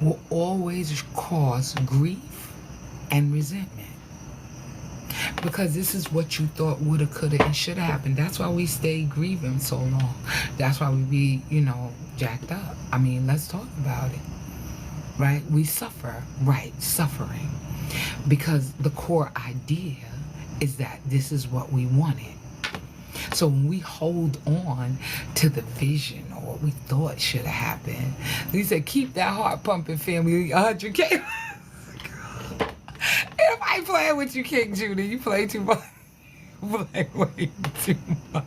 will always cause grief and resentment, because this is what you thought woulda, coulda, and shoulda happened. That's why we stay grieving so long. That's why we be, jacked up. I mean, let's talk about it, right? We suffer, right? Suffering, because the core idea is that this is what we wanted. So when we hold on to the vision or what we thought should have happened, he said, keep that heart pumping, family. 100K. If I ain't playing with you, King Judah, you play too much. Play way too much.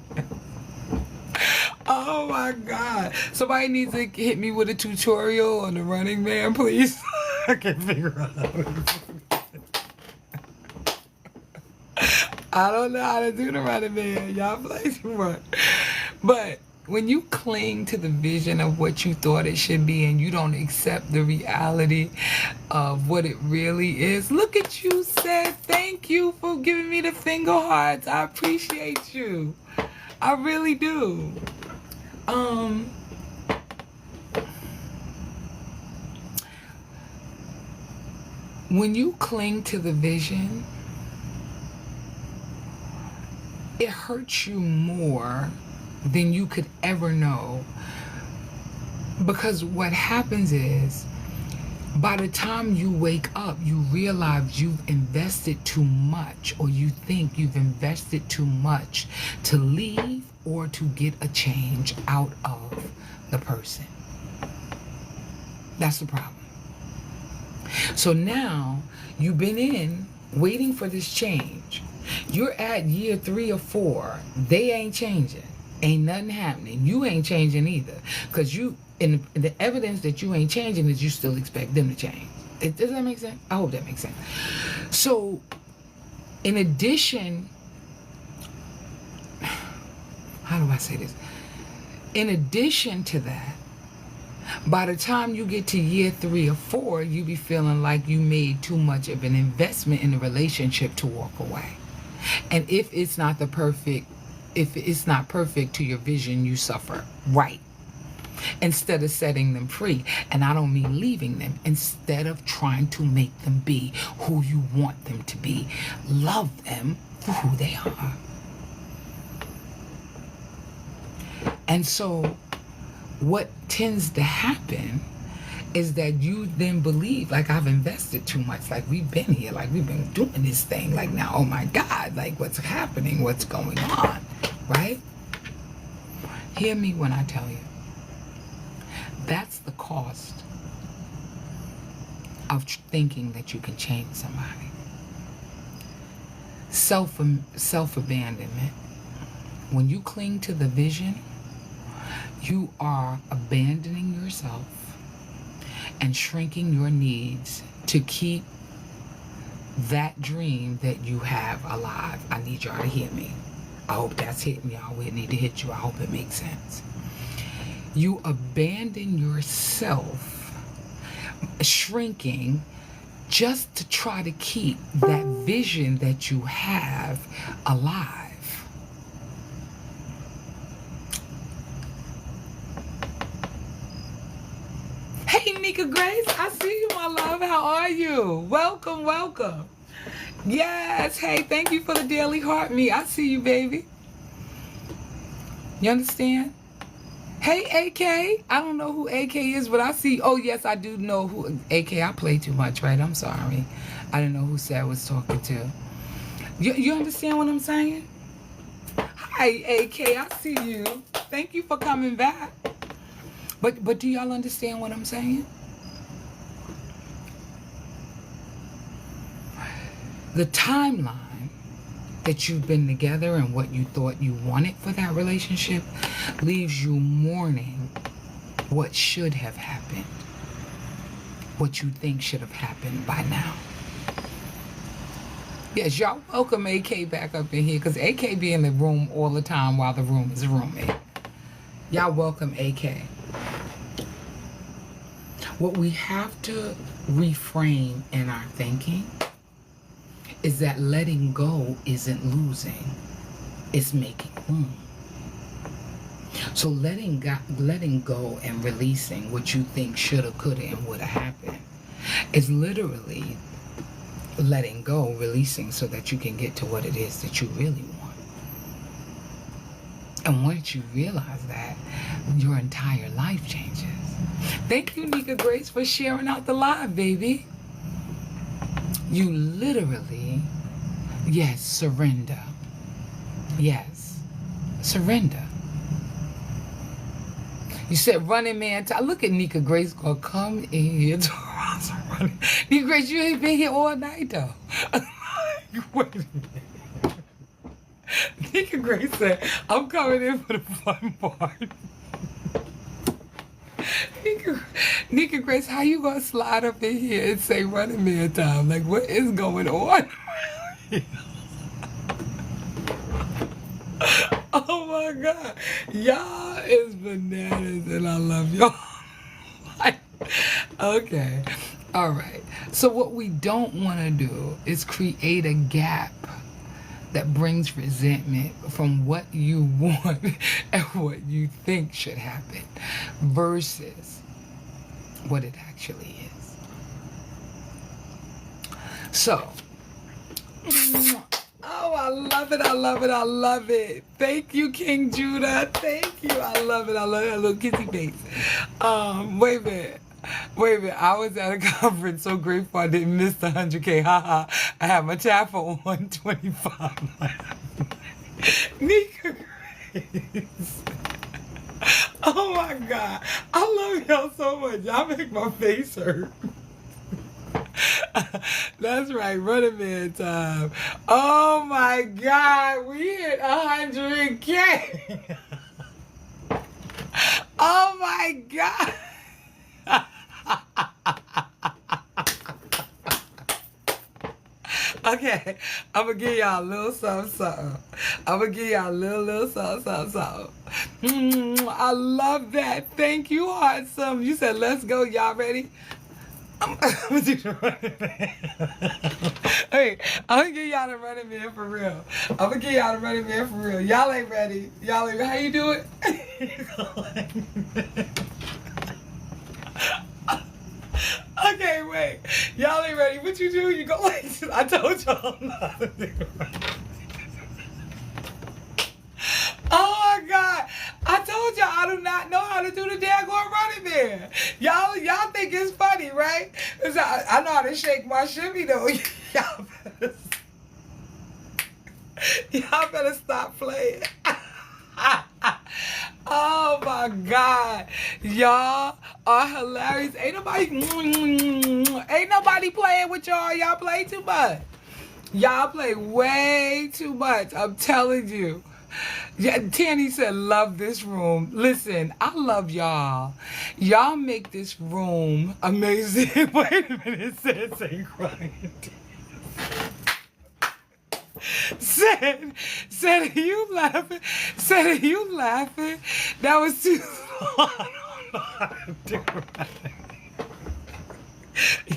Oh my God. Somebody needs to hit me with a tutorial on the running man, please. I can't figure out how to do it. I don't know how to do the running man. Y'all play too much. But when you cling to the vision of what you thought it should be and you don't accept the reality of what it really is, look at you, said, thank you for giving me the finger hearts. I appreciate you. I really do. When you cling to the vision, it hurts you more than you could ever know. Because what happens is, by the time you wake up, you realize you've invested too much, or you think you've invested too much to leave or to get a change out of the person. That's the problem. So now you've been waiting for this change. You're at year 3 or 4. They ain't changing. Ain't nothing happening. You ain't changing either. Because and the evidence that you ain't changing is you still expect them to change. Does that make sense? I hope that makes sense. So, in addition, how do I say this? In addition to that, by the time you get to year 3 or 4, you be feeling like you made too much of an investment in the relationship to walk away. And if it's not perfect to your vision, you suffer, right? Instead of setting them free, and I don't mean leaving them, instead of trying to make them be who you want them to be, love them for who they are. And so what tends to happen is that you then believe, like, I've invested too much, like, we've been here, like, we've been doing this thing, like, now, oh my God, like, what's happening, what's going on, right? Hear me when I tell you, that's the cost of thinking that you can change somebody. Self-abandonment. When you cling to the vision, you are abandoning yourself and shrinking your needs to keep that dream that you have alive. I need y'all to hear me. I hope that's hitting y'all where it need to hit you. I hope it makes sense. You abandon yourself, shrinking, just to try to keep that vision that you have alive. Hey, Nika Grace, I see you, my love. How are you? Welcome, welcome. Yes, hey, thank you for the daily heart me. I see you, baby. You understand? Hey, AK. I don't know who AK is, but I see. Oh, yes, I do know who AK. I play too much, right? I'm sorry. I didn't know who Sarah was talking to. You understand what I'm saying? Hi, AK. I see you. Thank you for coming back. But do y'all understand what I'm saying? The timeline that you've been together and what you thought you wanted for that relationship leaves you mourning what should have happened, what you think should have happened by now. Yes, y'all welcome AK back up in here, because AK be in the room all the time while the room is rooming. Y'all welcome AK. What we have to reframe in our thinking is that letting go isn't losing, it's making room. So letting go and releasing what you think shoulda, coulda, and woulda happened is literally letting go, releasing, so that you can get to what it is that you really want. And once you realize that, your entire life changes. Thank you, Nika Grace, for sharing out the live, baby. You literally, yes, surrender. Yes, surrender. You said Running Man. Look at Nika Grace gonna come in here to running. Nika Grace, you ain't been here all night though. Wait a minute. Nika Grace said, I'm coming in for the fun part. Nika Grace, how you gonna slide up in here and say Running Man time? Like, what is going on? Oh my God. Y'all is bananas and I love y'all. Okay. All right. So what we don't want to do is create a gap that brings resentment from what you want and what you think should happen versus what it actually is. So, oh, I love it, I love it, I love it. Thank you, King Judah. Thank you. I love it. I love that little kissy face. Wait a minute. I was at a conference, so grateful I didn't miss the 100K. Haha. I had my tap for 125. Nika Grace. Oh my God. I love y'all so much. Y'all make my face hurt. That's right, Running Man time. Oh my God, we hit 100K. Oh my God. Okay, I'm gonna give y'all a little something. I'm gonna give y'all a little something. I love that. Thank you, Heartsome. You said let's go. Y'all ready? I'm gonna do the Running Man. Hey, I'm gonna give y'all the Running Man for real. Y'all ain't ready. How you do it? Okay, wait. Y'all ain't ready. What you do? You go like this. I told y'all not to do it. Oh my God. I told y'all how to do the daggone running man. Y'all think it's funny, right? 'Cause I know how to shake my shimmy though. Y'all better stop playing. Oh my God. Y'all are hilarious. Ain't nobody playing with y'all. Y'all play too much. Y'all play way too much. I'm telling you. Yeah, Tanny said, love this room. Listen, I love y'all. Y'all make this room amazing. Wait a minute, it says ain't crying. Said, you laughing? Said, you laughing? That was too slow. I don't know how to do it.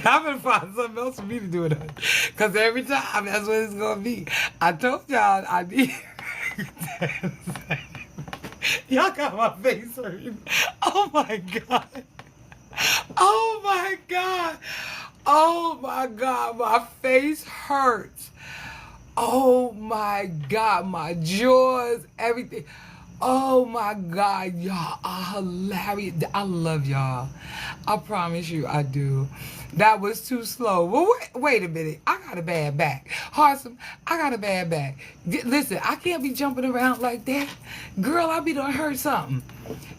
Y'all better find something else for me to do it on. Because every time, that's what it's going to be. I told y'all I need... Y'all got my face hurting. Oh my God. Oh my God. Oh my God. My face hurts. Oh my God. My jaws, everything. Oh my God. Y'all are hilarious. I love y'all. I promise you I do. That was too slow. Well, wait a minute. I got a bad back. Harsum, I got a bad back. Listen, I can't be jumping around like that. Girl, I be done hurt something.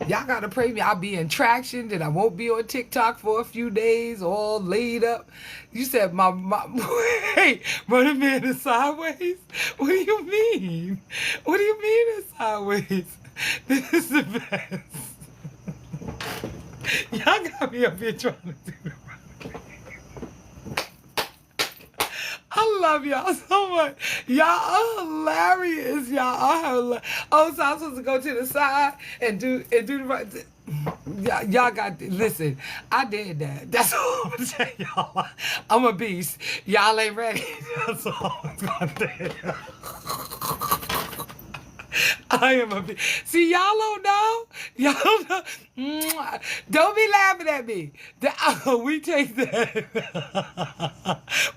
Y'all got to pray me. I'll be in traction, then I won't be on TikTok for a few days, all laid up. You said my wait, running man is sideways? What do you mean? What do you mean it's sideways? This is the best. Y'all got me up here trying to do it. I love y'all so much. Y'all are hilarious. Y'all are hilarious. Oh, so I'm supposed to go to the side and do the right thing. Y'all got, listen, I did that. That's all I'm gonna tell y'all. I'm a beast. Y'all ain't ready. That's all I'm gonna tell y'all. I am a beast. See, y'all don't know. Y'all don't know. Don't be laughing at me. We take that.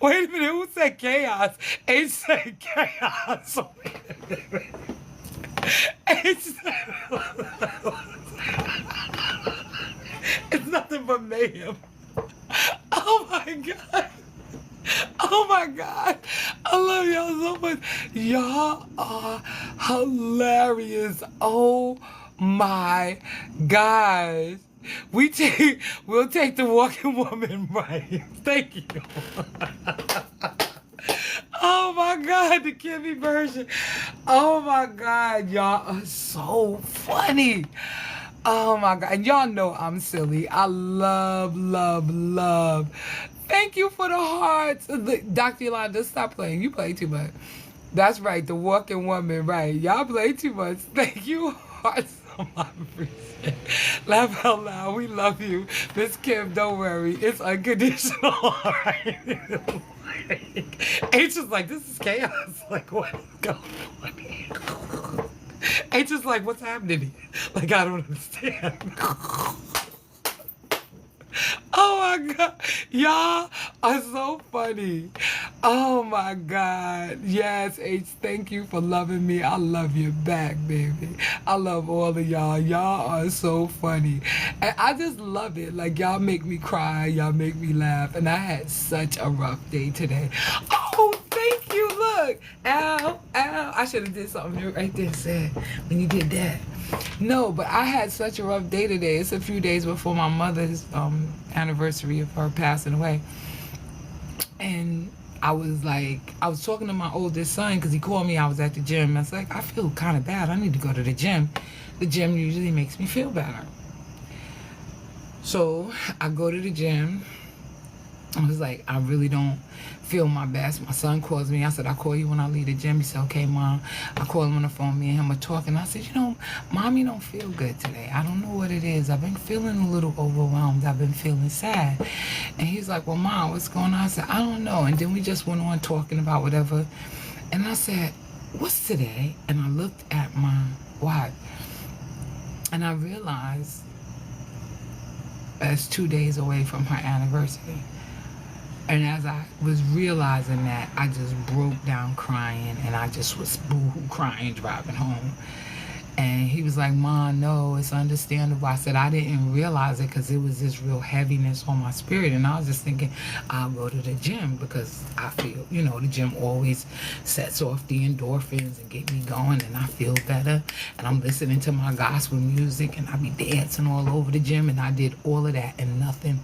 Wait a minute. Who said chaos? H said chaos. H said... It's nothing but mayhem. Oh my God. Oh my God. I love y'all so much. Y'all are hilarious. Oh my God. We'll take the walking woman right. Thank you. Oh my God, the Kimmy version. Oh my God, y'all are so funny. Oh my God, and y'all know I'm silly. I love, love, love. Thank you for the hearts. Dr. Yolanda, stop playing. You play too much. That's right, the walking woman, right. Y'all play too much. Thank you, hearts. I appreciate it. Laugh out loud. We love you. Miss Kim, don't worry. It's unconditional. All right. H is like, this is chaos. Like, what is going on? H is like, what's happening here? Like, I don't understand. Oh my God. Y'all are so funny. Oh my God. Yes, H, thank you for loving me. I love you back, baby. I love all of y'all. Y'all are so funny. And I just love it. Like, y'all make me cry. Y'all make me laugh. And I had such a rough day today. Oh, thank you. Look. Ow, ow. I should have did something right there, said, when you did that. No, but I had such a rough day today. It's a few days before my mother's anniversary of her passing away. And I was talking to my oldest son because he called me. I was at the gym. I was like, I feel kind of bad. I need to go to the gym. The gym usually makes me feel better. So I go to the gym. I was like, I really don't feel my best. My son calls me. I said, I'll call you when I leave the gym. He said, okay, Mom. I call him on the phone. Me and him are talking. I said, Mommy don't feel good today. I don't know what it is. I've been feeling a little overwhelmed. I've been feeling sad. And he's like, well, Mom, what's going on? I said, I don't know. And then we just went on talking about whatever. And I said, what's today? And I looked at my watch. And I realized that's 2 days away from her anniversary. And as I was realizing that, I just broke down crying, and I just was boo-hoo crying driving home. And he was like, Mom, no, it's understandable. I said, I didn't realize it because it was this real heaviness on my spirit. And I was just thinking, I'll go to the gym because I feel, the gym always sets off the endorphins and get me going and I feel better. And I'm listening to my gospel music and I be dancing all over the gym. And I did all of that and nothing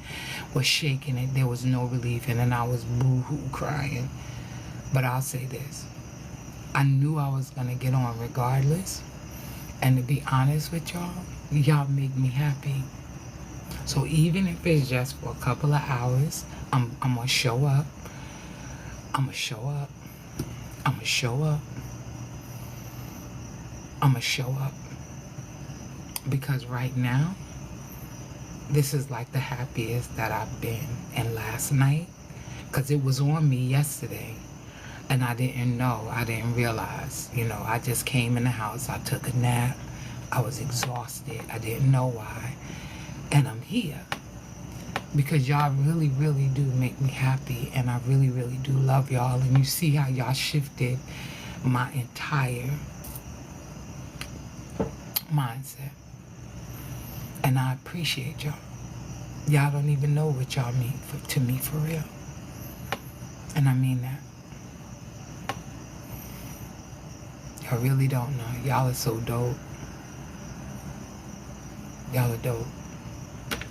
was shaking it. There was no relief. And then I was boo-hoo crying. But I'll say this. I knew I was going to get on regardless. And to be honest with y'all make me happy. So even if it's just for a couple of hours, I'm going to show up. I'm going to show up. I'm going to show up. I'm going to show up. Because right now, this is like the happiest that I've been. And last night, because it was on me yesterday. And I didn't know, I didn't realize, I just came in the house, I took a nap, I was exhausted, I didn't know why, and I'm here. Because y'all really, really do make me happy, and I really, really do love y'all, and you see how y'all shifted my entire mindset. And I appreciate y'all. Y'all don't even know what y'all mean to me for real. And I mean that. I really don't know. Y'all are so dope. Y'all are dope.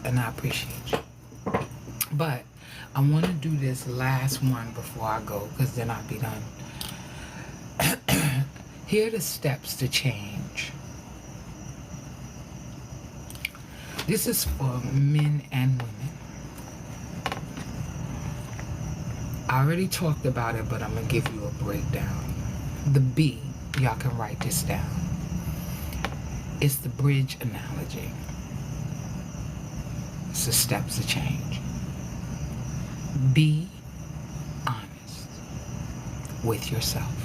And I appreciate you. But I want to do this last one before I go, because then I'll be done. Here are the steps to change. This is for men and women. I already talked about it, but I'm going to give you a breakdown. The B. Y'all can write this down. It's the bridge analogy. It's the steps to change. Be honest with yourself.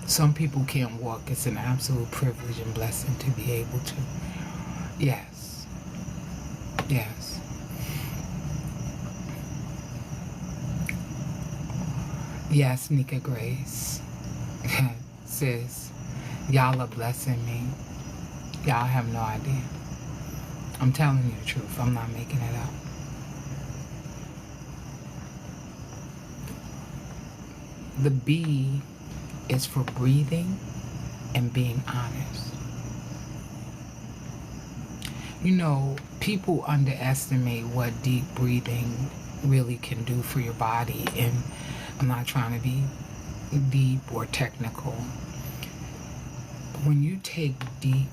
Some people can't walk. It's an absolute privilege and blessing to be able to. Yes. Yes. Yes, Nika Grace. Sis, y'all are blessing me. Y'all have no idea. I'm telling you the truth. I'm not making it up. The B is for breathing and being honest. People underestimate what deep breathing really can do for your body, and I'm not trying to be deep or technical. When you take deep,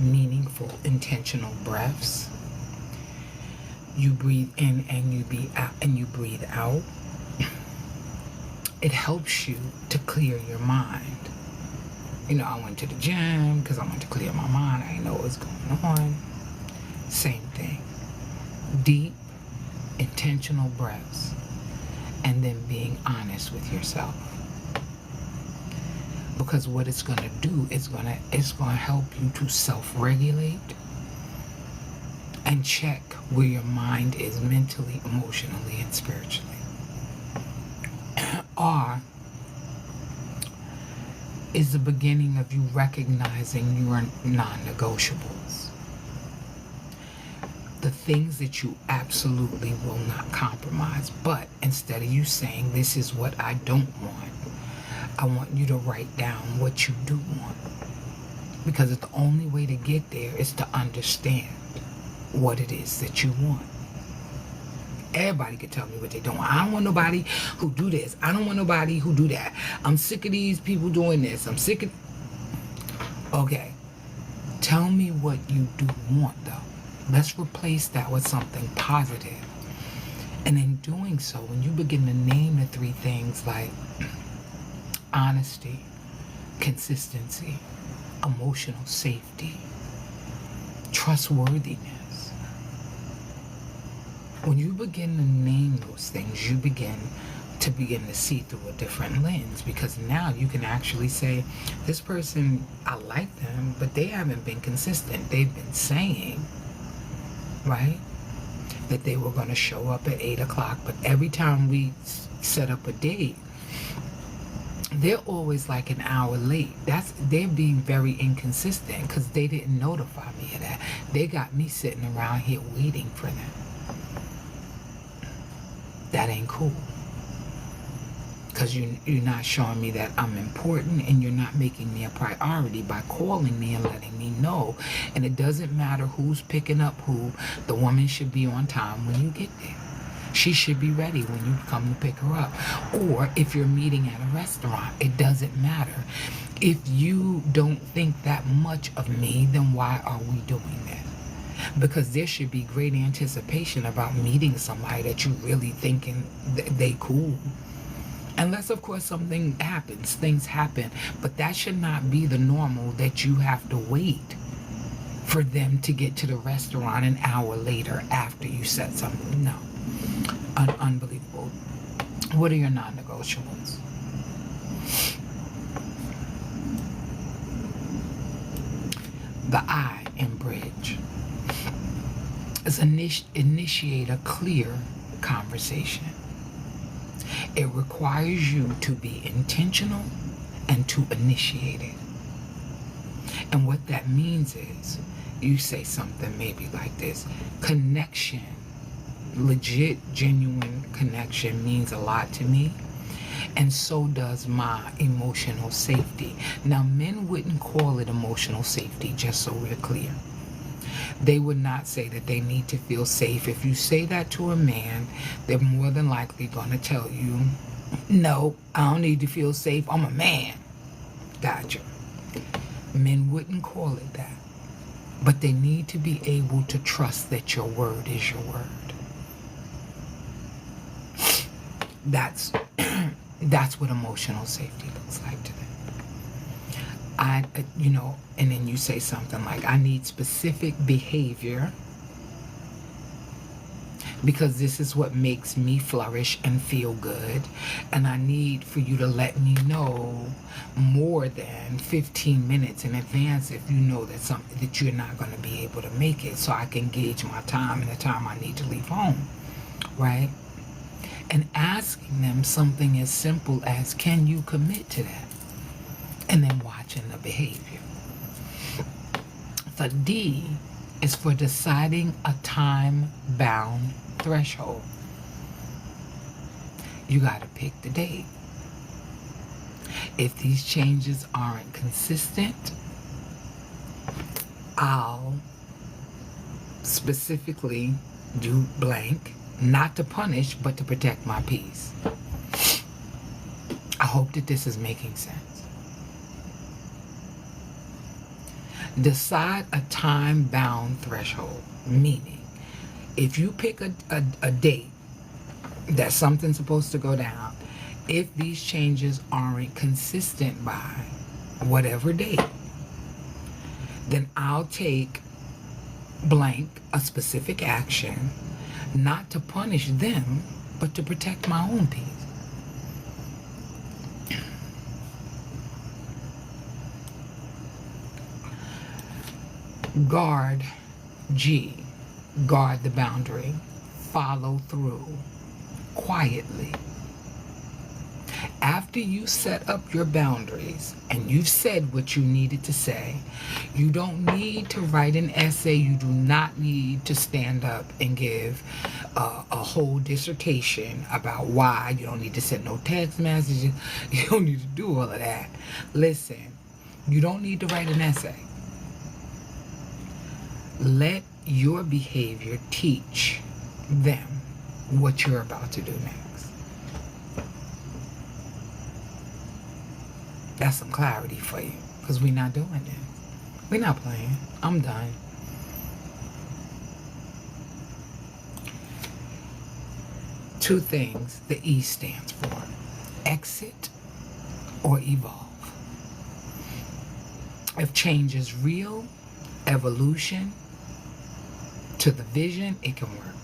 meaningful, intentional breaths, you breathe in and you breathe out. It helps you to clear your mind. I went to the gym because I wanted to clear my mind. I didn't know what was going on. Same thing. Deep, intentional breaths. And then being honest with yourself. Because what it's going to do, it's going to help you to self-regulate and check where your mind is mentally, emotionally, and spiritually. R is the beginning of you recognizing your non-negotiables. The things that you absolutely will not compromise. But instead of you saying, this is what I don't want, I want you to write down what you do want. Because the only way to get there is to understand what it is that you want. Everybody can tell me what they don't want. I don't want nobody who do this. I don't want nobody who do that. I'm sick of these people doing this. I'm sick of... Okay. Tell me what you do want, though. Let's replace that with something positive. And in doing so, when you begin to name the three things like honesty, consistency, emotional safety, trustworthiness, when you begin to name those things, you begin to see through a different lens, because now you can actually say, this person, I like them, but they haven't been consistent. They've been saying, right, that they were going to show up at 8 o'clock, but every time we set up a date, they're always like an hour late. They're being very inconsistent because they didn't notify me of that. They got me sitting around here waiting for them. That ain't cool. Because you're not showing me that I'm important, and you're not making me a priority by calling me and letting me know. And it doesn't matter who's picking up who. The woman should be on time when you get there. She should be ready when you come to pick her up. Or if you're meeting at a restaurant, it doesn't matter. If you don't think that much of me, then why are we doing this? Because there should be great anticipation about meeting somebody that you really thinking they cool. Unless, of course, something happens. Things happen. But that should not be the normal, that you have to wait for them to get to the restaurant an hour later after you said something. No. Unbelievable. What are your non-negotiables? The I in bridge is initiate a clear conversation. It requires you to be intentional and to initiate it. And what that means is you say something maybe like this: connection, legit, genuine connection means a lot to me, and so does my emotional safety. Now, men wouldn't call it emotional safety, just so we're clear. They would not say that they need to feel safe. If you say that to a man, they're more than likely going to tell you, no, I don't need to feel safe. I'm a man. Gotcha. Men wouldn't call it that. But they need to be able to trust that your word is your word. That's what emotional safety looks like to them. And then you say something like, I need specific behavior because this is what makes me flourish and feel good. And I need for you to let me know more than 15 minutes in advance if you know that you're not going to be able to make it, so I can gauge my time and the time I need to leave home, right? And asking them something as simple as, can you commit to that? And then watching the behavior. The D is for deciding a time-bound threshold. You got to pick the date. If these changes aren't consistent, I'll specifically do blank, not to punish, but to protect my peace. I hope that this is making sense. Decide a time-bound threshold, meaning if you pick a date that something's supposed to go down, if these changes aren't consistent by whatever date, then I'll take blank, a specific action, not to punish them, but to protect my own peace. Guard, G, guard the boundary, follow through, quietly. After you set up your boundaries and you've said what you needed to say, you don't need to write an essay. You do not need to stand up and give a whole dissertation about why. You don't need to send no text messages. You don't need to do all of that. Listen, you don't need to write an essay. Let your behavior teach them what you're about to do next. That's some clarity for you, because we're not doing this. We're not playing. I'm done. Two things the E stands for: exit or evolve. If change is real, evolution to the vision, it can work.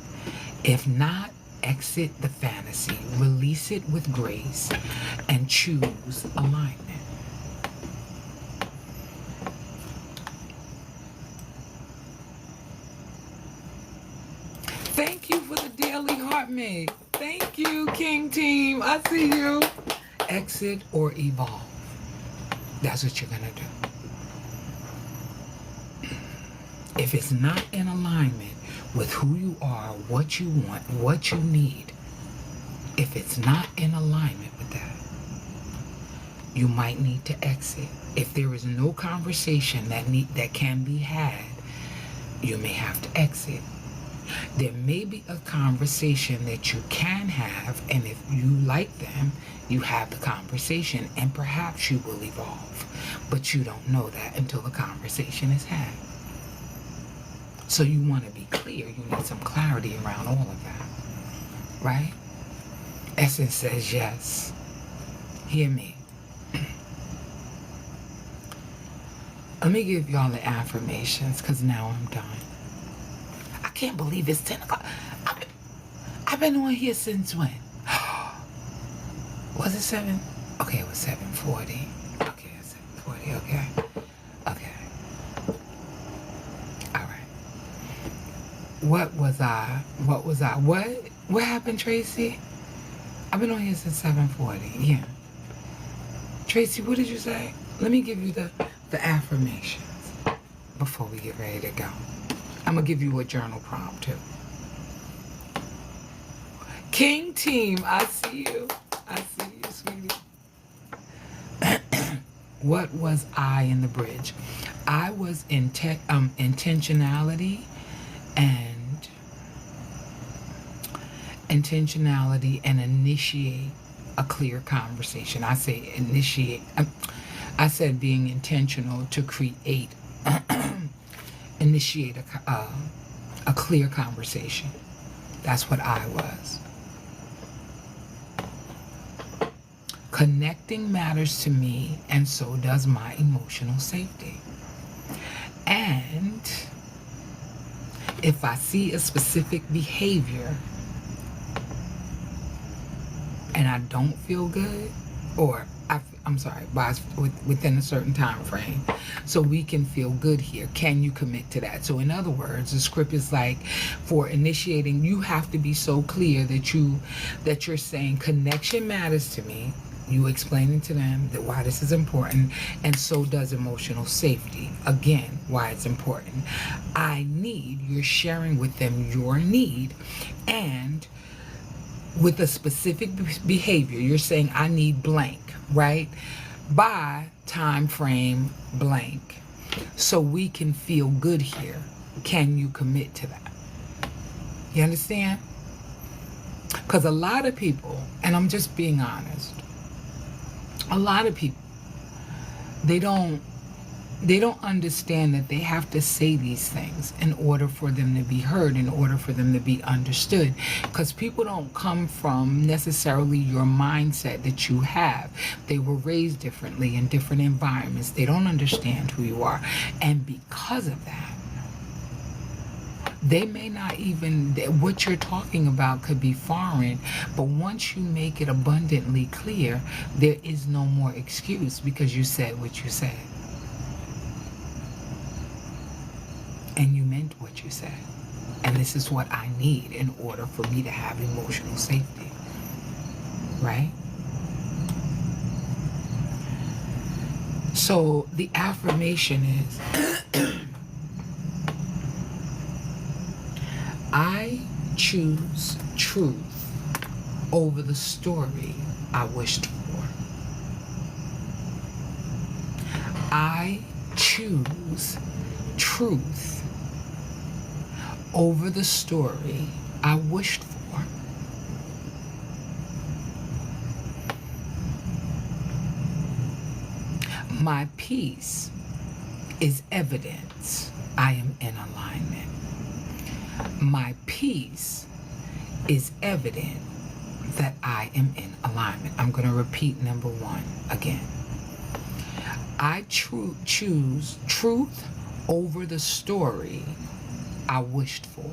If not, exit the fantasy, release it with grace, and choose alignment. Thank you for the daily heart mate. Thank you, King Team. I see you. exit or evolve. That's what you're going to do. If it's not in alignment with who you are, what you want, what you need, if it's not in alignment with that, you might need to exit. If there is no conversation that can be had, you may have to exit. There may be a conversation that you can have, and if you like them, you have the conversation, and perhaps you will evolve. But you don't know that until the conversation is had. So you want to be clear. You need some clarity around all of that, right? Essence says yes. Hear me. Let me give y'all the affirmations, because now I'm done. I can't believe it's 10 o'clock. I've been on here since when? Was it 7? Okay, it was 7:40. Okay, 7:40. Okay. Okay. All right. What was I? What happened, Tracy? I've been on here since 7:40. Yeah. Tracy, what did you say? Let me give you the affirmations before we get ready to go. I'm going to give you a journal prompt too. King team, I see you. I see you, sweetie. What was I in the bridge? I was intentionality and initiate a clear conversation. I say initiate. I said being intentional to create, initiate a clear conversation. That's what I was. Connecting matters to me, and so does my emotional safety. And if I see a specific behavior and I don't feel good, or within a certain time frame, so we can feel good here. Can you commit to that? So in other words, the script is like, for initiating, you have to be so clear that you're saying connection matters to me. You explaining to them that why this is important, and so does emotional safety. Again, why it's important. You're sharing with them your need, and with a specific behavior, you're saying I need blank, right? By time frame blank, so we can feel good here. Can you commit to that? You understand? Because a lot of people, and I'm just being honest, a lot of people, they don't understand that they have to say these things in order for them to be heard, in order for them to be understood. Because people don't come from necessarily your mindset that you have. They were raised differently in different environments. They don't understand who you are. And because of that, they may not even, what you're talking about could be foreign, but once you make it abundantly clear, there is no more excuse, because you said what you said. And you meant what you said. And this is what I need in order for me to have emotional safety. Right? So the affirmation is, I choose truth over the story I wished for. I choose truth over the story I wished for. My peace is evidence I am in alignment. My peace is evident that I am in alignment. I'm going to repeat number 1 again. I choose truth over the story I wished for.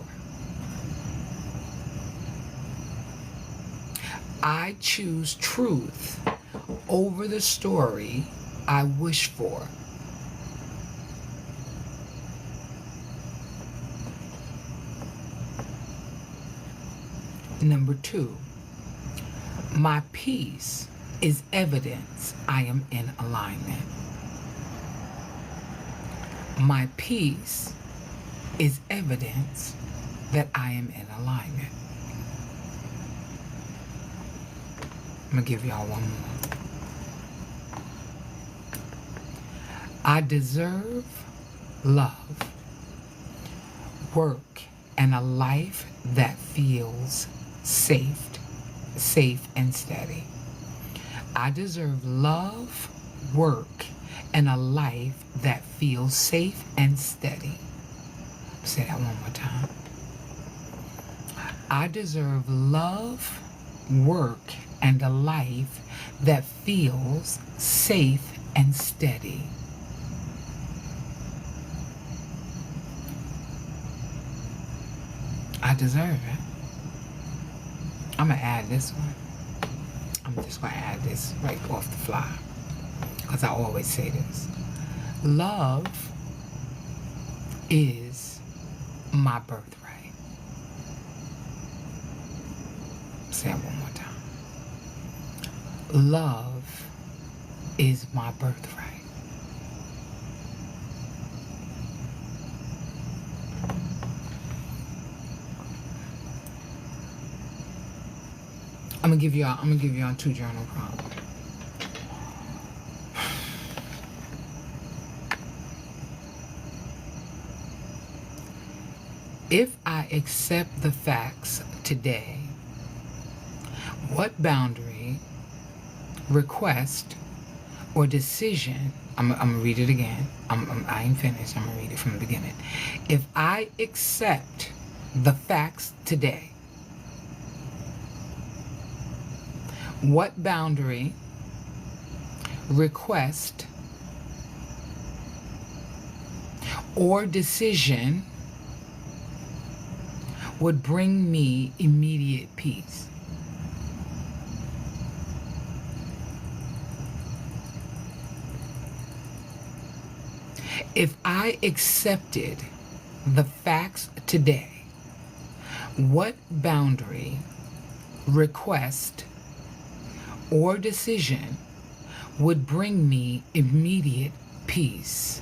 I choose truth over the story I wish for. Number 2, my peace is evidence I am in alignment. My peace is evidence that I am in alignment. I'm going to give y'all one more. I deserve love, work, and a life that feels safe and steady. I deserve love, work, and a life that feels safe and steady. Say that one more time. I deserve love, work, and a life that feels safe and steady. I deserve it. I'm going to add this one. I'm just going to add this right off the fly, because I always say this. Love is my birthright. Say it one more time. Love is my birthright. I'm gonna give y'all 2 journal prompts. If I accept the facts today, what boundary, request, or decision, I'm gonna read it again. I ain't finished. I'm gonna read it from the beginning. If I accept the facts today, what boundary, request, or decision would bring me immediate peace? If I accepted the facts today, what boundary, request, or decision would bring me immediate peace?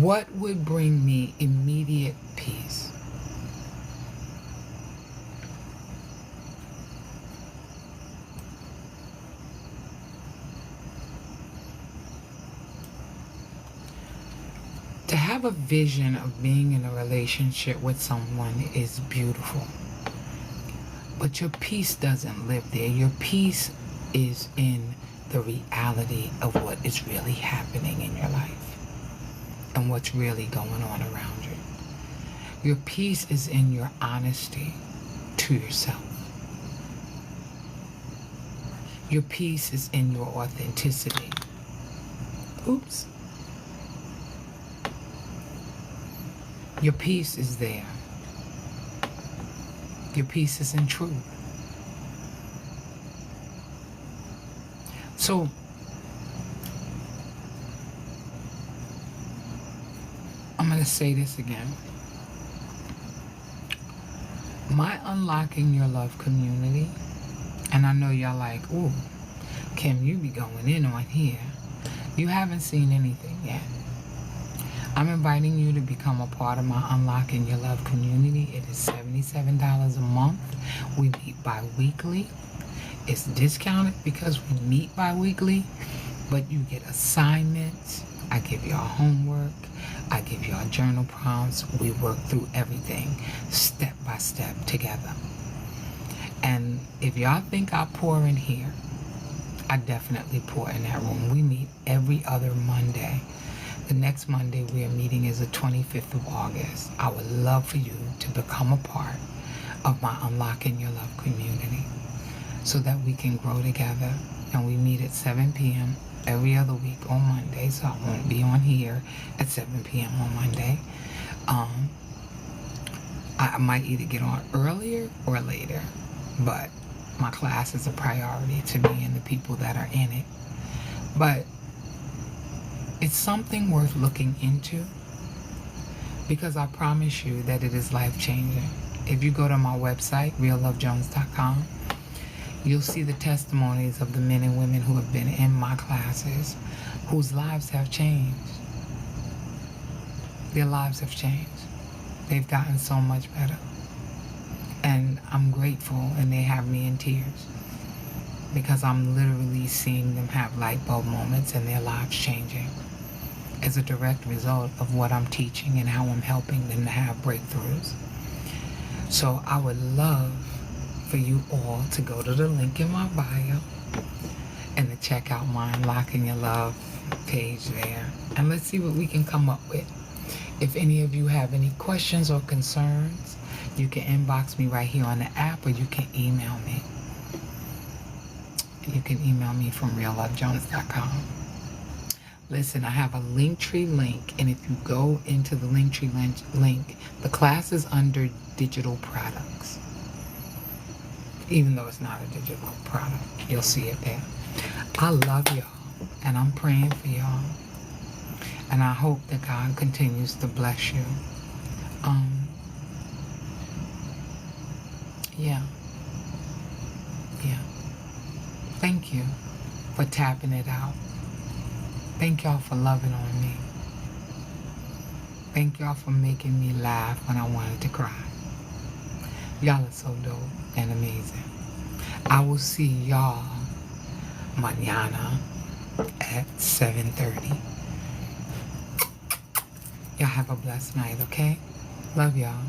What would bring me immediate peace? To have a vision of being in a relationship with someone is beautiful. But your peace doesn't live there. Your peace is in the reality of what is really happening in your life and what's really going on around you. Your peace is in your honesty to yourself. Your peace is in your authenticity. Oops. Your peace is there. Your peace is in truth. So, I'm going to say this again. My Unlocking Your Love community, and I know y'all like, ooh, Kim, you be going in on here. You haven't seen anything yet. I'm inviting you to become a part of my Unlocking Your Love community. It is $77 a month. We meet bi-weekly. It's discounted because we meet bi-weekly, but you get assignments. I give y'all homework. I give y'all journal prompts. We work through everything step by step together. And if y'all think I pour in here, I definitely pour in that room. We meet every other Monday. The next Monday we are meeting is the 25th of August. I would love for you to become a part of my Unlocking Your Love community so that we can grow together. And we meet at 7 p.m. every other week on Monday, so I won't be on here at 7 p.m. on Monday. I might either get on earlier or later, but my class is a priority to me and the people that are in it. But it's something worth looking into, because I promise you that it is life-changing. If you go to my website, reallovejones.com, you'll see the testimonies of the men and women who have been in my classes, whose lives have changed. Their lives have changed. They've gotten so much better. And I'm grateful, and they have me in tears, because I'm literally seeing them have light bulb moments and their lives changing as a direct result of what I'm teaching and how I'm helping them to have breakthroughs. So I would love for you all to go to the link in my bio and to check out my Unlocking Your Love page there. And let's see what we can come up with. If any of you have any questions or concerns, you can inbox me right here on the app, or you can email me. You can email me from reallovejones.com. Listen, I have a Linktree link, and if you go into the Linktree link, the class is under digital products. Even though it's not a digital product, you'll see it there. I love y'all, and I'm praying for y'all. And I hope that God continues to bless you. Yeah. Thank you for tapping it out. Thank y'all for loving on me. Thank y'all for making me laugh when I wanted to cry. Y'all are so dope and amazing. I will see y'all mañana at 7:30. Y'all have a blessed night, okay? Love y'all.